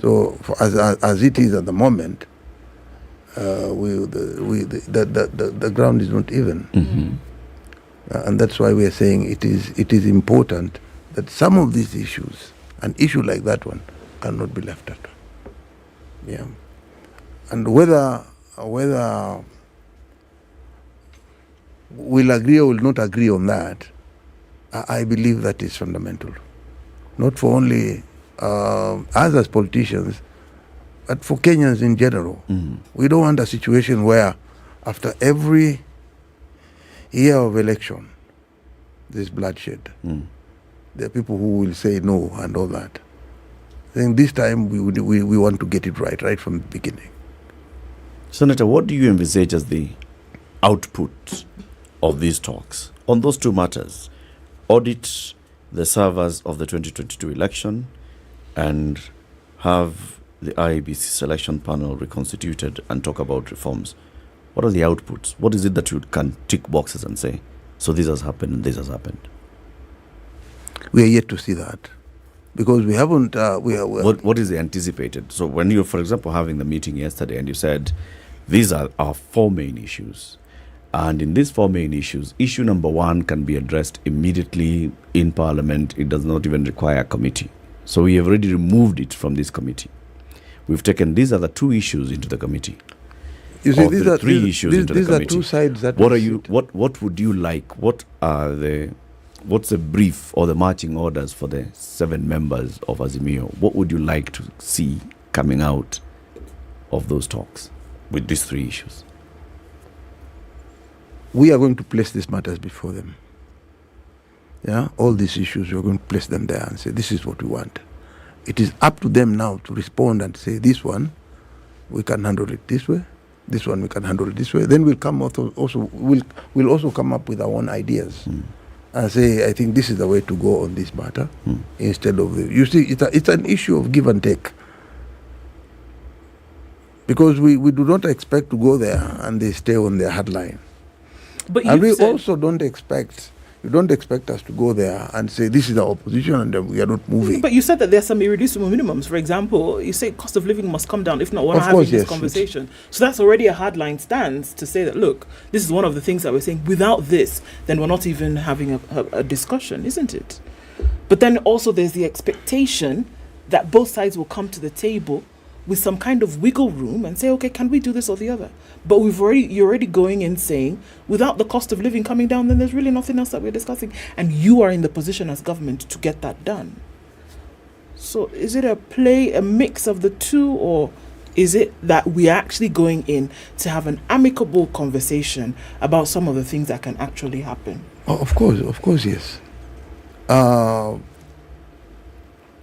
So as it is at the moment, the ground is not even. And that's why we are saying it is important that some of these issues, an issue like that one, cannot be left out. Yeah. And whether we'll agree or will not agree on that, I believe that is fundamental. Not for only us as politicians, but for Kenyans in general. We don't want a situation where after every year of election, there's bloodshed. There are people who will say no and all that. I think this time we want to get it right from the beginning. Senator, what do you envisage as the output of these talks on those two matters? Audit the servers of the 2022 election and have the IEBC selection panel reconstituted and talk about reforms. What are the outputs? What is it that you can tick boxes and say, so this has happened and this has happened? We are yet to see that because we haven't. What is the anticipated? So when you're, for example, having the meeting yesterday and you said these are our 4 main issues, and in these 4 main issues, issue number 1 can be addressed immediately in Parliament. It does not even require a committee. So we have already removed it from this committee. We've taken these other 2 issues into the committee. You see, these are 3 issues into the committee. These are 2 sides that. What would you like? What's the brief or the marching orders for the 7 members of Azimio? What would you like to see coming out of those talks with these 3 issues? We are going to place these matters before them. Yeah, all these issues, we are going to place them there and say, this is what we want. It is up to them now to respond and say, this one, we can handle it this way. This one, we can handle it this way. Then we'll come we'll also come up with our own ideas. And say, I think this is the way to go on this matter, instead of you see, it's an issue of give and take. Because we do not expect to go there and they stay on their hardline. And we also don't expect us to go there and say this is our position and we are not moving. But you said that there are some irreducible minimums. For example, you say cost of living must come down. If not, we're not having this conversation. So that's already a hardline stance to say that, look, this is one of the things that we're saying. Without this, then we're not even having a discussion, isn't it? But then also there's the expectation that both sides will come to the table with some kind of wiggle room and say, okay, can we do this or the other? But you're already going in saying, without the cost of living coming down, then there's really nothing else that we're discussing. And you are in the position as government to get that done. So is it a mix of the 2, or is it that we're actually going in to have an amicable conversation about some of the things that can actually happen? Oh, of course, yes.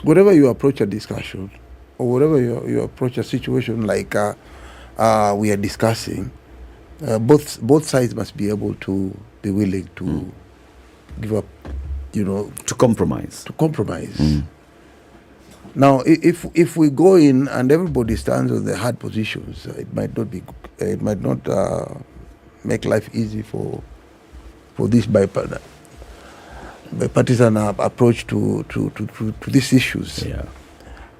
Whenever you approach a discussion, or whatever you approach a situation like we are discussing, both sides must be able to be willing to give up, to compromise. Now, if we go in and everybody stands on the hard positions, it might not make life easy for this bipartisan approach to these issues. Yeah.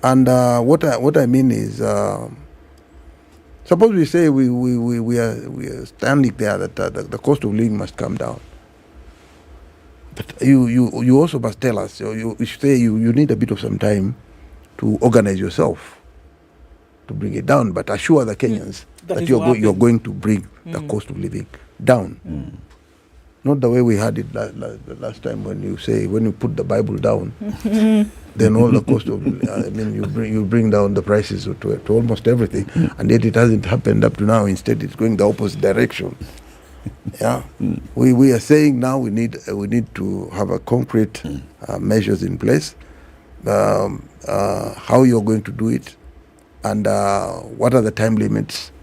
And what I mean is, suppose we say we are standing there that the cost of living must come down, but you also must tell us. You say you need a bit of some time to organize yourself to bring it down, but assure the Kenyans that you're going to bring the cost of living down. Not the way we had it last time when you put the Bible down, then all the cost of you bring down the prices to almost everything, and yet it hasn't happened up to now. Instead, it's going the opposite direction. Yeah, we are saying now we need to have a concrete measures in place. How you're going to do it, and what are the time limits.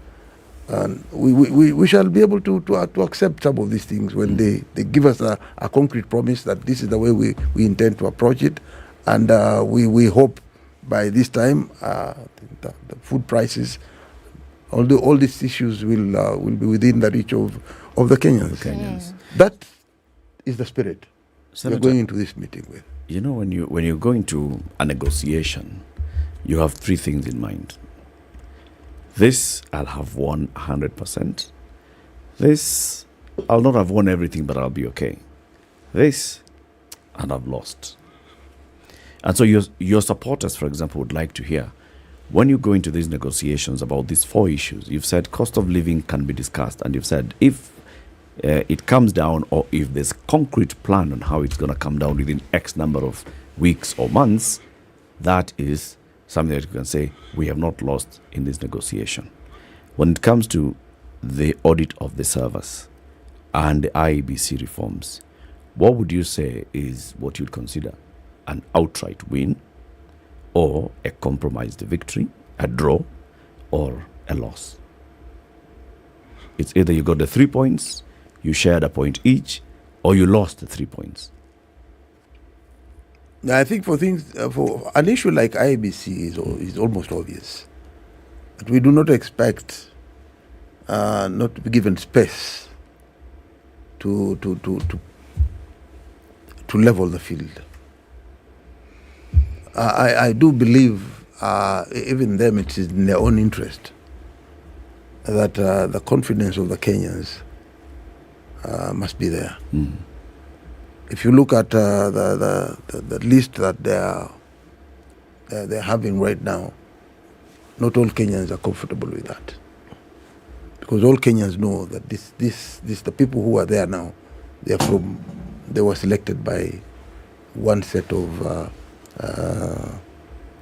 And we shall be able to accept some of these things when they give us a concrete promise that this is the way we intend to approach it, and we hope by this time the food prices, all these issues will be within the reach of the Kenyans. That is the spirit we're going into this meeting with. When you're going to a negotiation, you have 3 things in mind. This, I'll have won 100%. This, I'll not have won everything, but I'll be okay. This, and I've lost. And so your supporters, for example, would like to hear, when you go into these negotiations about these 4 issues, you've said cost of living can be discussed, and you've said if it comes down, or if there's a concrete plan on how it's going to come down within X number of weeks or months, that is something that you can say we have not lost in this negotiation. When it comes to the audit of the service and the IEBC reforms, what would you say is what you'd consider an outright win, or a compromised victory, a draw, or a loss? It's either you got the 3 points, you shared a point each, or you lost the 3 points. I think for an issue like IEBC is almost obvious. But we do not expect not to be given space to level the field. I do believe even them it is in their own interest that the confidence of the Kenyans must be there. If you look at the list that they're having right now, not all Kenyans are comfortable with that, because all Kenyans know that this the people who are there now, they were selected by one set of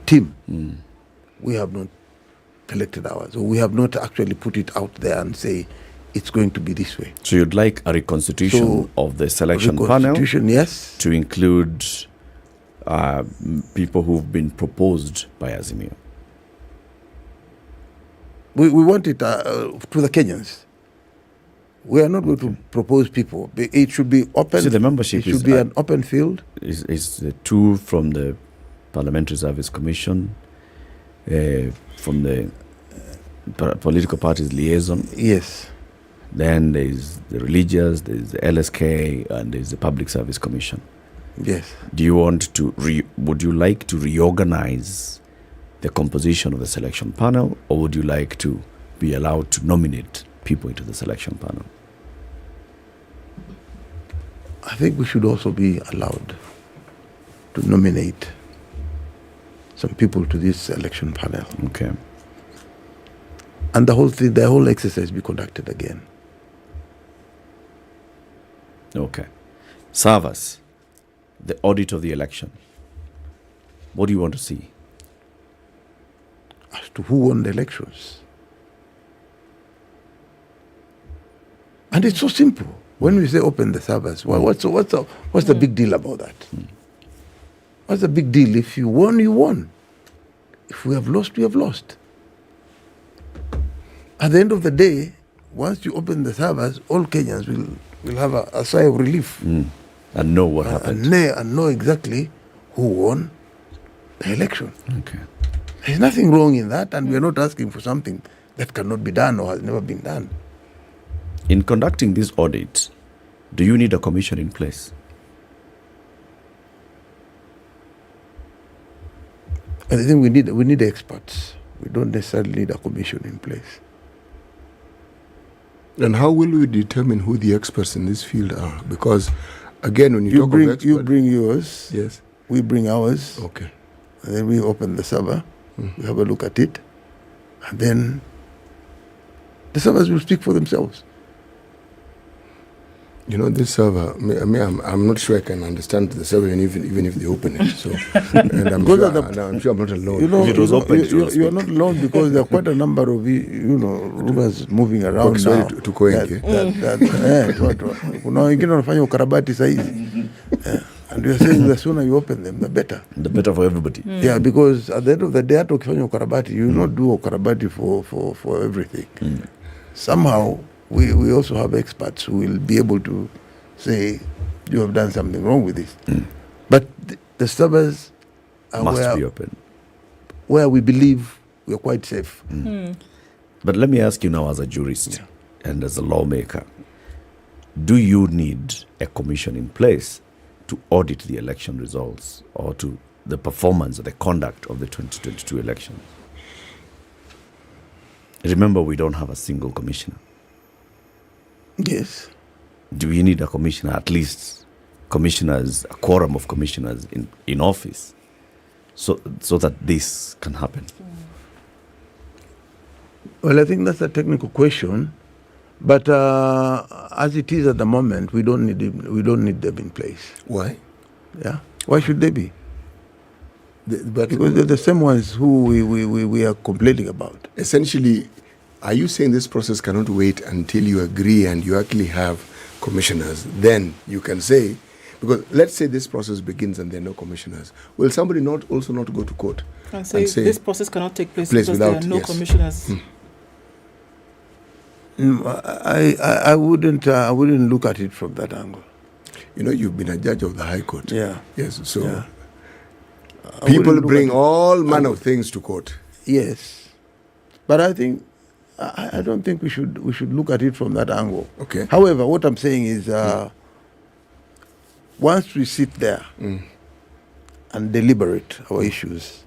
team. We have not elected ours, or we have not actually put it out there and say it's going to be this way. So you'd like a reconstitution of the selection panel? Yes. To include people who've been proposed by Azimio? We want it to the Kenyans. We are not going to propose people. It should be open. So the membership it should be an open field. Is the two from the Parliamentary Service Commission, from the political parties liaison. Yes. Then there's the religious, there's the LSK, and there's the Public Service Commission. Yes. Do you want to would you like to reorganize the composition of the selection panel, or would you like to be allowed to nominate people into the selection panel? I think we should also be allowed to nominate some people to this election panel. Okay. And the whole exercise be conducted again. Okay. Servers, the audit of the election. What do you want to see? As to who won the elections. And it's so simple. When we say open the servers, well, what's the big deal about that? What's the big deal? If you won, you won. If we have lost, we have lost. At the end of the day, once you open the servers, all Kenyans will have a sigh of relief. And know what happened. And know exactly who won the election. Okay. There's nothing wrong in that, and we're not asking for something that cannot be done or has never been done. In conducting this audit, do you need a commission in place? I think we need experts. We don't necessarily need a commission in place. And how will we determine who the experts in this field are? Because, again, when you talk of experts... You bring yours. Yes. We bring ours. Okay. And then we open the server. We have a look at it. And then the servers will speak for themselves. You know, this server, I'm not sure I can understand the server even if they open it. So, and I'm sure I'm not alone. You know, you're not alone, because there are quite a number of rulers moving around now. Kuna wengine wanafanya ukarabati saizi. And we are saying the sooner you open them, the better. The better for everybody. Yeah, because at the end of the day, hata ukifanya ukarabati, you will not do ukarabati for everything. Somehow, we also have experts who will be able to say, you have done something wrong with this. But the servers must be open, where we believe we are quite safe. But let me ask you now, as a jurist and as a lawmaker, do you need a commission in place to audit the election results or to the performance or the conduct of the 2022 election? Remember, we don't have a single commissioner. Yes. Do we need a commissioner, at least commissioners, a quorum of commissioners in office, so that this can happen? Well, I think that's a technical question, but as it is at the moment, we don't need them in place. Why? Yeah. Why should they be? Because they're the same ones who we are complaining about. Essentially, are you saying this process cannot wait until you agree and you actually have commissioners? Then you can say, because let's say this process begins and there are no commissioners. Will somebody not go to court and say this process cannot take place because without, there are no commissioners? I wouldn't look at it from that angle. You know, you've been a judge of the High Court. Yeah. Yes. So people bring all manner of things to court. Yes, but I don't think we should look at it from that angle. Okay. However, what I'm saying is, once we sit there and deliberate our issues,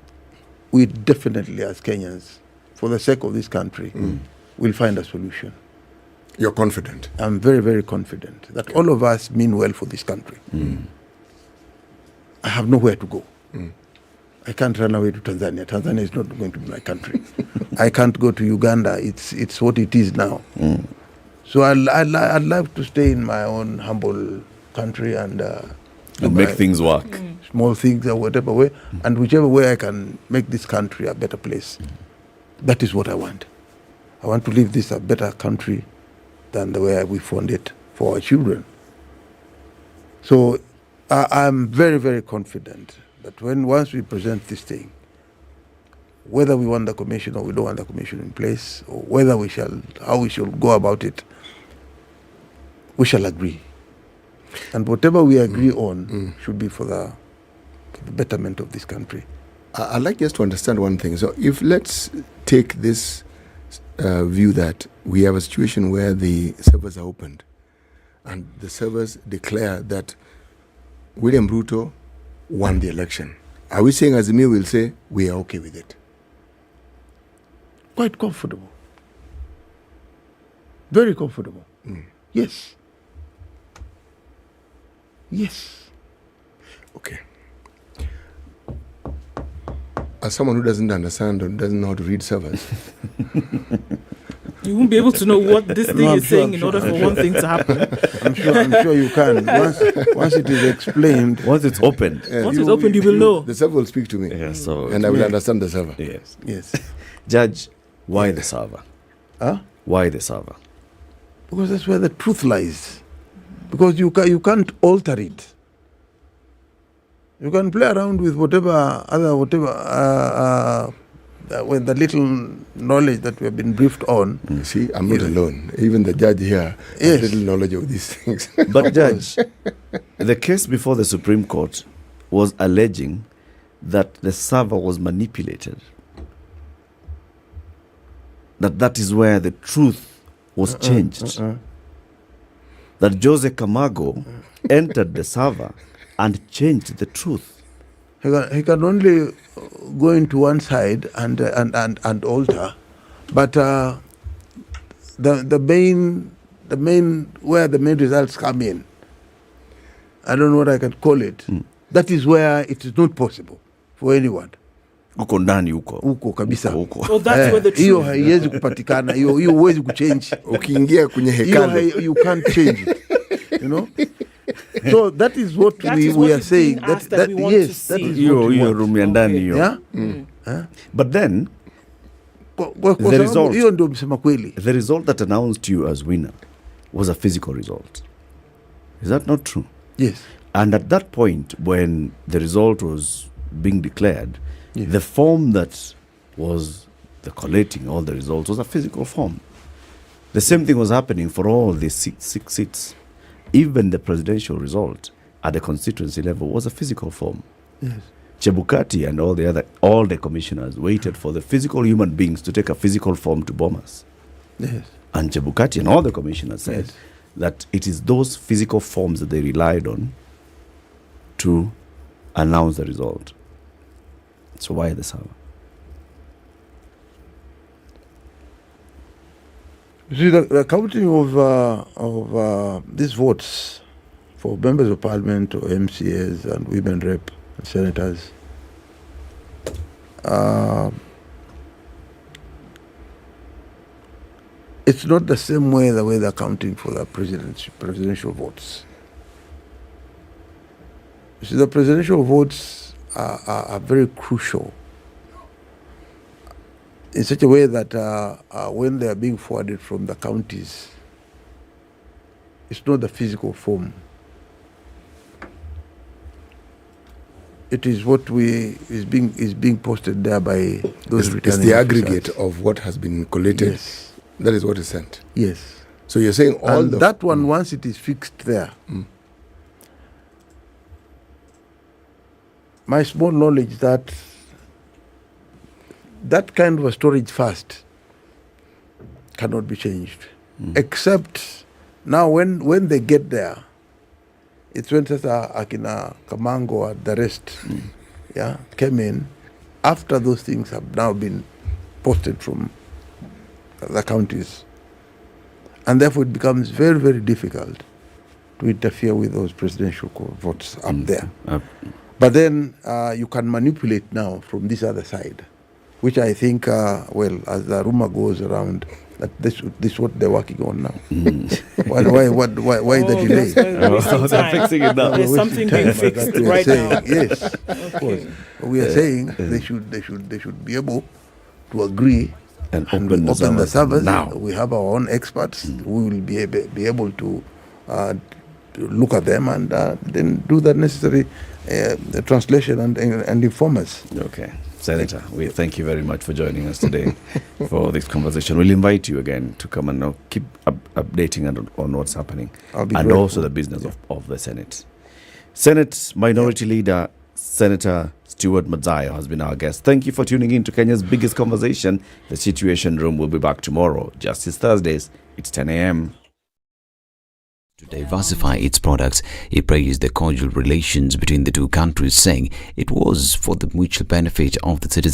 we definitely, as Kenyans, for the sake of this country, will find a solution. You're confident? I'm very, very confident that all of us mean well for this country. I have nowhere to go. I can't run away to Tanzania. Tanzania is not going to be my country. I can't go to Uganda. It's what it is now. So I'd love to stay in my own humble country and make things work. Small things or whatever way, and whichever way I can make this country a better place. That is what I want. I want to leave this a better country than the way we found it for our children. So I'm very, very confident that once we present this thing, whether we want the commission or we don't want the commission in place, or whether how we shall go about it, we shall agree. And whatever we agree on should be for the betterment of this country. I'd like just to understand one thing. So if let's take this view that we have a situation where the servers are opened and the servers declare that William Ruto won the election. Are we saying Azimio will say we are okay with it? Quite comfortable. Very comfortable. Yes. Yes. Okay. As someone who doesn't understand or doesn't know how to read servers, you won't be able to know what this thing is saying in order for one thing to happen. I'm sure you can. Once it is explained, once it's opened, once it's opened, you will know. The server will speak to me, and I will understand the server. Yes. Judge, why the server? Why the server? Because that's where the truth lies. Because you can't alter it. You can play around with with the little knowledge that we have been briefed on. See, I'm not alone. Even the judge here has little knowledge of these things. But Judge, the case before the Supreme Court was alleging that the server was manipulated. That is where the truth was changed. That Jose Camargo entered the server and changed the truth. He can only go into one side and alter, but the main where the main results come in, I don't know what I can call it. That is where it is not possible for anyone. Uko ndani huko kabisa. Oh, that's where the truth. Hiyo haiwezi kupatikana. Hiyo huwezi kuchange. Ukiingia kwenye hekalu, you can't change it. You know. So that is what we are saying. That yes, that is your room ya ndani hiyo. Yeah. But then hiyo ndio msema kweli. The result that announced you as winner was a physical result. Is that not true? Yes. And at that point, when the result was being declared, the form that was the collating all the results was a physical form. The same thing was happening for all the six seats. Even the presidential result at the constituency level was a physical form. Yes. Chebukati and all the commissioners waited for the physical human beings to take a physical form to bomb us. Yes. And Chebukati and all the commissioners said that it is those physical forms that they relied on to announce the result. So why the server? You see, the counting of these votes for members of parliament or MCAs and women rep and senators, it's not the same way the way they're counting for the presidential votes. You see, the presidential votes are very crucial in such a way that when they are being forwarded from the counties, it's not the physical form. It is what is being posted there by those returning It's the aggregate officers. of what has been collated. Yes. That is what is sent. Yes. So you're saying all and that one, once it is fixed there, my small knowledge that kind of a storage fast cannot be changed, except now when they get there, it's when Akina Kamango and the rest came in after those things have now been posted from the counties. And therefore it becomes very, very difficult to interfere with those presidential votes up there. But then you can manipulate now from this other side, which I think, as the rumor goes around, that this is what they're working on now. Why the delay? They're fixing it now. There's something being fixed right now. Yes, of course. We are saying they should be able to agree and open the servers. Now we have our own experts. We will be able to look at them and then do the necessary translation and inform us. Okay. Senator, we thank you very much for joining us today for this conversation. We'll invite you again to come and keep updating on what's happening and grateful. Also the business of the Senate. Senate Minority Leader Senator Stuart Madayo has been our guest. Thank you for tuning in to Kenya's biggest conversation. The Situation Room will be back tomorrow, Justice Thursdays. It's 10 a.m. To diversify its products, he praised the cordial relations between the two countries, saying it was for the mutual benefit of the citizens.